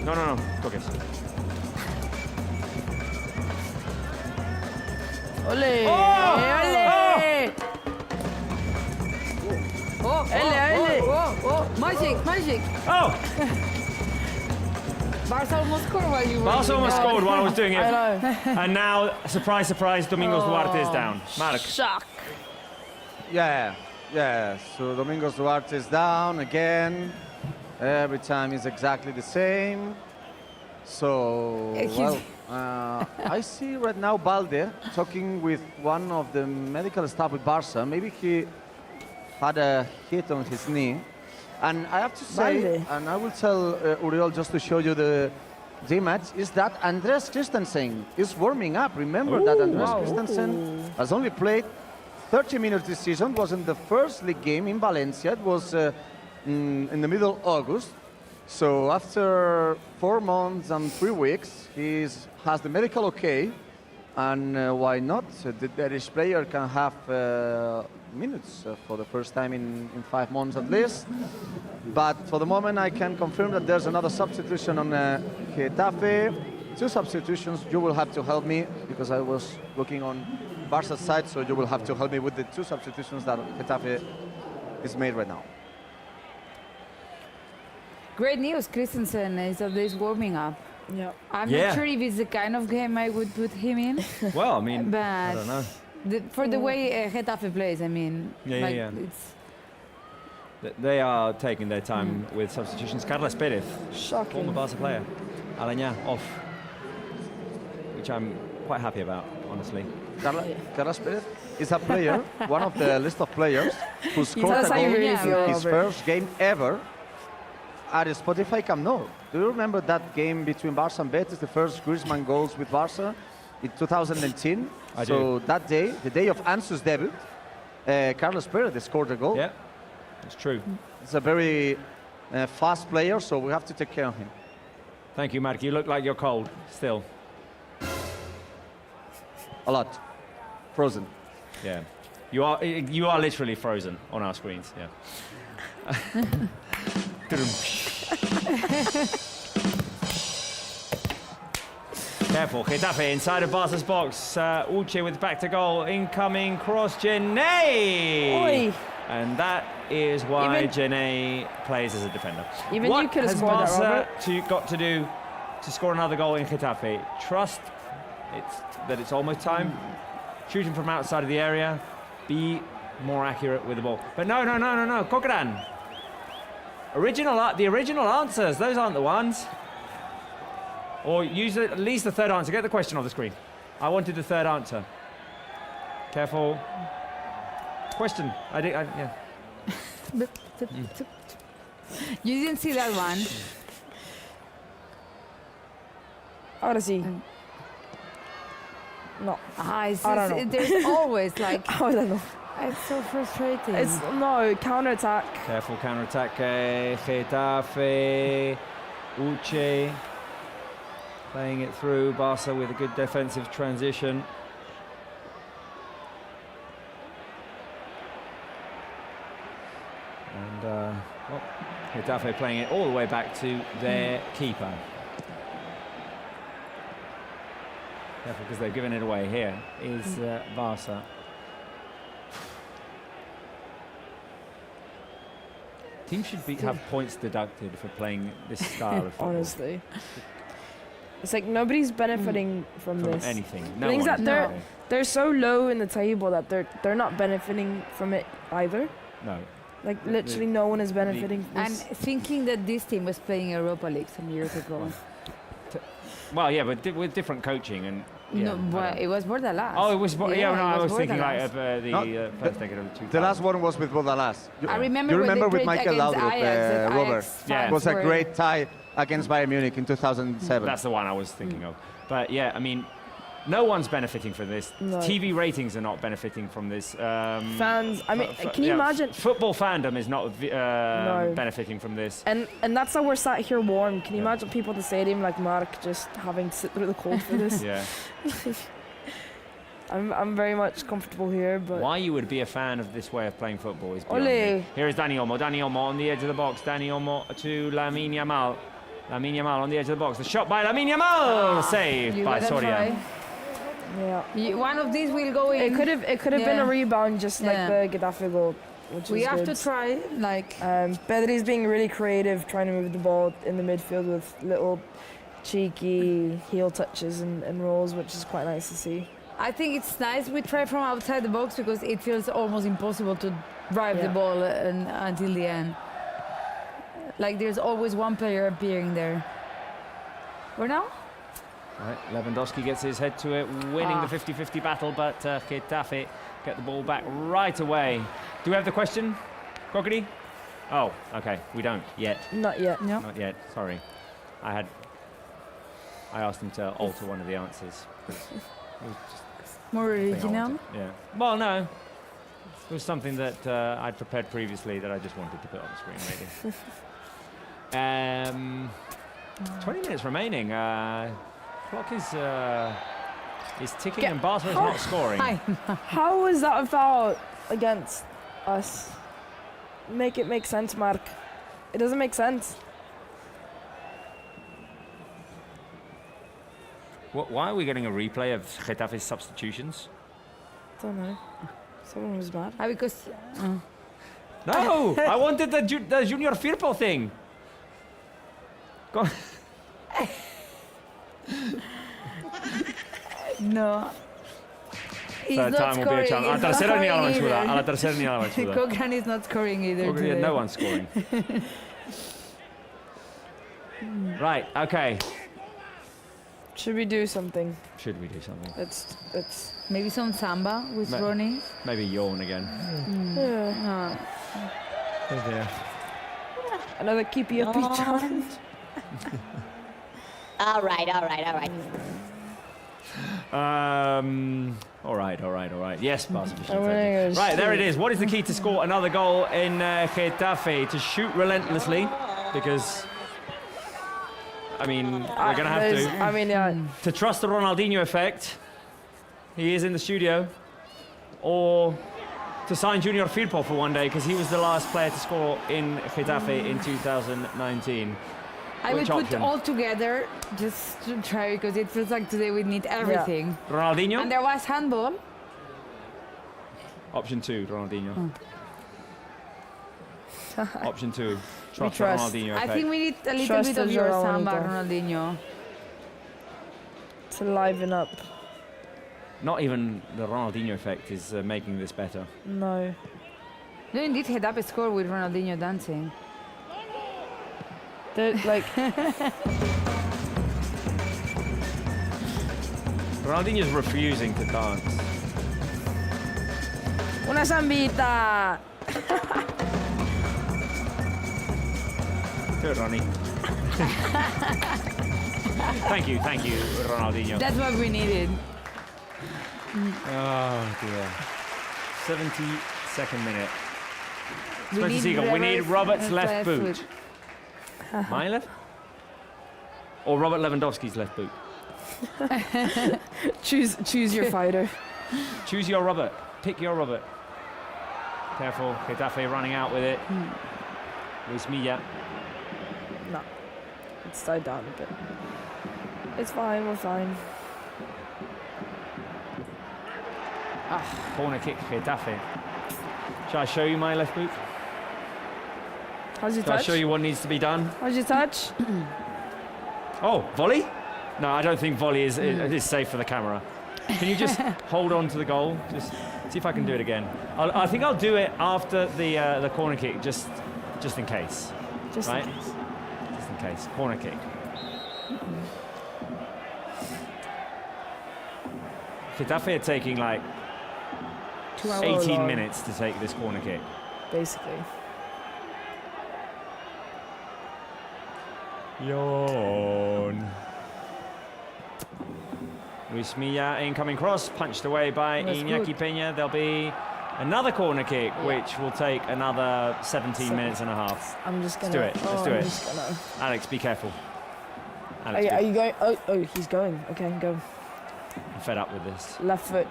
No. Focus. Ole! Oh! Ole! Whoa. Magic. Oh! Barça almost scored while you were. Barça almost scored while I was doing it. I know. And now, surprise, Domingos Duarte is down. Mark. Shock. Yeah. So Domingos Duarte is down again. Every time is exactly the same. So, well, I see right now Balde talking with one of the medical staff with Barça. Maybe he had a hit on his knee. And I have to say, Balde. and I will tell Uriel just to show you the image, is that Andres Christensen is warming up. Remember that Andres Christensen has only played 30 minutes this season, was in the first league game in Valencia. It was in the middle of August. So after 4 months and 3 weeks, he has the medical okay. And why not? The Danish player can have minutes for the first time in 5 months at least. But for the moment, I can confirm that there's another substitution on Getafe. 2 substitutions. You will have to help me because I was looking on Barca's side, so you will have to help me with the 2 substitutions that Getafe is made right now. Great news, Christensen is warming up. Yeah. I'm not sure if it's the kind of game I would put him in. Well, I mean, but I don't know. For the way Getafe plays, I mean, Yeah. It's They are taking their time with substitutions. Carlos Perez, Shocking. former Barca player. Alañá off, which I'm quite happy about, honestly. Carlos Perez is a player, one of the list of players who scored a That's how goal you really in feel, his Robert. first game ever at Spotify Camp Nou. Do you remember that game between Barça and Betis, the first Griezmann goals with Barça in 2019? I so do. that day, the day of Ansu's debut, Carlos Perez scored a goal. Yeah, it's true. He's a very fast player, so we have to take care of him. Thank you, Mark. You look like you're cold still. A lot. Frozen. Yeah, you are literally frozen on our screens. Yeah. Careful, Getafe inside of Barca's box. Uche with back to goal, incoming cross, Jene! Oi. And that is why Even- Jene plays as a defender. Even what you could have has scored that, Barca Robert. got to do to score another goal in Getafe? Trust that it's almost time. Shooting from outside of the area. Be more accurate with the ball. But no. Coquelin. The original answers. Those aren't the ones. Or use at least the third answer. Get the question off the screen. I wanted the third answer. Careful. Question. Yeah. You didn't see that one. Ahora sí. No. I don't know. There's always like I don't know. it's so frustrating. It's no counter-attack. Careful counter-attack. Getafe. Uche. Playing it through. Barca with a good defensive transition. And Getafe playing it all the way back to their keeper. Careful, because they've given it away. Here is Barca. Teams should have points deducted for playing this style of football. Honestly. It's like nobody's benefiting from this. Anything. The things that they're so low in the table that they're not benefiting from it either. No. Like literally no one is benefiting from and this. thinking that this team was playing Europa League some years ago. Well, yeah, but with different coaching and. Yeah, No, well, it was Bordalás. Oh, it was. I was thinking like Bordalás. of the first decade of the 2000s. The last one was with Bordalás. I remember You when remember they with played Michael against Laudrup, Ajax, Robert. Yeah. It was a were- great tie against Bayern Munich in 2007. That's the one I was thinking of. But yeah, I mean, no one's benefiting from this. No. TV ratings are not benefiting from this. Fans, I mean, can you imagine? Football fandom is not No. benefiting from this. And that's how we're sat here warm. Can you imagine people at the stadium like Mark just having to sit through the cold for this? Yeah. I'm very much comfortable here, but Why you would be a fan of this way of playing football is beyond Ole. me. Here is Dani Olmo. Dani Olmo on the edge of the box. Dani Olmo to Lamine Yamal. Lamine Yamal on the edge of the box. The shot by Lamine Yamal, saved You by gotta Soria. try. yeah. One of these will go in. It could have been Yeah. a rebound just like Yeah. the Getafe goal. which We is have good. to try, like, Pedri's being really creative, trying to move the ball in the midfield with little cheeky heel touches and rolls, which is quite nice to see. I think it's nice we try from outside the box because it feels almost impossible to drive the ball until the end. Like there's always one player appearing there. Where now? Right, Lewandowski gets his head to it, winning the 50-50 battle, but Getafe get the ball back right away. Do we have the question, Crocody? Oh, okay, we don't yet. Not yet. No. Not yet, sorry. I asked him to alter one of the answers. It was just More something I original. wanted. Yeah. Well, no. It was something that I'd prepared previously that I just wanted to put on the screen, maybe. 20 minutes remaining. Clock is ticking and Barca is not scoring. How is that a foul against us? Make it make sense, Mark. It doesn't make sense. Why are we getting a replay of Getafe's substitutions? Don't know. Someone was mad. Because No! I wanted the Junior Firpo thing. Go on. no. He's Third not time will be a scoring. chance. He's not scoring either. A la tercera ni a la vençuda. Cochran is not scoring either today. No one's scoring. Right, okay. Should we do something? Should we do something? It's Maybe some samba with Ronnie. Maybe yawn again. yeah. Oh dear. Another keepy uppy challenge. All right. All right. Yes, Barca. Right, there it is. What is the key to score another goal in Getafe? To shoot relentlessly, because I mean we're gonna have to. I mean, yeah. To trust the Ronaldinho effect. He is in the studio, or to sign Junior Firpo for one day because he was the last player to score in Getafe in 2019. I would Which put option? all together just to try because it feels like today we need everything. Ronaldinho? And there was handball. Option 2, Ronaldinho. Option 2, trust the trust. Ronaldinho I effect. think we need a little Trust bit of in your Ronaldo. samba, Ronaldinho. To liven up. Not even the Ronaldinho effect is making this better. No. No, indeed, Getafe scored with Ronaldinho dancing. They're like Ronaldinho's refusing to dance. una sambita. Do it, Ronnie. Thank you, Ronaldinho. That's what we needed. Oh dear. 72nd minute. We Spencer need Siegel, we need Robert's left left boot. foot. My left? Or Robert Lewandowski's left boot? Choose your fighter. Choose your Robert. Pick your Robert. Careful, Getafe running out with it. Luis Milla. No. It's died down a bit. It's fine, we're fine. Corner kick, Getafe. Shall I show you my left boot? How's your Shall I touch? show you what needs to be done? How's your touch? Oh, volley? No, I don't think volley is safe for the camera. Can you just hold on to the goal? Just see if I can do it again. I think I'll do it after the corner kick, just in case. Just right? in case. Just in case. Corner kick. Getafe are taking like 2 hour 18 long, minutes to take this corner kick. basically. Yawn. Luis Milla incoming cross, punched away by That's Iñaki good. Peña. There'll be another corner kick, which will take another 17 minutes and a half. I'm just Let's gonna. do it. Let's oh, do I'm it. just gonna- Alex, be careful. Are Alex, you going? Oh, he's going. Okay, go. I'm fed up with this. Left foot.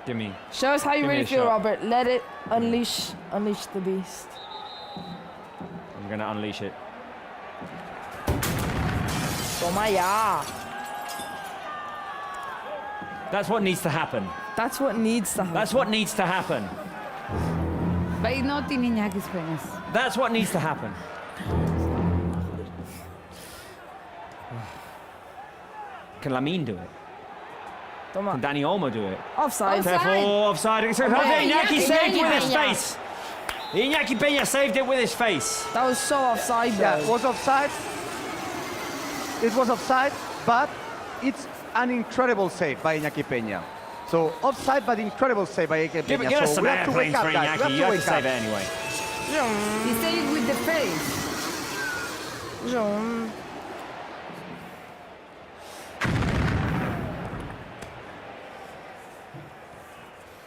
Give me. Show us how you Give me really a feel, shot. Robert. Let it unleash the beast. I'm going to unleash it. Toma ya. That's what needs to happen. That's what needs to happen. That's what needs to happen. But not in Iñaki's fairness. That's what needs to happen. Can Lamine do it? Toma. Can Dani Olmo do it? Offside. Careful, offside. Iñaki saved with his face. Iñaki Peña saved it with his face. That was so offside, though. Yeah, it was offside. It was offside, but it's an incredible save by Iñaki Peña. So offside, but incredible save by Iñaki Peña. Give us So some we have to airplanes wake for up, guys. Iñaki. We You have have to to wake save it up. anyway. He saved it with the face.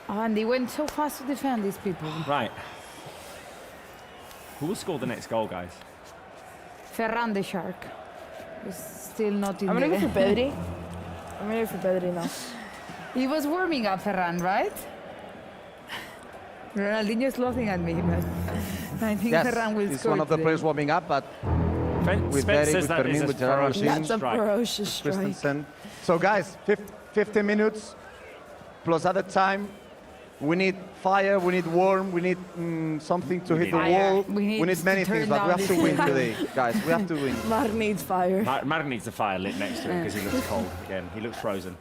Oh, and they went so fast to defend these people. Right. Who will score the next goal, guys? Ferran the Shark is still not in I'm gonna the... go for Pedri. I'm gonna go for Pedri now. He was warming up, Ferran, right? Ronaldinho's laughing at me, but I think Yes, Ferran will he's score one of the today. players warming up, but with Spence Pedri, says with that Fermin, is a with Gerard ferocious Martin. That's a strike. ferocious strike. Christensen. So guys, 50 minutes plus other time. We need fire, we need warm, we need something to hit the Fire. wall. We need We need many to things, turn but we down have to this win fire. today, guys. We have to win. Mark needs fire. Mark needs the fire lit next to him because he looks cold again. He looks frozen.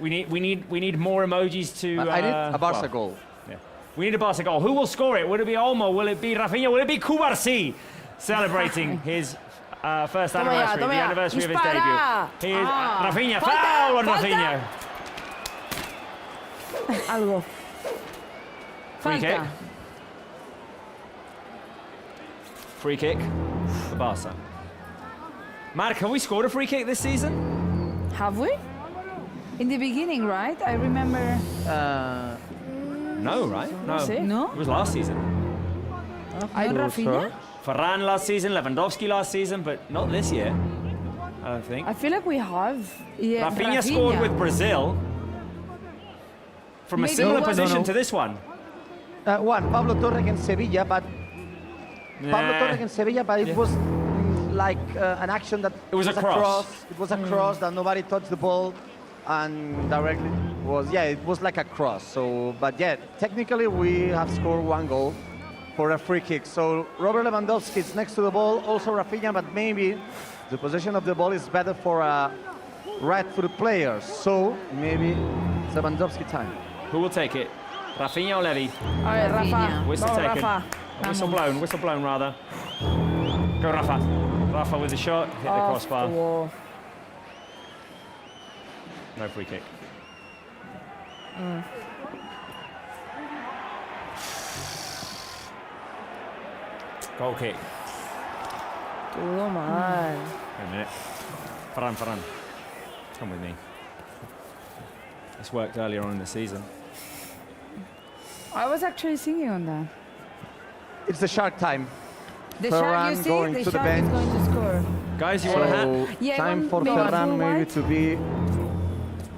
We need more emojis to. I need a Barça well, goal. yeah. We need a Barça goal. Who will score it? Will it be Olmo? Will it be Rafinha? Will it be Cubarsi celebrating his first Toma ya, anniversary, toma the ya. anniversary of his Dispara. debut? Here's Ah. Rafinha. Falta, Foul on falta. Rafinha. Algo. Free kick. Falta. Free kick for Barca. Mark, have we scored a free kick this season? Have we? In the beginning, right? I remember. No, right? No. see. No? It was last season. I not Rafinha? Varane last season, Lewandowski last season, but not this year. I don't think. I feel like we have. Yeah, Rafinha scored with Brazil from a Maybe similar it was- position No. to this one. One, Pablo Torre against Sevilla, but Pablo Nah. Torre against Sevilla, but it was like an action that It was a cross. It was a cross that nobody touched the ball, and directly was it was like a cross. So, but yeah, technically we have scored one goal for a free kick. So Robert Lewandowski is next to the ball, also Rafinha, but maybe the position of the ball is better for a right-footed player. So maybe it's Lewandowski time. Who will take it? Rafinha or Levy? All right, Rafa. Rafinha. Whistle Vamos, taken. Rafa. Whistle blown rather. Go Rafa. Rafa with the shot, hit the Off crossbar. the wall. No free kick. Goal kick. Duro, man. Wait a minute. Ferran. Come with me. This worked earlier on in the season. I was actually singing on that. It's the Shark time. The Ferran Shark, you see, going the to the Shark is bench. going to score. Guys, you want a hat? So Yeah, time one for maybe Ferran full maybe white. to be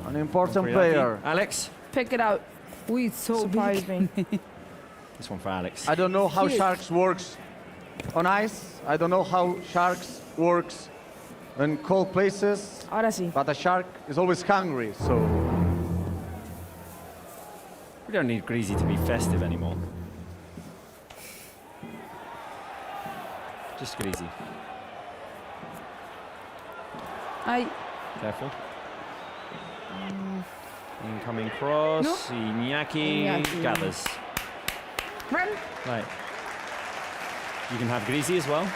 an important Free player. Alex? Pick it out. Ooh, it's so Surprise big. me. This one for Alex. I don't know how Cute. Sharks works on ice. I don't know how Sharks works in cold places. Ahora sí. But a shark is always hungry, so We don't need Greasy to be festive anymore. Just Greasy. Careful. Incoming cross. No. Iñaki Iñaki. gathers. Run. Right. You can have Greasy as well.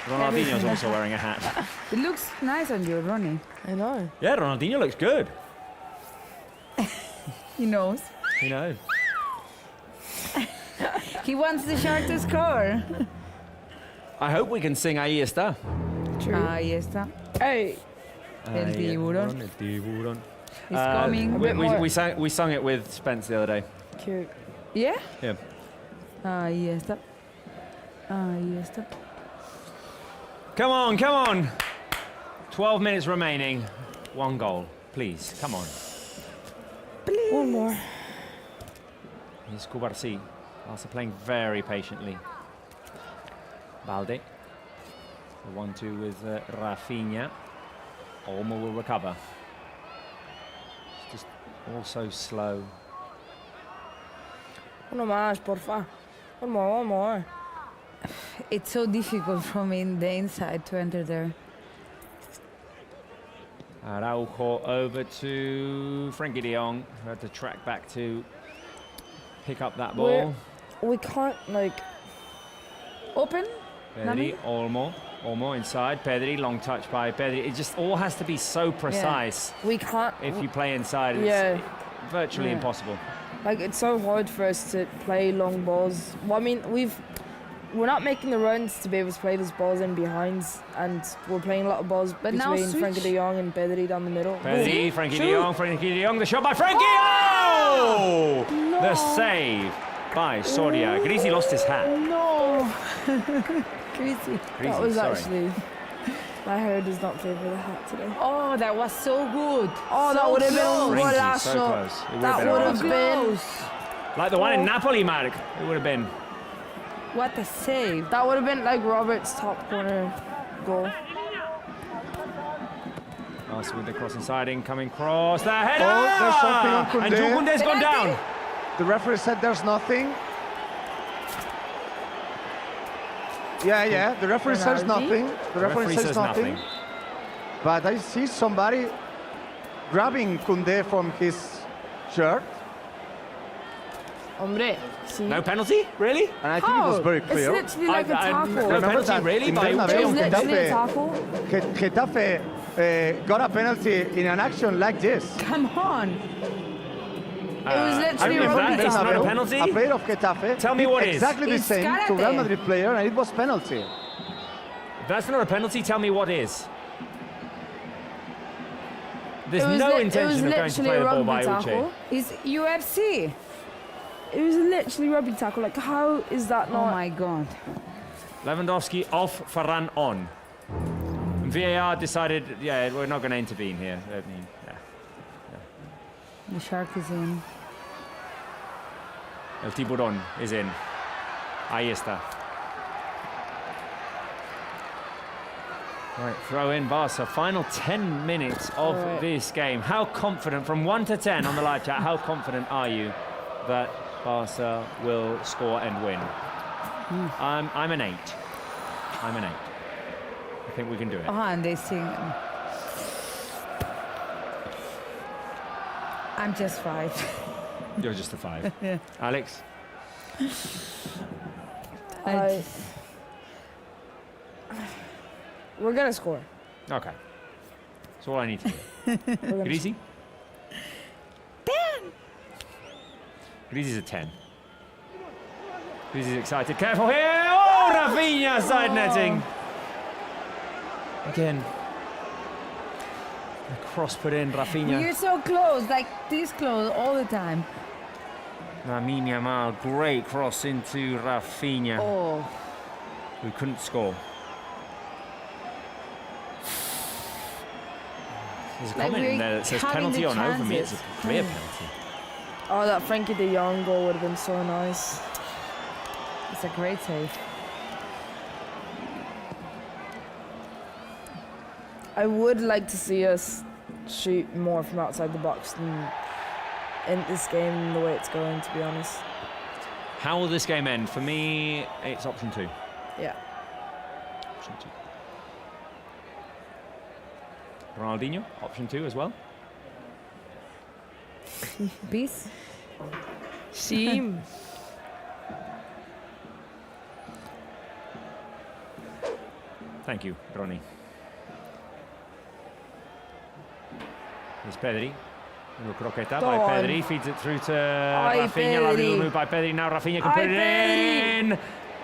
Ronaldinho's also wearing a hat. It looks nice on you, Ronnie. I know. Yeah, Ronaldinho looks good. He knows. You know. He wants the Shark to score. I hope we can sing Ahí está. Ahí está. Hey. El tiburón. El tiburón. He's coming. bit more. We sung it with Spence the other day. Cute. Yeah? Yeah. Ahí está. Ahí está. Come on. 12 minutes remaining. One goal, please. Come on. Please. One more. Here's Cubarsi. Also playing very patiently. Balde. The 1-2 with Rafinha. Olmo will recover. It's just all so slow. Uno más, porfa. One more, one more. It's so difficult from in the inside to enter there. Araujo over to Frankie de Jong, who had to track back to pick up that ball. We can't, like... Open? Pedri, Olmo inside. Pedri, long touch by Pedri. It just all has to be so precise. Yeah. We can't... If you play inside, it's virtually impossible. Like, it's so hard for us to play long balls. Well, I mean, we're not making the runs to be able to play those balls in behinds, and we're playing a lot of balls between Frankie de Jong and Pedri down the middle. Pedri, Frankie de Jong, the shot by Frankie! Oh! No. The save by Soria. Grisi lost his hat. No! Crazy. That was sorry. actually... My hair does not favour the hat today. Oh, that was so good. Oh, that would have been un Frankie, so golazo. close. It That would have been... like the one in Napoli, Mark. It would have been. What a save. That would have been like Robert's top corner goal. Barça with the cross inside, incoming cross. The header! Oh, there's something on Koundé. And Jules Koundé's gone down. The referee said there's nothing. Yeah, the referee says nothing. The referee says nothing. But I see somebody grabbing Koundé from his shirt. Hombre, sí. No penalty? Really? And I think it was very clear. It's literally like a tackle. No penalty, really? By Bernabeu, It was literally a tackle. Getafe got a penalty in an action like this. Come on. It was literally if rugby that is not a tackle. penalty, A player of Getafe Tell me did what is. exactly the It's same to karate. Real Madrid player, and it was penalty. if that's not a penalty, tell me what is. There's It was no it was intention of going to literally play a the ball rugby by tackle. Uche. It's UFC. It was literally rugby tackle. Like, how is that Oh not? my God. Lewandowski off, Varane on. And VAR decided, we're not going to intervene here. I mean, The shark is in. El tiburón is in. Ahí está. Right, throw in Barça. Final 10 minutes of this game. How confident, from 1 to 10 on the live chat, how confident are you that Barça will score and win? I'm an 8. I'm an 8. I think we can do it. And they sing. I'm just 5. You're just a 5. Alex? We're gonna score. Okay. That's all I need to do. Grisi? 10! Grisi's a 10. Grisi's excited. Careful here! Oh, Rafinha side netting! Again. A cross put in, Rafinha. You're so close, like this close all the time. Lamine Yamal, great cross into Rafinha, Oh. who couldn't score. There's a Like comment in we're there that says having penalty the on over me. It's a chances. clear penalty. Oh, that Frankie de Jong goal would have been so nice. It's a great save. I would like to see us shoot more from outside the box than in this game the way it's going, to be honest. How will this game end? For me, it's option 2. Yeah. Option 2. Ronaldinho, option 2 as well. Peace. Shim. Thank you, Ronnie. Here's Pedri. Little croqueta Go by on. Pedri. Feeds it through to Ay, Rafinha. Lovely Pedri. little move by Pedri. Now Rafinha can Ay, put it in.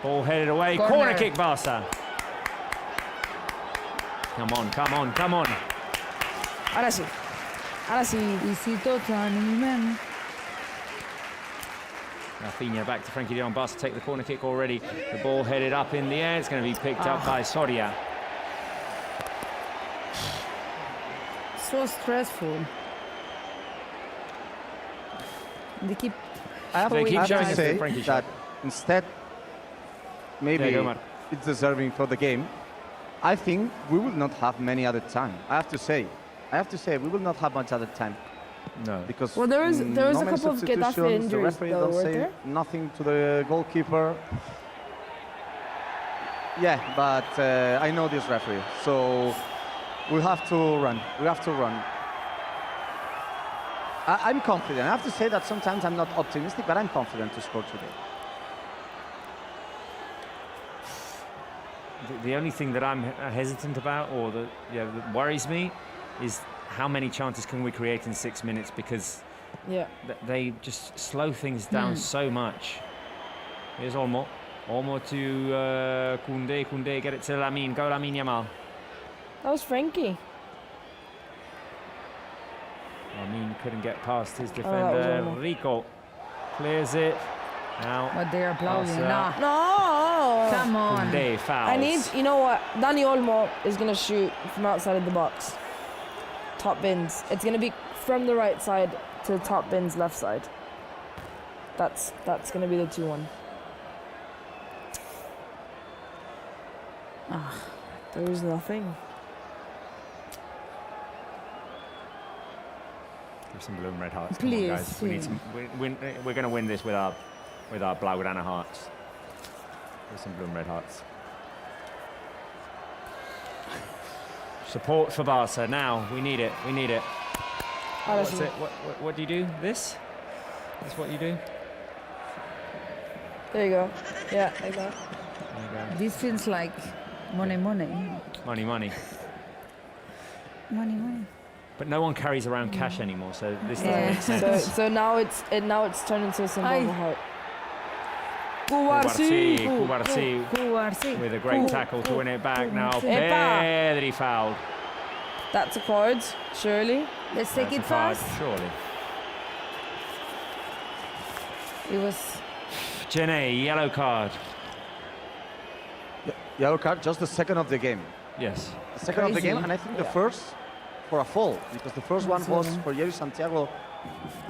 Ball headed away. Corner kick, Barça. Come on, come on, come on. Ahora sí. Ahora sí. Visito Tani. Rafinha back to Frankie de Jong. Barça take the corner kick already. The ball headed up in the air. It's going to be picked up by Soria. So stressful. They keep. I have They keep to showing us the say Frankie that shot. instead, maybe There you go, Mark. it's deserving for the game. I think we will not have many other time. I have to say, we will not have much other time. No. Because Well, there was a many couple of Getafe substitutions, the injuries, referee though, don't weren't say there? nothing to the goalkeeper. Yeah, but I know this referee, so we have to run. We have to run. I'm confident. I have to say that sometimes I'm not optimistic, but I'm confident to score today. The only thing that I'm hesitant about, or that worries me, is how many chances can we create in 6 minutes, because they just slow things down so much. Here's Olmo. Olmo to Koundé. Koundé, get it to Lamine. Go Lamine Yamal. That was Frankie. Lamine couldn't get past his that defender. was Olmo. Rico clears it. Now, But they are applauding. Barca. Nah. No! Come on. Koundé fouls. I need, you know what? Dani Olmo is going to shoot from outside of the box. Top bins. It's going to be from the right side to top bins left side. That's going to be the 2-1. There was nothing. Give some blue and red hearts. Please, Come on, guys. We need yeah. some. We're going to win this with our Blaugrana hearts. Give some blue and red hearts. Support for Barca now. We need it. We need it. What's it? What do you do? This? That's what you do? There you go. Yeah, like that. There you go. This feels like money. Money. Money. But no one carries around cash anymore, so this doesn't Yeah. make sense. So now it's turned into a symbol of a heart. Cubarsi with a great tackle to win it back now. Pedri fouled. That's a card, surely. Let's take That's it a card, fast. surely. It was Jene, yellow card. Yellow card, just the second of the game. Yes. The second of the Crazy. game, and I think the first for a fall, because the first one was for Jerry Santiago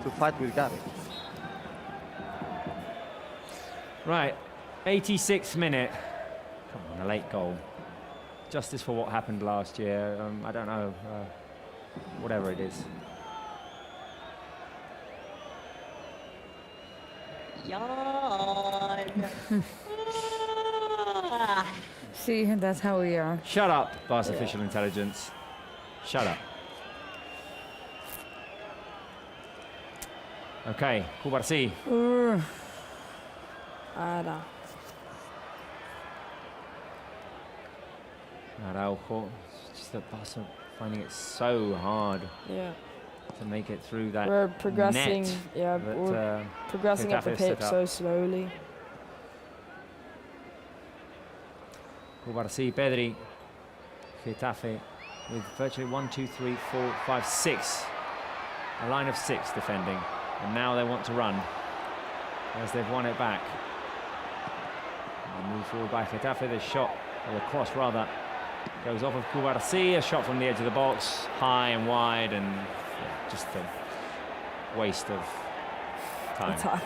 to fight with Gavi. Right, 86th minute. Come on, a late goal. Justice for what happened last year. I don't know. Whatever it is. Yawn. see, that's how we are. Shut up, Barca official intelligence. Shut up. Okay, Cubarsi. Araujo. It's just that Barca finding it so hard to make it through that We're progressing. net Yeah, that, we're progressing up the Getafe set pitch up. so slowly. Cubarsi, Pedri, Getafe with virtually 1, 2, 3, 4, 5, 6. A line of 6 defending. And now they want to run as they've won it back. They move forward by Getafe. The shot, or the cross rather, goes off of Cubarsi. A shot from the edge of the box, high and wide, and just a waste of time. Attack.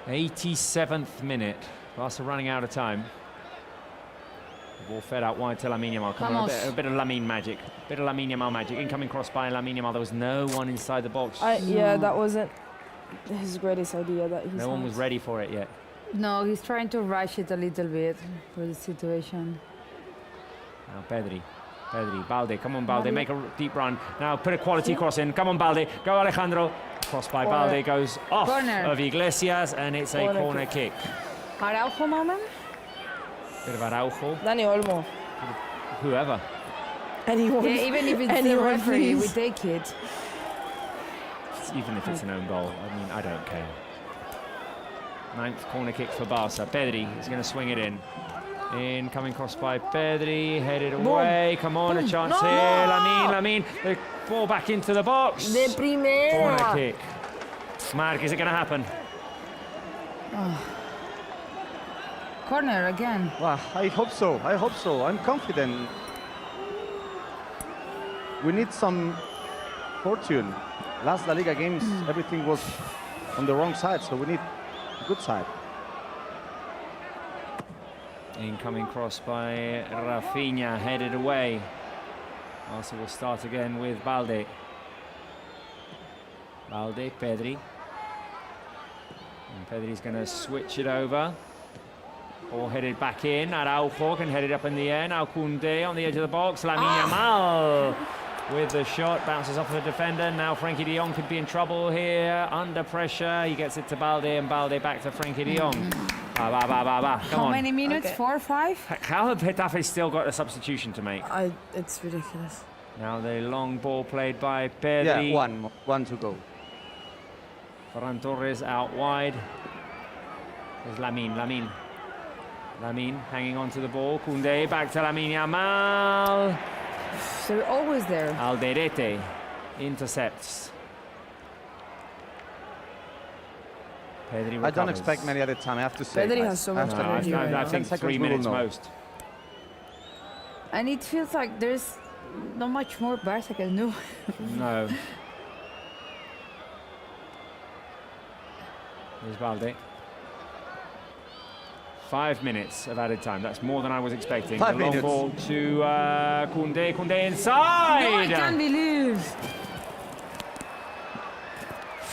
'87th minute. Barca running out of time. The ball fed out wide to Lamine Yamal. Come on, a bit of Lamine magic. Bit of Lamine Yamal magic. Incoming cross by Lamine Yamal. There was no one inside the box. Yeah, that wasn't his greatest idea. That he's No one was ready for it yet. No, he's trying to rush it a little bit for the situation. Now Pedri. Balde. Come on, Balde. Make a deep run. Now put a quality cross in. Come on, Balde. Go, Alejandro. Cross by Balde goes off of Iglesias, and it's a corner kick. Araujo moment? Bit of Araujo. Dani Olmo. Whoever. Anyone. Yeah, even if it's the anyone, referee, we please. take it. Even if it's an own goal. I mean, I don't care. 9th corner kick for Barca. Pedri is going to swing it in. Incoming cross by Pedri, headed away. Come on, a chance here. Lamine. The ball back into the box. De primera. Corner kick. Mark, is it going to happen? Corner again. Well, I hope so. I'm confident. We need some fortune. Last La Liga games, everything was on the wrong side, so we need a good side. Incoming cross by Rafinha, headed away. Barça will start again with Balde. Balde, Pedri. And Pedri's going to switch it over. Ball headed back in. Araujo can head it up in the air. Now Koundé on the edge of the box. Lamine Yamal with the shot. Bounces off the defender. Now Frenkie de Jong could be in trouble here. Under pressure. He gets it to Balde, and Balde back to Frenkie de Jong. Come How on. many minutes? Okay. 4 or 5? How have Getafe still got a substitution to make? It's ridiculous. Now the long ball played by Pedri. Yeah, one to go. Ferran Torres out wide. There's Lamine hanging on to the ball. Koundé back to Lamine Yamal. They're always there. Alderete intercepts. Pedri recovers. I don't expect many at a time, I have to say. Pedri has so much No, energy right I now. think 10 3 seconds we will minutes know. most. And it feels like there's not much more Barça can do. No. There's Balde. 5 minutes of added time. That's more than I was expecting. 5 the long minutes. ball to Koundé. Koundé inside. No, I can't believe.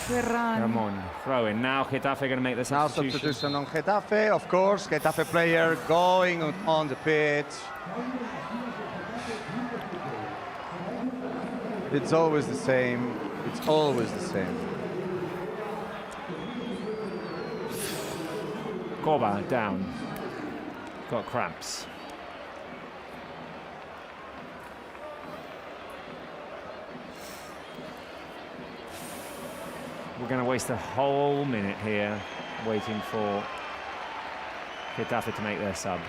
Ferran. Come on, throw in. Now Getafe going to make the Now substitution. substitution on Getafe, of course. Getafe player going on the pitch. It's always the same. It's always the same. Corba down. Got cramps. We're going to waste a whole minute here waiting for Getafe to make their sub.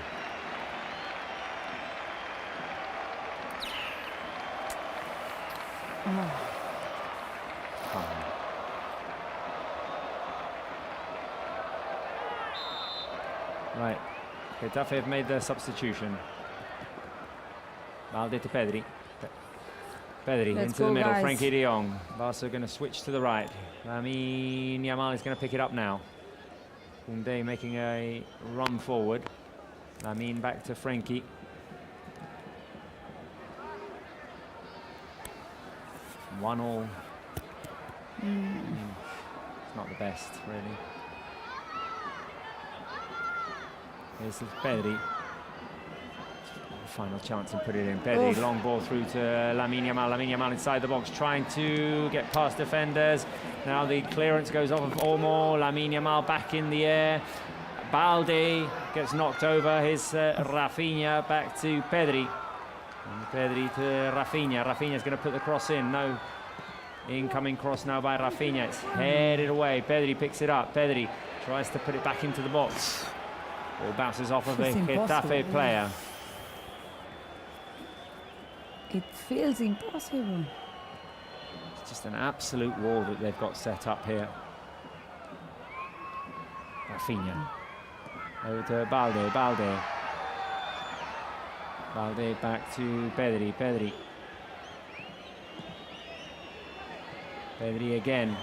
Come on. Right, Getafe have made their substitution. Balde to Pedri. Pedri Let's into go, the middle, guys. Frenkie de Jong. Barça going to switch to the right. Lamine Yamal is going to pick it up now. Koundé making a run forward. Lamine back to Frenkie. One all. It's not the best, really. Here's Pedri. Final chance and put it in. Pedri, long ball through to Lamine Yamal. Lamine Yamal inside the box, trying to get past defenders. Now the clearance goes off of Olmo. Lamine Yamal back in the air. Balde gets knocked over. Here's Rafinha back to Pedri. And Pedri to Rafinha. Rafinha's going to put the cross in. No incoming cross now by Rafinha. It's headed away. Pedri picks it up. Pedri tries to put it back into the box. Ball bounces off of a It's impossible, Getafe player. It feels impossible. It's just an absolute wall that they've got set up here. Rafinha. Over to Balde. Balde back to Pedri. Pedri again.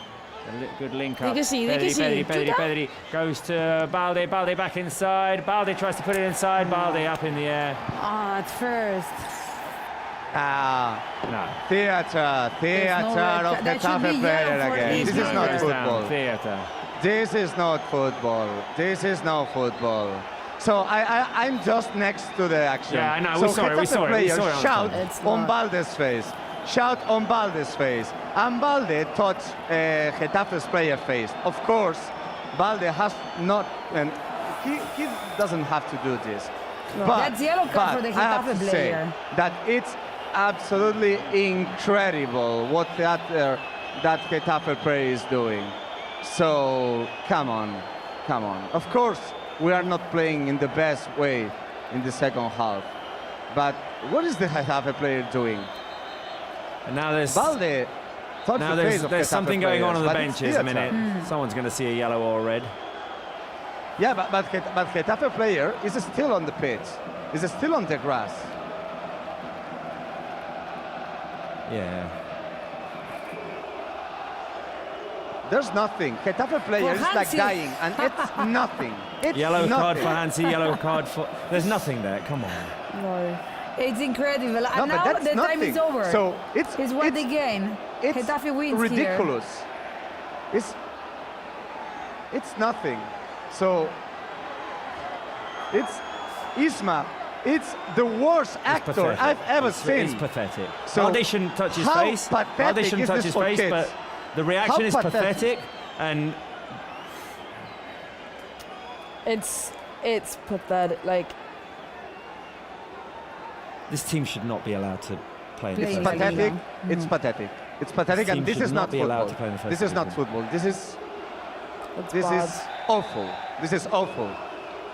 A good link up. Pedri goes to Balde. Balde back inside. Balde tries to put it inside. Balde up in the air. At first. No. Theatre of that should be Getafe player yellow for again. This is not football. Theatre. This is not football. This is not football. So I'm just next to the action. Yeah, I know. So We saw it. Getafe players it on shout the It's on not. Balde's face. Shout on Balde's face. And Balde touched Getafe's player face. Of course, Balde has not, and he doesn't have to do this. No. But, That's yellow card for the I have Getafe to player. say that it's absolutely incredible what that Getafe player is doing. So come on. Of course, we are not playing in the best way in the second half. But what is the Getafe player doing? And now there's Balde touched now the face of there's Getafe something going on players, the but it's benches a theatre. minute. Someone's going to see a yellow or a red. Yeah, but Getafe player is still on the pitch. Is still on the grass. Yeah. There's nothing. Getafe player is like Hansi. dying, and it's nothing. It's Yellow card nothing. for Hansi, yellow card for... There's nothing there, come on. No. It's incredible. No, And but now that's the time nothing. is over. So it's what they gain. It's Getafe wins ridiculous. It's nothing. So it's Isma. It's the worst actor Pathetic. I've ever It's seen. pathetic. So Balde shouldn't touch his how face. pathetic Balde shouldn't is touch this his for face, kids? but the reaction How is pathetic. and It's pathetic. Like, this team should not be allowed to play in Play the It's first Liga. division. pathetic. It's pathetic. It's pathetic, This and team this should is not not be allowed football. to play in the first This is not division. football. This is it's bad. awful. This is awful.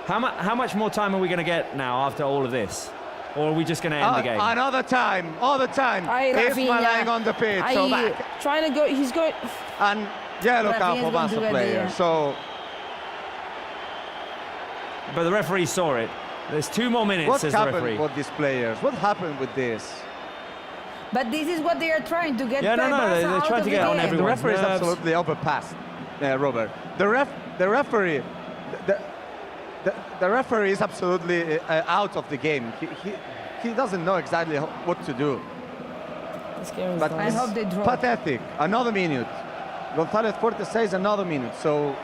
How much more time are we going to get now after all of this? Or are we just going to end the game? Another time, all the time. Aye, Isma Rafinha. lying on the pitch, so back. Trying to go. He's going. And yellow card Rafinha's for going to Barca get player. there. So But the referee saw it. There's 2 more minutes, what says the referee. happened with these players? What happened with this? But this is what they are trying to get. Yeah, no, Barca they're out trying of to the get on game. The everyone's referee is nerves. absolutely overpassed, Robert. The referee, the referee is absolutely out of the game. He doesn't know exactly what to do. This game is But done. I it's hope they draw. pathetic. Another minute. González Fuerte says another minute. So,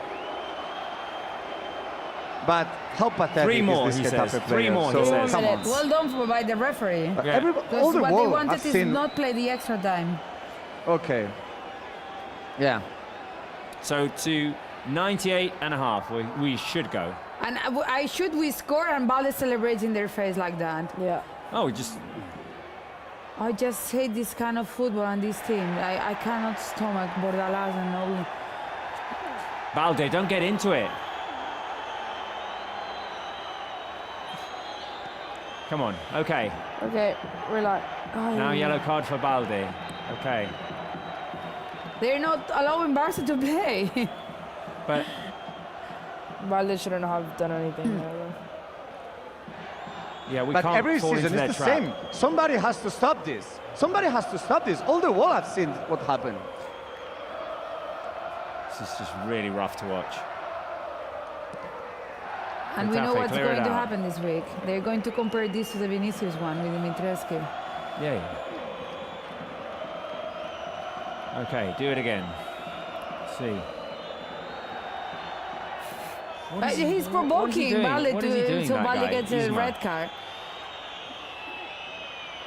but how pathetic 3 more, is he this says. Getafe 3 player? more, he So, says. come on. Well done by the referee. Yeah. All Because the what they world wanted has is seen. not play the extra time. Okay. Yeah. So to 98 and a half, we should go. And we score and Balde celebrates in their face like that. Yeah. Oh, we just... I just hate this kind of football and this team. I cannot stomach Bordalas and all. Balde, don't get into it. Come on, okay. Okay. Relax. Oh, Now yellow card for Balde. Okay. They're not allowing Barca to play. But Valde shouldn't have done anything there, though. yeah, we But can't every fall season into their it's the trap. same. Somebody has to stop this. Somebody has to stop this. All the world have seen what happened. This is just really rough to watch. And we know Getafe, what's clear it going to out. happen this week. They're going to compare this to the Vinicius one with Dimitrescu. Yeah. Okay, do it again. See. What But is he- he's what is he provoking doing? Balde What is he doing, so that Balde guy? gets a Isma. red card.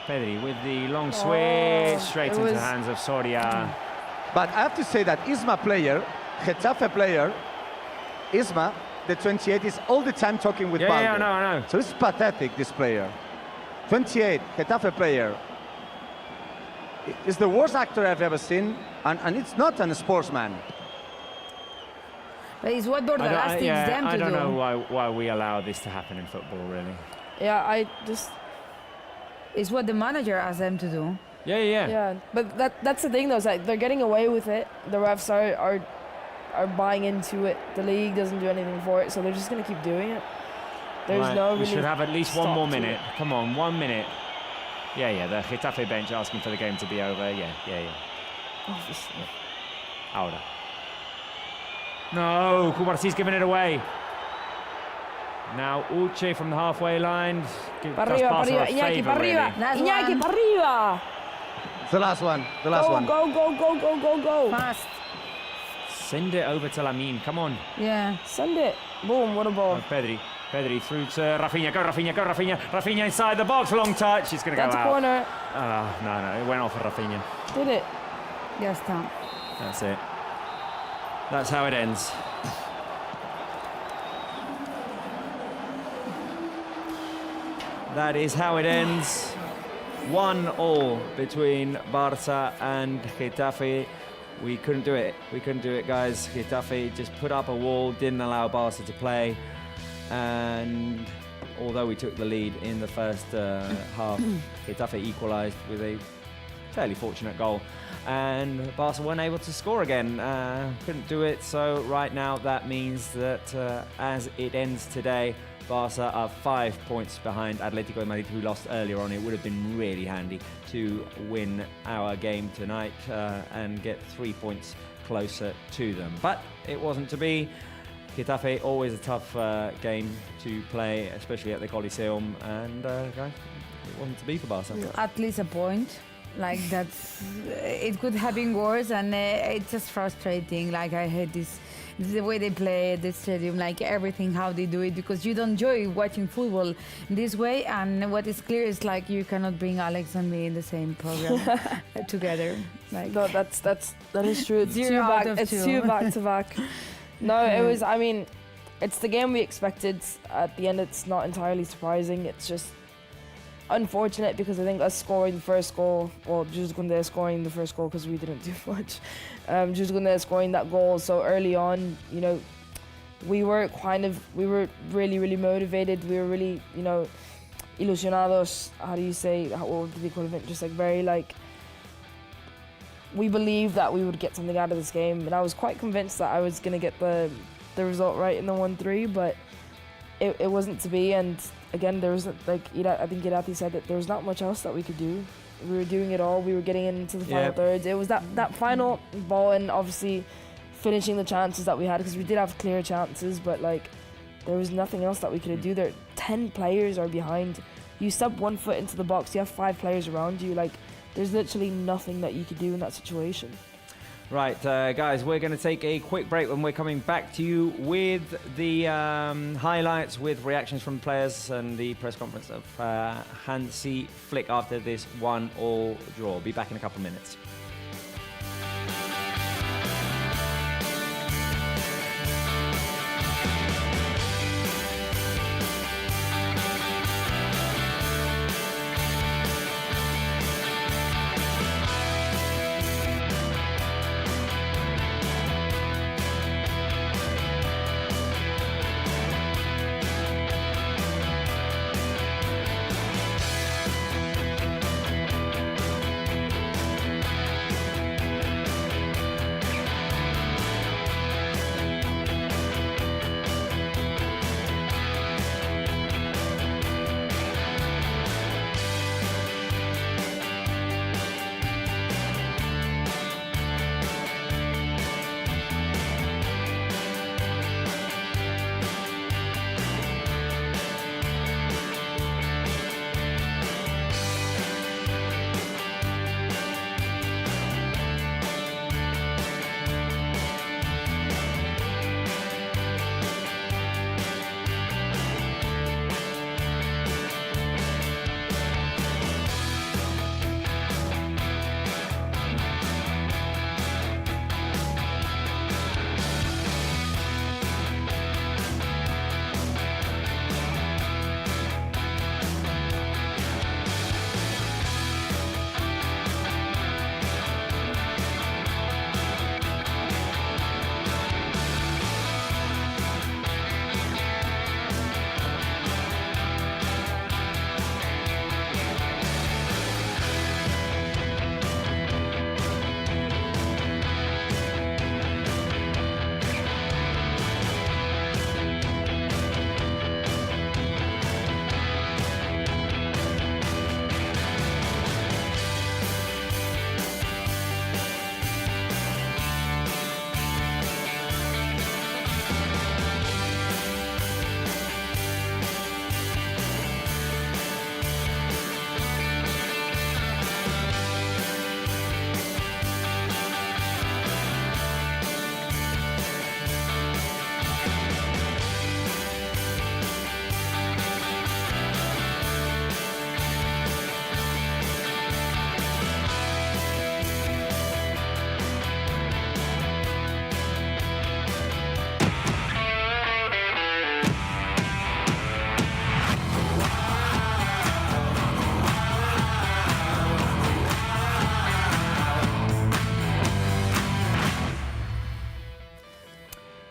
Pedri with the long switch straight it into the was- hands of Soria. But I have to say that Isma player, Getafe player, Isma, the 28, is all the time talking with Yeah, Balde. yeah, I know. So it's pathetic, this player. 28, Getafe player. Is the worst actor I've ever seen, and it's not a sportsman. But it's what Bordalas teaches them to I don't do. know why we allow this to happen in football, really. Yeah, I just. It's what the manager asks them to do. Yeah. Yeah, but that's the thing though. Is like they're getting away with it. The refs are buying into it. The league doesn't do anything for it, so they're just gonna keep doing it. There's Right, no. we really should have at least one stop more to minute. it. Come on, 1 minute. Yeah, the Getafe bench asking for the game to be over. Yeah. Obviously. Ahora. No, Cubarsi's giving it away. Now Uche from the halfway line. Pa arriba, pa arriba, Iñaki, pa arriba, Last Iñaki, one. pa arriba. It's the last one. The last Go, one. go. Fast. Send it over to Lamine. Come on. Yeah. Send it. Boom, what a ball. Oh, Pedri through to Rafinha. Go Rafinha. Rafinha inside the box. Long touch. He's going to go That's a out. corner. Oh, no. It went off for Rafinha. Did it. Ya está. That's it. That's how it ends. That is how it ends. 1-1 between Barça and Getafe. We couldn't do it. Guys. Getafe just put up a wall, didn't allow Barça to play. And although we took the lead in the first half, Getafe equalised with a fairly fortunate goal. And Barca weren't able to score again. Couldn't do it. So right now that means that as it ends today, Barça are 5 points behind Atletico de Madrid, who lost earlier on. It would have been really handy to win our game tonight and get 3 points closer to them. But it wasn't to be. Getafe, always a tough game to play, especially at the Coliseum. And guys, it wasn't to be for Barca. At least a point. Like that's, it could have been worse, and it's just frustrating. Like I hate this, the way they play at the stadium, like everything, how they do it, because you don't enjoy watching football this way. And what is clear is like you cannot bring Alex and me in the same program together. Like No, that is true. It's Zero out of It's two. two back to back. No, it was. I mean, it's the game we expected. At the end, it's not entirely surprising. It's just unfortunate because I think us scoring the first goal, well, Jules Koundé scoring the first goal because we didn't do much. Jules Koundé scoring that goal so early on, you know, we were really, really motivated. We were really, you know, ilusionados. How do you say? What would be the equivalent? Just like very like. We believed that we would get something out of this game, and I was quite convinced that I was gonna get the result right in the 1-3, but it wasn't to be. And again, there was like I think Irati said that there was not much else that we could do. We were doing it all. We were getting into the final thirds. It was that final ball, and obviously finishing the chances that we had, because we did have clear chances, but like there was nothing else that we could do. There, 10 players are behind. You step 1 foot into the box, you have 5 players around you. Like there's literally nothing that you could do in that situation. Right, guys, we're going to take a quick break. When we're coming back to you with the highlights, with reactions from players and the press conference of Hansi Flick after this 1-1 draw. Be back in a couple of minutes.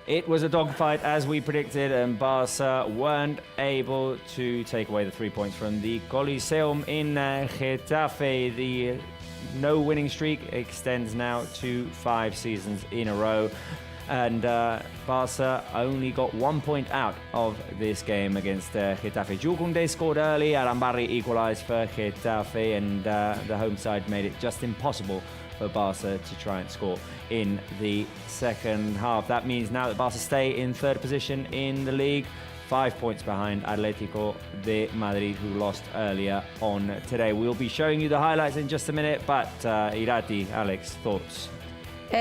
It was a dogfight as we predicted, and Barca weren't able to take away the 3 points from the Coliseum in Getafe. The no winning streak extends now to 5 seasons in a row. And Barca only got 1 point out of this game against Getafe. Jules Koundé scored early, Arambarri equalised for Getafe, and the home side made it just impossible for Barca to try and score in the second half. That means now that Barca stay in third position in the league, 5 points behind Atletico de Madrid, who lost earlier on today. We'll be showing you the highlights in just a minute, but Irati, Alex, thoughts?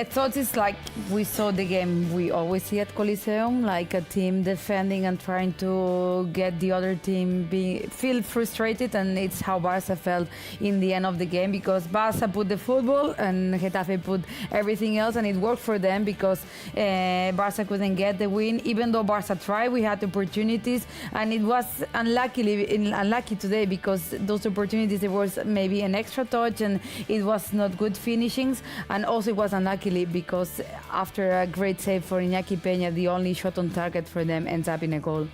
Thoughts is like we saw the game we always see at Coliseum, like a team defending and trying to get the other team feel frustrated, and it's how Barca felt in the end of the game, because Barca put the football and Getafe put everything else, and it worked for them because Barca couldn't get the win. Even though Barca tried, we had opportunities, and it was unlucky today because those opportunities, there was maybe an extra touch and it was not good finishings, and also it was unlucky because after a great save for Iñaki Peña, the only shot on target for them ends up in a goal.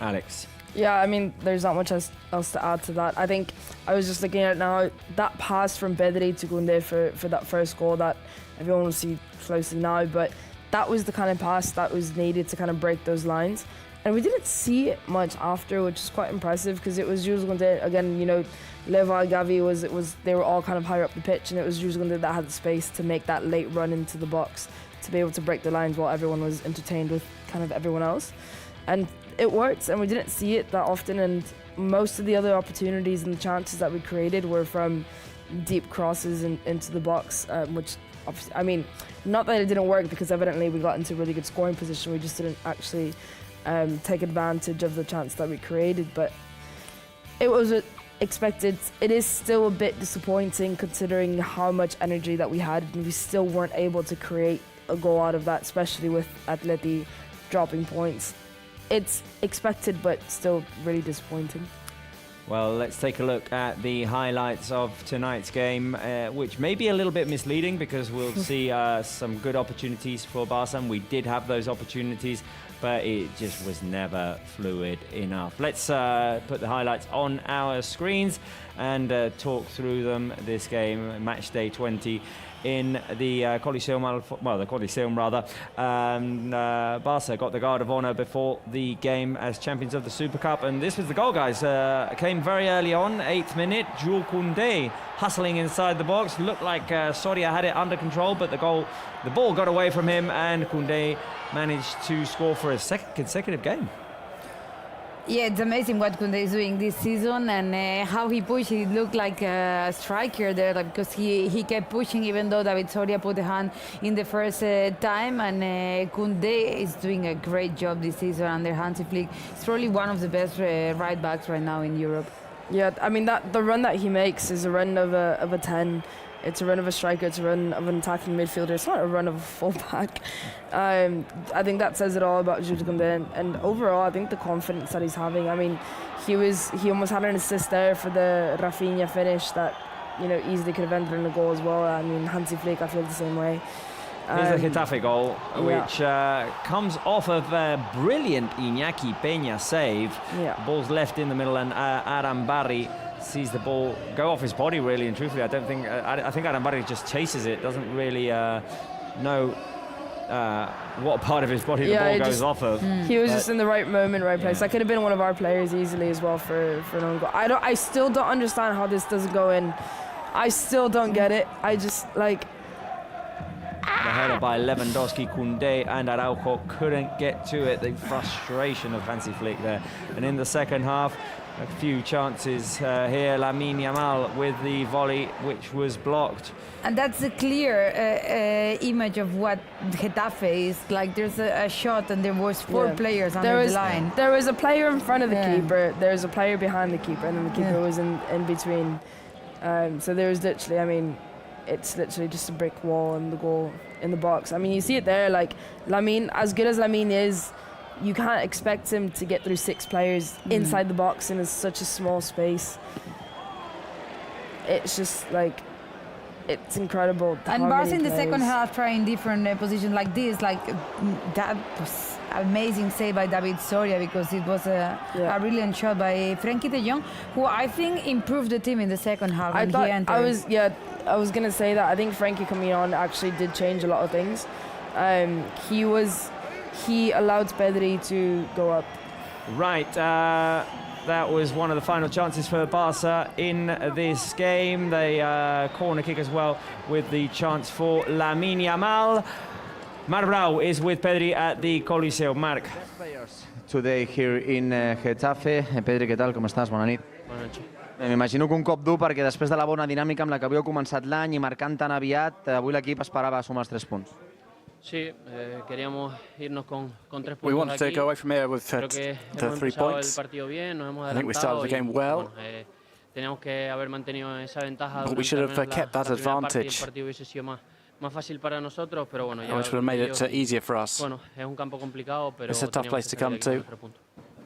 Alex? Yeah, I mean, there's not much else to add to that. I think I was just looking at it now, that pass from Pedri to Koundé for that first goal that everyone will see closely now, but that was the kind of pass that was needed to kind of break those lines. And we didn't see it much after, which is quite impressive because it was Jules Koundé, again, you know, Levi, Gavi, they were all kind of higher up the pitch, and it was Jules Koundé that had the space to make that late run into the box to be able to break the lines while everyone was entertained with kind of everyone else. And it worked, and we didn't see it that often, and most of the other opportunities and the chances that we created were from deep crosses into the box, which obviously, I mean, not that it didn't work, because evidently we got into a really good scoring position, we just didn't actually take advantage of the chance that we created. But it was expected. It is still a bit disappointing considering how much energy that we had, and we still weren't able to create a goal out of that, especially with Atleti dropping points. It's expected, but still really disappointing. Well, let's take a look at the highlights of tonight's game, which may be a little bit misleading because we'll see some good opportunities for Barca, and we did have those opportunities, but it just was never fluid enough. Let's put the highlights on our screens and talk through them. This game, Matchday 20 in the Coliseum, the Coliseum rather. Barca got the guard of honour before the game as champions of the Super Cup, and this was the goal, guys. Came very early on, 8th minute. Jules Koundé hustling inside the box. Looked like Soria had it under control, but the ball got away from him, and Koundé managed to score for a second consecutive game. Yeah, it's amazing what Koundé is doing this season, and how he pushed. He looked like a striker there, like, because he kept pushing even though David Soria put the hand in the first time, and Koundé is doing a great job this season under Hansi Flick. He's probably one of the best right backs right now in Europe. Yeah, I mean, the run that he makes is a run of a 10. It's a run of a striker, it's a run of an attacking midfielder, it's not a run of a fullback. I think that says it all about Jules Koundé, and overall I think the confidence that he's having. I mean, he almost had an assist there for the Rafinha finish that, you know, easily could have ended in a goal as well. I mean, Hansi Flick, I feel the same way. Here's the Getafe goal, which comes off of a brilliant Iñaki Peña save. Yeah. Ball's left in the middle, and Arambarri sees the ball go off his body, really and truthfully. I think Arambarri just chases it, doesn't really know what part of his body the ball goes off of. He was just in the right moment, right place. That could have been one of our players easily as well for an own goal. I still don't understand how this doesn't go in. I still don't get it. I just, like... The header by Lewandowski, Koundé and Araujo couldn't get to it. The frustration of Hansi Flick there. And in the second half, a few chances here. Lamine Yamal with the volley, which was blocked. And that's a clear image of what Getafe is like. There's a shot, and there was four players under the line. There was a player in front of the keeper. There was a player behind the keeper, and then the keeper was in between. So there was literally, I mean, it's literally just a brick wall and the goal in the box. I mean, you see it there, like, Lamine, as good as Lamine is, you can't expect him to get through 6 players inside the box in such a small space. It's just, like, it's incredible. And Barca in the second half trying different positions like this, like that was amazing save by David Soria, because it was a brilliant shot by Frenkie de Jong, who I think improved the team in the second half when he entered. I was gonna say that I think Frenkie coming on actually did change a lot of things. He allowed Pedri to go up. Right, that was one of the final chances for Barça in this game. They corner kick as well with the chance for Lamine Yamal. Marc Brau is with Pedri at the Coliseo. Marc. Today here in Getafe. Pedri, què tal? Com estàs? Bona nit. Bona nit. M'imagino que un cop dur, perquè després de la bona dinàmica amb la que havíeu començat l'any i marcant tan aviat, avui l'equip esperava sumar els 3 punts. Sí, queríamos irnos con 3 puntos. We wanted to go away from here with Creo que the hemos 3 empezado el points. partido bien, nos hemos I think we started adelantado the game y, well. bueno, teníamos que haber mantenido esa ventaja. But we should have kept that la primera parte y advantage. el partido hubiese sido más fácil para nosotros, pero bueno, ya Which would have made it easier for us. bueno, es un campo complicado, pero It's a tough place to come to.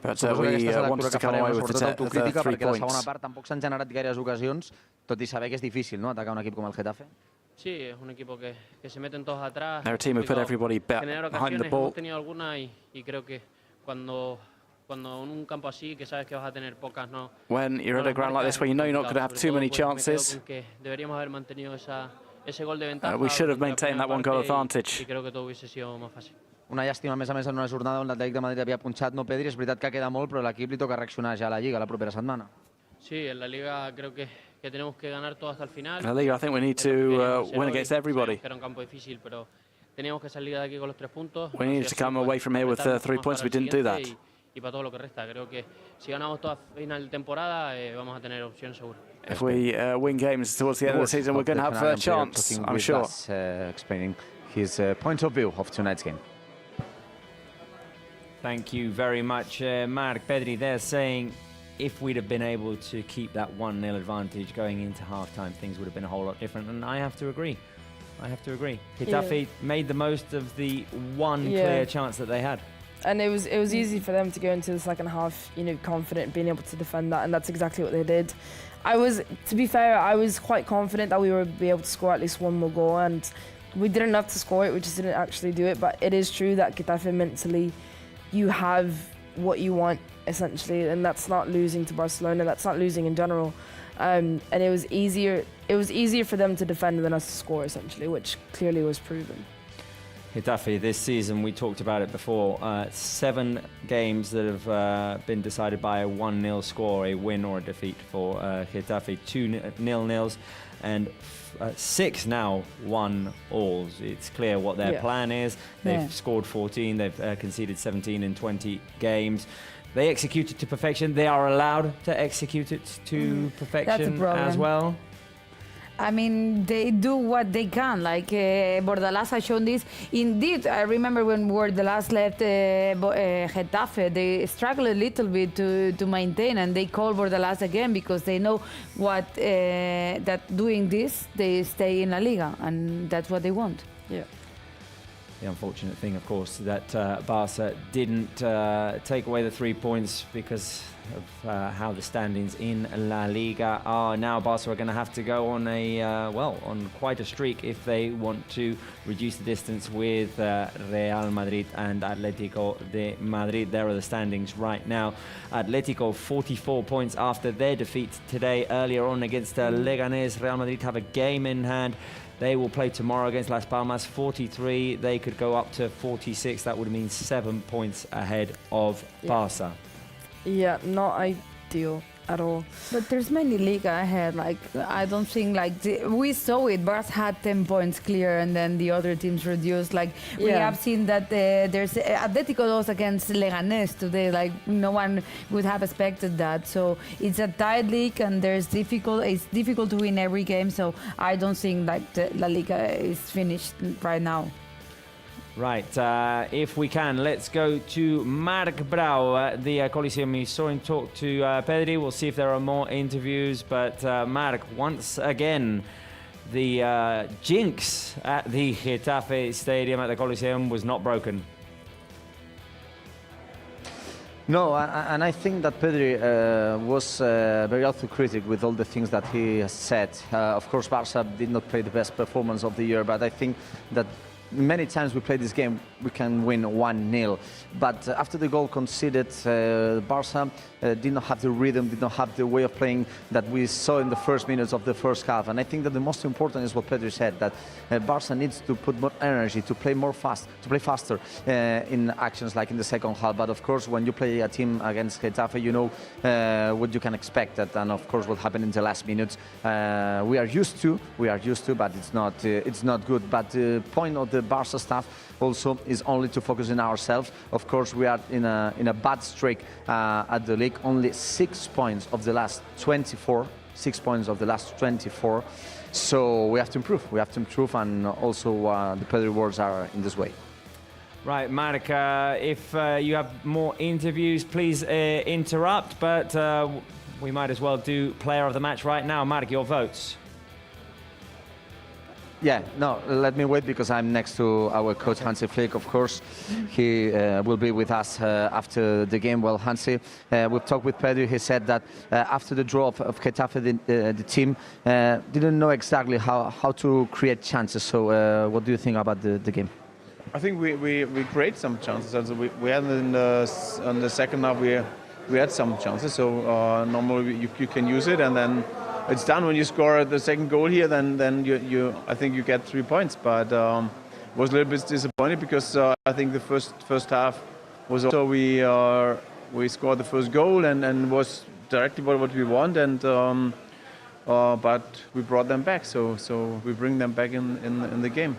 But Suposo que we aquesta és la wanted lectura to que come away fareu, with sobretot the autocrítica, 3 perquè a la segona points. part tampoc s'han generat gaires ocasions, tot i saber que és difícil, no?, atacar un equip com el Getafe. Sí, es un equipo que se meten todos atrás. They're a team who put everybody Generar behind the ocasiones, ball. hemos tenido alguna y creo que cuando en un campo así, que sabes que vas a tener pocas, no. When you're at a ground like this, where you know you're not going to have too many chances, Que deberíamos haber mantenido ese gol de ventaja. we should have maintained that one goal Y advantage. creo que todo hubiese sido más fácil. Una llàstima, a més en una jornada on l'Atlètic de Madrid havia punxat, no, Pedri? És veritat que queda molt, però a l'equip li toca reaccionar ja a la Lliga la propera setmana. Sí, en la Liga creo que tenemos que ganar todo hasta el final. In the Liga, I think we need to win against everybody. Era un campo difícil, pero teníamos que salir de aquí con los 3 puntos. We needed to come away from here with 3 points. We didn't do that. Y para todo lo que resta, creo que si ganamos toda final de temporada vamos a tener opciones seguro. If we win games towards the end of the season, we're going to have a chance, I'm sure. Explaining his point of view of tonight's game. Thank you very much, Marc. Pedri, they're saying if we'd have been able to keep that 1-0 advantage going into half-time, things would have been a whole lot different, and I have to agree. Getafe made the most of the one clear chance that they had. And it was easy for them to go into the second half, confident, being able to defend that, and that's exactly what they did. To be fair, I was quite confident that we would be able to score at least one more goal, and we didn't have to score it, we just didn't actually do it. But it is true that Getafe mentally, you have what you want essentially, and that's not losing to Barcelona, that's not losing in general. And it was easier for them to defend than us to score essentially, which clearly was proven. Getafe this season, we talked about it before, 7 games that have been decided by a 1-0 score, a win or a defeat for Getafe, 2 0-0s and 6 now 1-alls. It's clear what their plan is. They've scored 14, they've conceded 17 in 20 games. They execute it to perfection. They are allowed to execute it to perfection as well. I mean, they do what they can. Like Bordalas has shown this. Indeed, I remember when Bordalas left Getafe, they struggled a little bit to maintain, and they call Bordalas again because they know that doing this, they stay in La Liga, and that's what they want. Yeah. The unfortunate thing, of course, that Barça didn't take away the 3 points because of how the standings in La Liga are. Now Barça are going to have to go on on quite a streak if they want to reduce the distance with Real Madrid and Atlético de Madrid. There are the standings right now. Atlético 44 points after their defeat today earlier on against Leganés. Real Madrid have a game in hand. They will play tomorrow against Las Palmas, 43. They could go up to 46. That would mean 7 points ahead of Barça. Yeah, not ideal at all. But there's many Liga ahead. Like, I don't think we saw it. Barça had 10 points clear, and then the other teams reduced. Like we have seen that there's Atlético lost against Leganés today. Like no one would have expected that. So it's a tight league, and it's difficult to win every game. So I don't think La Liga is finished right now. Right, if we can, let's go to Marc Brau at the Coliseum. We saw him talk to Pedri. We'll see if there are more interviews. But Marc, once again, the jinx at the Getafe Stadium at the Coliseum was not broken. No, and I think that Pedri was very autocritic with all the things that he has said. Of course, Barça did not play the best performance of the year, but I think that many times we play this game, we can win 1-0. But after the goal conceded, Barça did not have the rhythm, did not have the way of playing that we saw in the first minutes of the first half. And I think that the most important is what Pedri said, that Barça needs to put more energy, to play more fast, to play faster in actions like in the second half. But of course, when you play a team against Getafe, you know what you can expect. That, and of course, what happened in the last minutes. We are used to, but it's not good. But the point of the Barca staff also is only to focus on ourselves. Of course, we are in a bad streak at the league. Only 6 points of the last 24. 6 points of the last 24. So we have to improve. We have to improve, and also the Pedri words are in this way. Right, Mark, if you have more interviews, please interrupt, but we might as well do player of the match right now. Mark, your votes. Yeah, no, let me wait because I'm next to our coach Hansi Flick, of course. He will be with us after the game. Well, Hansi, we've talked with Pedri. He said that after the draw of Getafe, the team didn't know exactly how to create chances. So what do you think about the game? I think we create some chances. Also we had in the second half we had some chances. So normally you can use it, and then it's done. When you score the second goal here, then you I think you get 3 points. But was a little bit disappointed because I think the first half was also we scored the first goal and was directly what we want, and but we brought them back. So we bring them back in the game.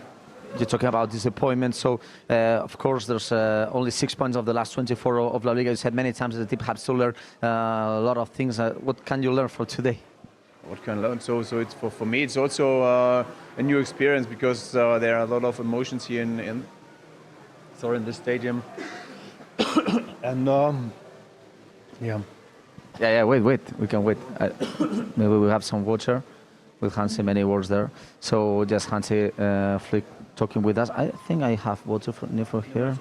You're talking about disappointment, so of course there's only 6 points of the last 24 of La Liga. You said many times that the team has to learn a lot of things. What can you learn from today? What can I learn? So it's for me it's also a new experience because there are a lot of emotions here in the stadium. And yeah, wait, we can wait. Maybe we'll have some water with Hansi, many words there. So just Hansi Flick talking with us. I think I have water for here.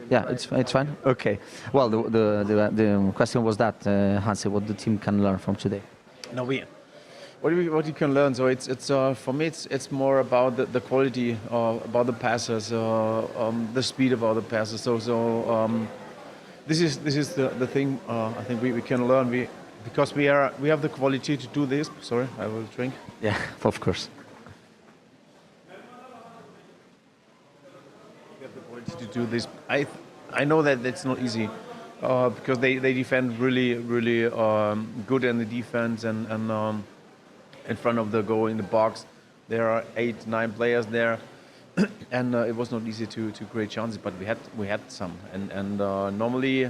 Yeah, it's fine. Okay. Well, the question was that, Hansi, what the team can learn from today. No, what you can learn. So it's for me it's more about the quality about the passes, the speed of all the passes. So this is the thing I think we can learn. Because we have the quality to do this. Sorry, I will drink. Yeah, of course. We have the quality to do this. I know that it's not easy because they defend really good in the defense and in front of the goal in the box. There are 8-9 players there. And it was not easy to create chances, but we had some, and normally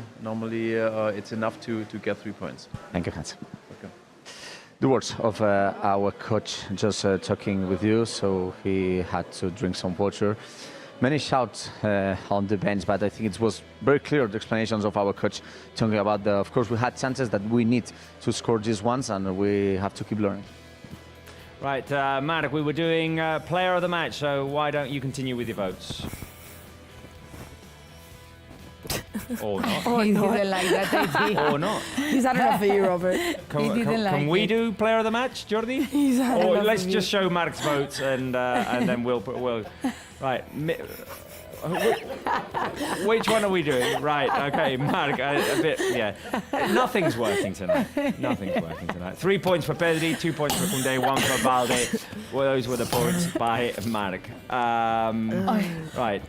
it's enough to get 3 points. Thank you, Hans. Okay. The words of our coach just talking with you, so he had to drink some water. Many shouts on the bench, but I think it was very clear the explanations of our coach talking about of course we had chances that we need to score these ones, and we have to keep learning. Right, Marek, we were doing player of the match, so why don't you continue with your votes? Or not. He didn't like that idea. Or not. He's had enough of you, Robert. Can we do player of the match, Jordi? He's had Or enough let's of just show Mark's votes and then we'll right. Which one are we doing? Right, okay, Mark, a bit, yeah. Nothing's working tonight. 3 points for Pedri, 2 points for Koundé, 1 for Balde. Well, those were the points by Mark. Right,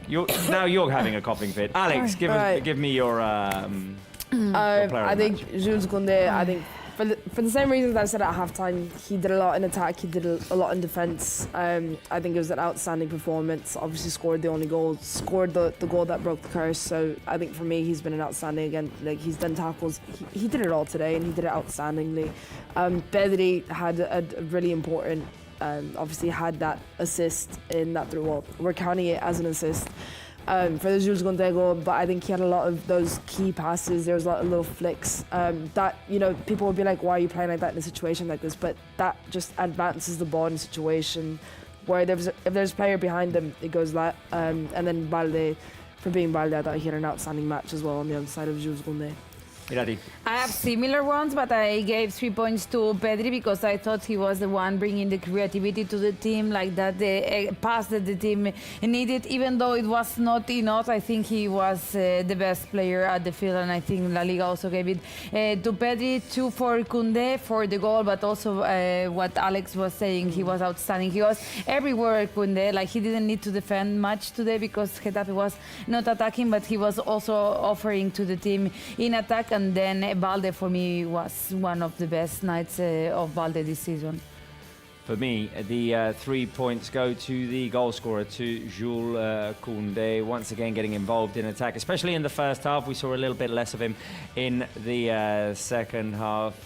now you're having a coughing fit. Alex, give me your player I of the think match. Jules Koundé, I think for the same reasons that I said at halftime, he did a lot in attack, he did a lot in defence. I think it was an outstanding performance. Obviously scored the only goal, scored the goal that broke the curse. So I think for me, he's been an outstanding again. Like, he's done tackles. He did it all today, and he did it outstandingly. Pedri had a really important, obviously had that assist in that through. Well, we're counting it as an assist. For the Jules Koundé goal, but I think he had a lot of those key passes. There was a lot of little flicks that, people would be like, why are you playing like that in a situation like this? But that just advances the ball in a situation where if there's a player behind him, it goes that. And then Balde, for being Balde, I thought he had an outstanding match as well on the other side of Jules Koundé. Irati. I have similar ones, but I gave 3 points to Pedri because I thought he was the one bringing the creativity to the team, like that the pass that the team needed. Even though it was not enough, I think he was the best player at the field, and I think La Liga also gave it to Pedri. 2 for Koundé for the goal, but also what Alex was saying, he was outstanding. He was everywhere, Koundé. Like, he didn't need to defend much today because Getafe was not attacking, but he was also offering to the team in attack. And then Balde, for me, was one of the best nights of Balde this season. For me, the 3 points go to the goal scorer, to Jules Koundé, once again getting involved in attack, especially in the first half. We saw a little bit less of him in the second half.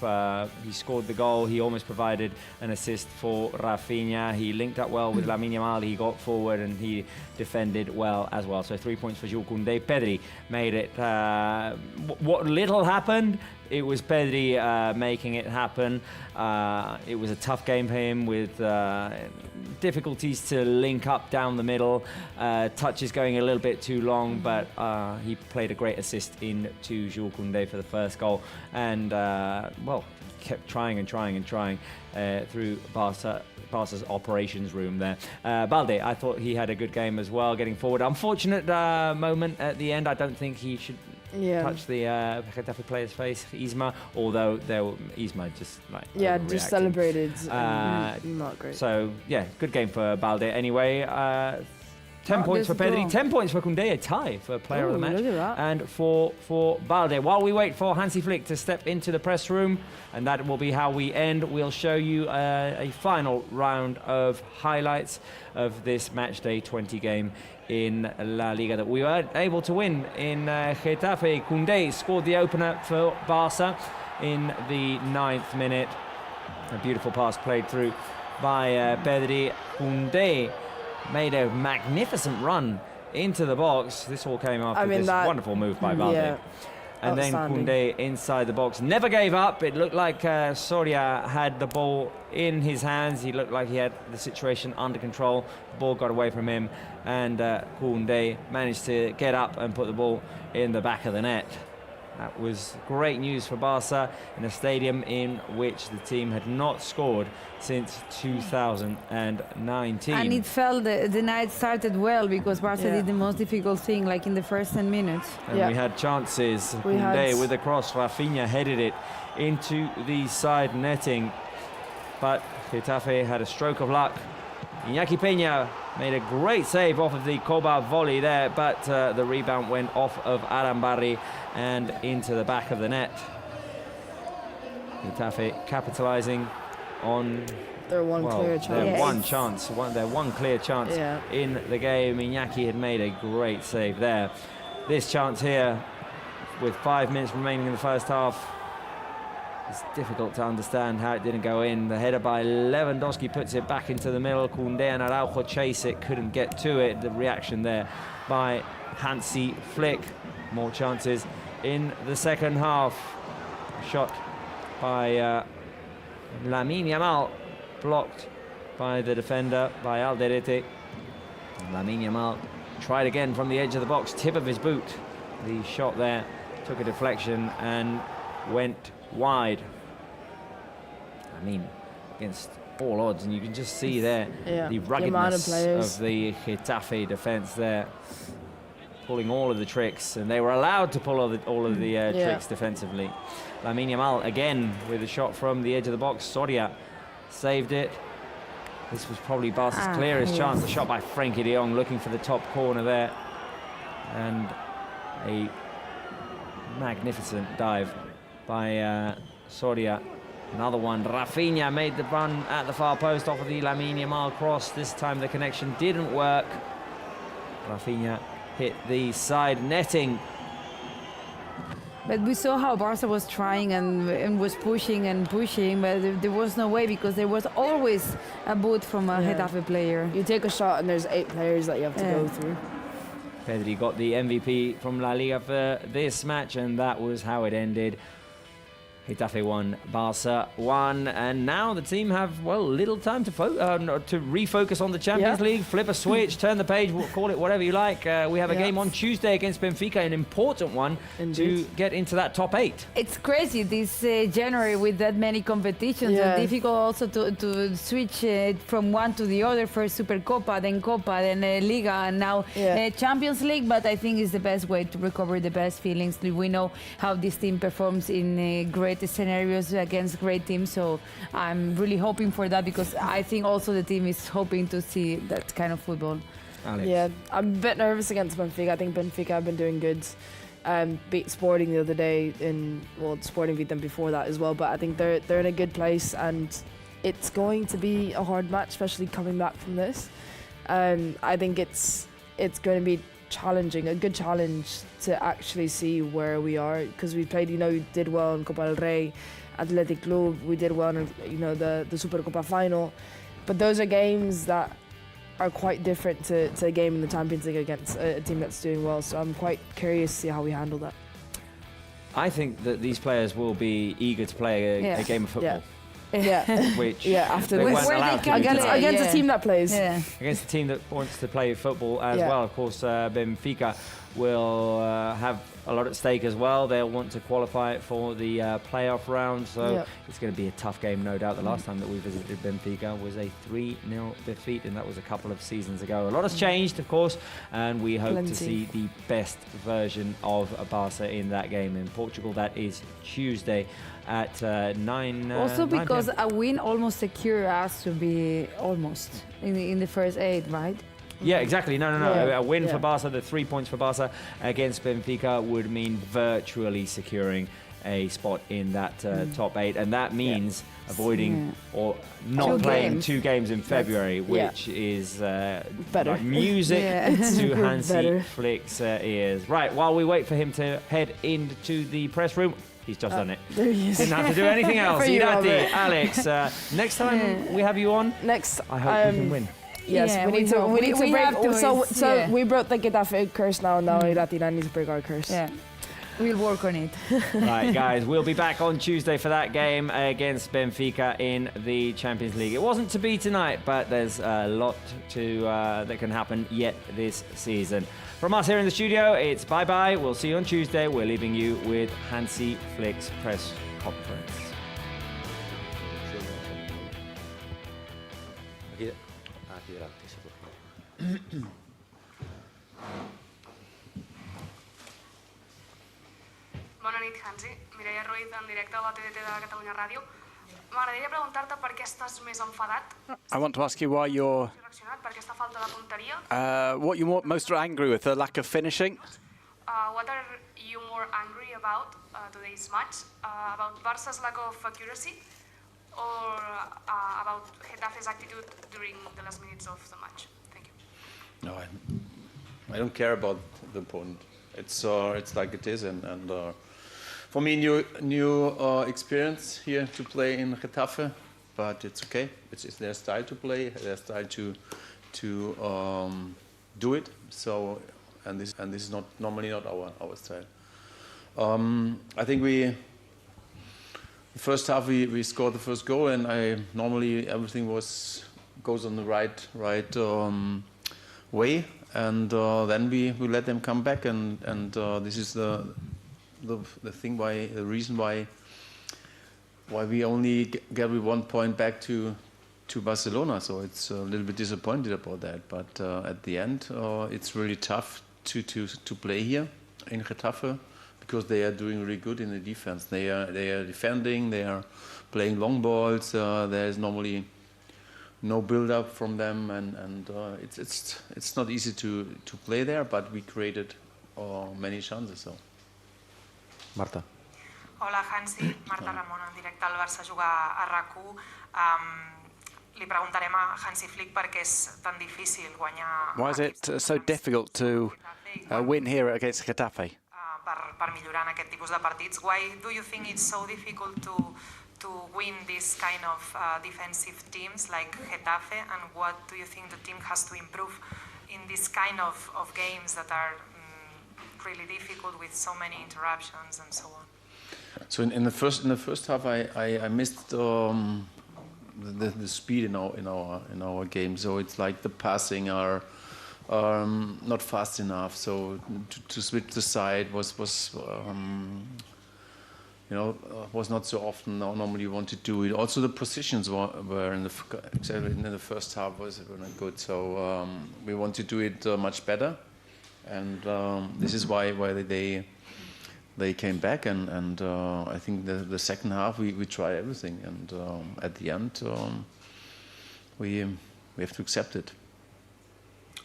He scored the goal. He almost provided an assist for Rafinha. He linked up well with Lamine Yamal. He got forward and he defended well as well. So 3 points for Jules Koundé. Pedri made it. What little happened, it was Pedri making it happen. It was a tough game for him with difficulties to link up down the middle. Touches going a little bit too long, but he played a great assist into Jules Koundé for the first goal. And, well, kept trying and trying and trying through Barca's operations room there. Balde, I thought he had a good game as well, getting forward. Unfortunate moment at the end. I don't think he should touch the Getafe player's face, Isma, although Isma just like just celebrated. Not great. So yeah, good game for Balde anyway. 10 points for Pedri, 10 points for Koundé, a tie for player of the match, and for Balde. While we wait for Hansi Flick to step into the press room, and that will be how we end, we'll show you a final round of highlights of this Matchday 20 game in La Liga that we were able to win in Getafe. Koundé scored the opener for Barça in the 9th minute. A beautiful pass played through by Pedri. Koundé made a magnificent run into the box. This all came after this wonderful move by Balde. Yeah. And then Koundé inside the box. Never gave up. It looked like Soria had the ball in his hands. He looked like he had the situation under control. The ball got away from him. And Koundé managed to get up and put the ball in the back of the net. That was great news for Barca in a stadium in which the team had not scored since 2019. And it felt the night started well because Barca did the most difficult thing, like in the first 10 minutes. And we had chances. Koundé with a cross. Rafinha headed it into the side netting. But Getafe had a stroke of luck. Iñaki Peña made a great save off of the Koba volley there, but the rebound went off of Arambarri and into the back of the net. Getafe capitalising on their one clear chance. Their one clear chance in the game. Iñaki had made a great save there. This chance here, with 5 minutes remaining in the first half, it's difficult to understand how it didn't go in. The header by Lewandowski puts it back into the middle. Koundé and Araujo chase it, couldn't get to it. The reaction there by Hansi Flick. More chances in the second half. Shot by Lamine Yamal, blocked by the defender, by Alderete. Lamine Yamal tried again from the edge of the box, tip of his boot. The shot there took a deflection and went wide. I mean, against all odds, and you can just see there the ruggedness of the Getafe defense there, pulling all of the tricks, and they were allowed to pull all of the tricks defensively. Lamine Yamal again with a shot from the edge of the box. Soria saved it. This was probably Barca's clearest chance. A shot by Frenkie de Jong, looking for the top corner there, and a magnificent dive by Soria. Another one. Rafinha made the run at the far post off of the Lamine Yamal cross. This time the connection didn't work. Rafinha hit the side netting. But we saw how Barca was trying and was pushing and pushing, but there was no way because there was always a boot from a Getafe player. You take a shot and there's 8 players that you have to go through. Pedri got the MVP from La Liga for this match, and that was how it ended. Getafe 1, Barça 1, and now the team have, well, little time to refocus on the Champions League, flip a switch, turn the page, call it whatever you like. We have a game on Tuesday against Benfica, an important one to get into that top 8. It's crazy this January with that many competitions. It's difficult also to switch from one to the other. First Supercopa, then Copa, then Liga, and now Champions League. But I think it's the best way to recover the best feelings. We know how this team performs in great scenarios against great teams, so I'm really hoping for that, because I think also the team is hoping to see that kind of football. Alex. Yeah, I'm a bit nervous against Benfica. I think Benfica have been doing good. Beat Sporting the other day, Sporting beat them before that as well, but I think they're in a good place, and it's going to be a hard match, especially coming back from this. I think it's going to be challenging, a good challenge to actually see where we are, because we played, we did well in Copa del Rey, Athletic Club, we did well in, the Supercopa final, but those are games that are quite different to a game in the Champions League against a team that's doing well, so I'm quite curious to see how we handle that. I think that these players will be eager to play a game of football. Which after they this, weren't allowed to against a team that plays. Against a team that wants to play football as well. Of course, Benfica will have a lot at stake as well. They'll want to qualify for the playoff round, so it's going to be a tough game, no doubt. The last time that we visited Benfica was a 3-0 defeat, and that was a couple of seasons ago. A lot has changed, of course, and we hope to see the best version of Barça in that game in Portugal. That is Tuesday at 9 Also because 9 a win almost secure us to be almost in the first 8, right? Yeah, exactly. No. A win for Barça, the 3 points for Barça against Benfica would mean virtually securing a spot in that top 8, and that means avoiding or not playing 2 games in February, which is better like music to Hansi Flick's ears. Right, while we wait for him to head into the press room, he's just done it. There he is. Didn't have to do anything else. Irati, Alex, next time we have you on, I hope we can win. Yes, we need to break. So we broke the Getafe curse now. Now Irati needs to break our curse. Yeah. We'll work on it. Right, guys, we'll be back on Tuesday for that game against Benfica in the Champions League. It wasn't to be tonight, but there's a lot that can happen yet this season. From us here in the studio, it's bye-bye. We'll see you on Tuesday. We're leaving you with Hansi Flick's press conference. Bona nit, Hansi. Mireia Ruiz, en directe a la TDT de Catalunya Ràdio. M'agradaria preguntar-te per què estàs més enfadat. I want to ask you why you're... Per aquesta falta de punteria. what you're most angry with, the lack of finishing? What are you more angry about today's match? About Barça's lack of accuracy? Or about Getafe's attitude during the last minutes of the match? Thank you. No, I don't care about the opponent. It's like it is, and for me, new experience here to play in Getafe, but it's okay. It's their style to play, their style to do it. So, and this is not normally not our style. I think the first half we scored the first goal, and normally everything goes on the right way, and then we let them come back, and this is the reason why we only get with 1 point back to Barcelona. So it's a little bit disappointed about that, but at the end it's really tough to play here in Getafe, because they are doing really good in the defense. They are defending, they are playing long balls, there is normally no build-up from them, and it's not easy to play there, but we created many chances. So. Marta. Hola, Hansi. Marta Ramon, en directe al Barça jugar a RAC1. Li preguntarem a Hansi Flick per què és tan difícil guanyar... Why is it so difficult to win here against Getafe? Per millorar en aquest tipus de partits. Why do you think it's so difficult to win this kind of defensive teams like Getafe, and what do you think the team has to improve in this kind of games that are really difficult with so many interruptions and so on? So in the first half, I missed the speed in our game. So it's like the passing are not fast enough. So to switch the side was not so often. Normally you want to do it. Also the positions were exactly in the first half were not good. So we want to do it much better, and this is why they came back, and I think the second half we tried everything, and at the end we have to accept it.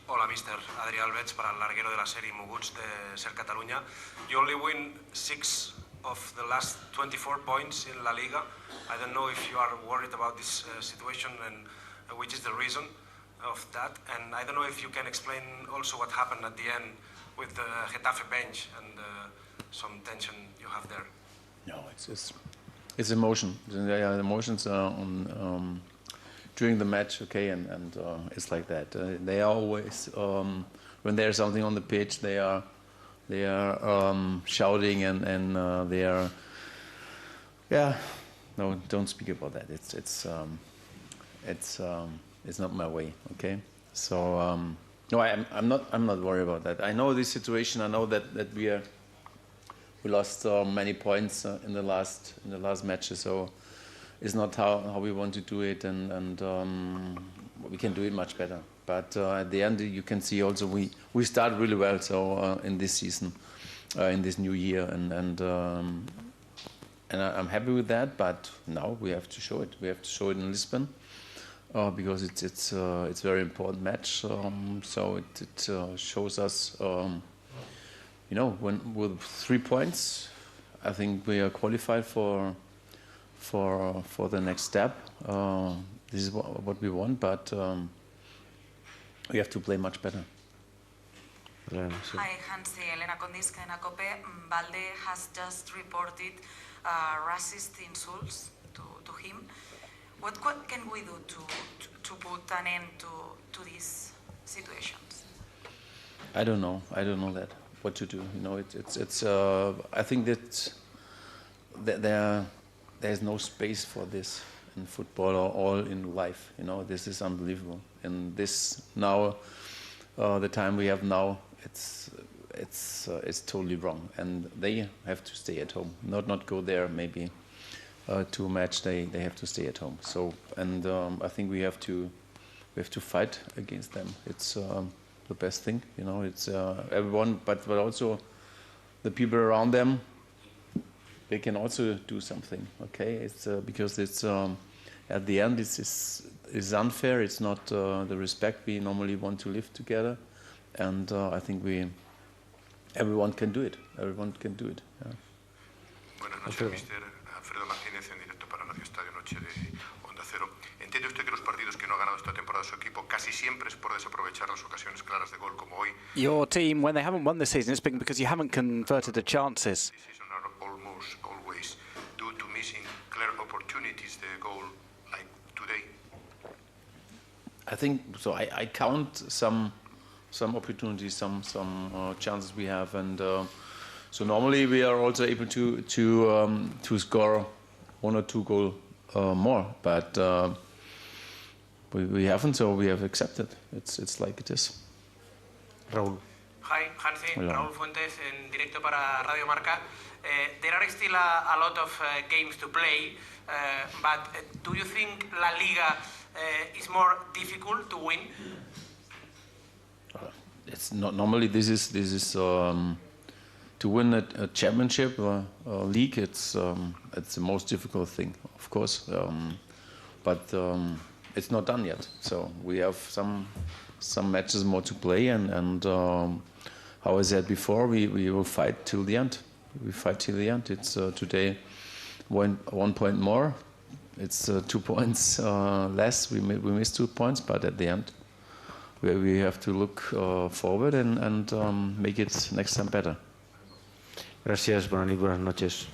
Hola, mister. Adri Alves para el larguero de la serie Moguts de Ser Catalunya. You only win 6 of the last 24 points in La Liga. I don't know if you are worried about this situation and which is the reason of that. And I don't know if you can explain also what happened at the end with the Getafe bench and some tension you have there. No, it's emotion. The emotions are on during the match, okay, and it's like that. They are always when there's something on the pitch, they are shouting and they are no, don't speak about that. It's not my way, okay. So no, I'm not worried about that. I know this situation. I know that we lost many points in the last matches. So it's not how we want to do it, and we can do it much better. But at the end, you can see also we start really well. So in this season, in this new year, and I'm happy with that. But now we have to show it. We have to show it in Lisbon because it's a very important match. So it shows us, when with 3 points, I think we are qualified for the next step. This is what we want, but we have to play much better. Hi, Hansi, Elena Condisca in Acope. Balde has just reported racist insults to him. What can we do to put an end to these situations? I don't know that what to do. It's I think that there's no space for this in football or all in life. This is unbelievable. And this now, the time we have now, it's totally wrong. And they have to stay at home, not go there. Maybe to a match they have to stay at home. So and I think we have to fight against them. It's the best thing. It's everyone, but also the people around them. They can also do something, okay? It's because it's at the end it's unfair. It's not the respect we normally want to live together, and I think everyone can do it. Everyone can do it. Yeah. Buenas noches, mister. Alfredo Martínez en directo para Radio Estadio Noche de Onda Cero. ¿Entiende usted que los partidos que no ha ganado esta temporada su equipo casi siempre es por desaprovechar las ocasiones claras de gol como hoy? Your team, when they haven't won this season, it's been because you haven't converted the chances. Almost always due to missing clear opportunities, the goal like today. I think so. I count some opportunities, some chances we have, and so normally we are also able to score 1 or 2 goals more, but we haven't. So we have accepted. It's like it is. Raúl. Hi, Hansi. Raúl Fuentes en directo para Radio Marca. There are still a lot of games to play, but do you think La Liga is more difficult to win? It's not normally. This is to win a championship or league. It's the most difficult thing, of course, but it's not done yet. So we have some matches more to play, and how I said before, we will fight till the end. We fight till the end. It's today 1 point more. It's 2 points less. We missed 2 points, but at the end, we have to look forward and make it next time better. Gracias, buenas noches.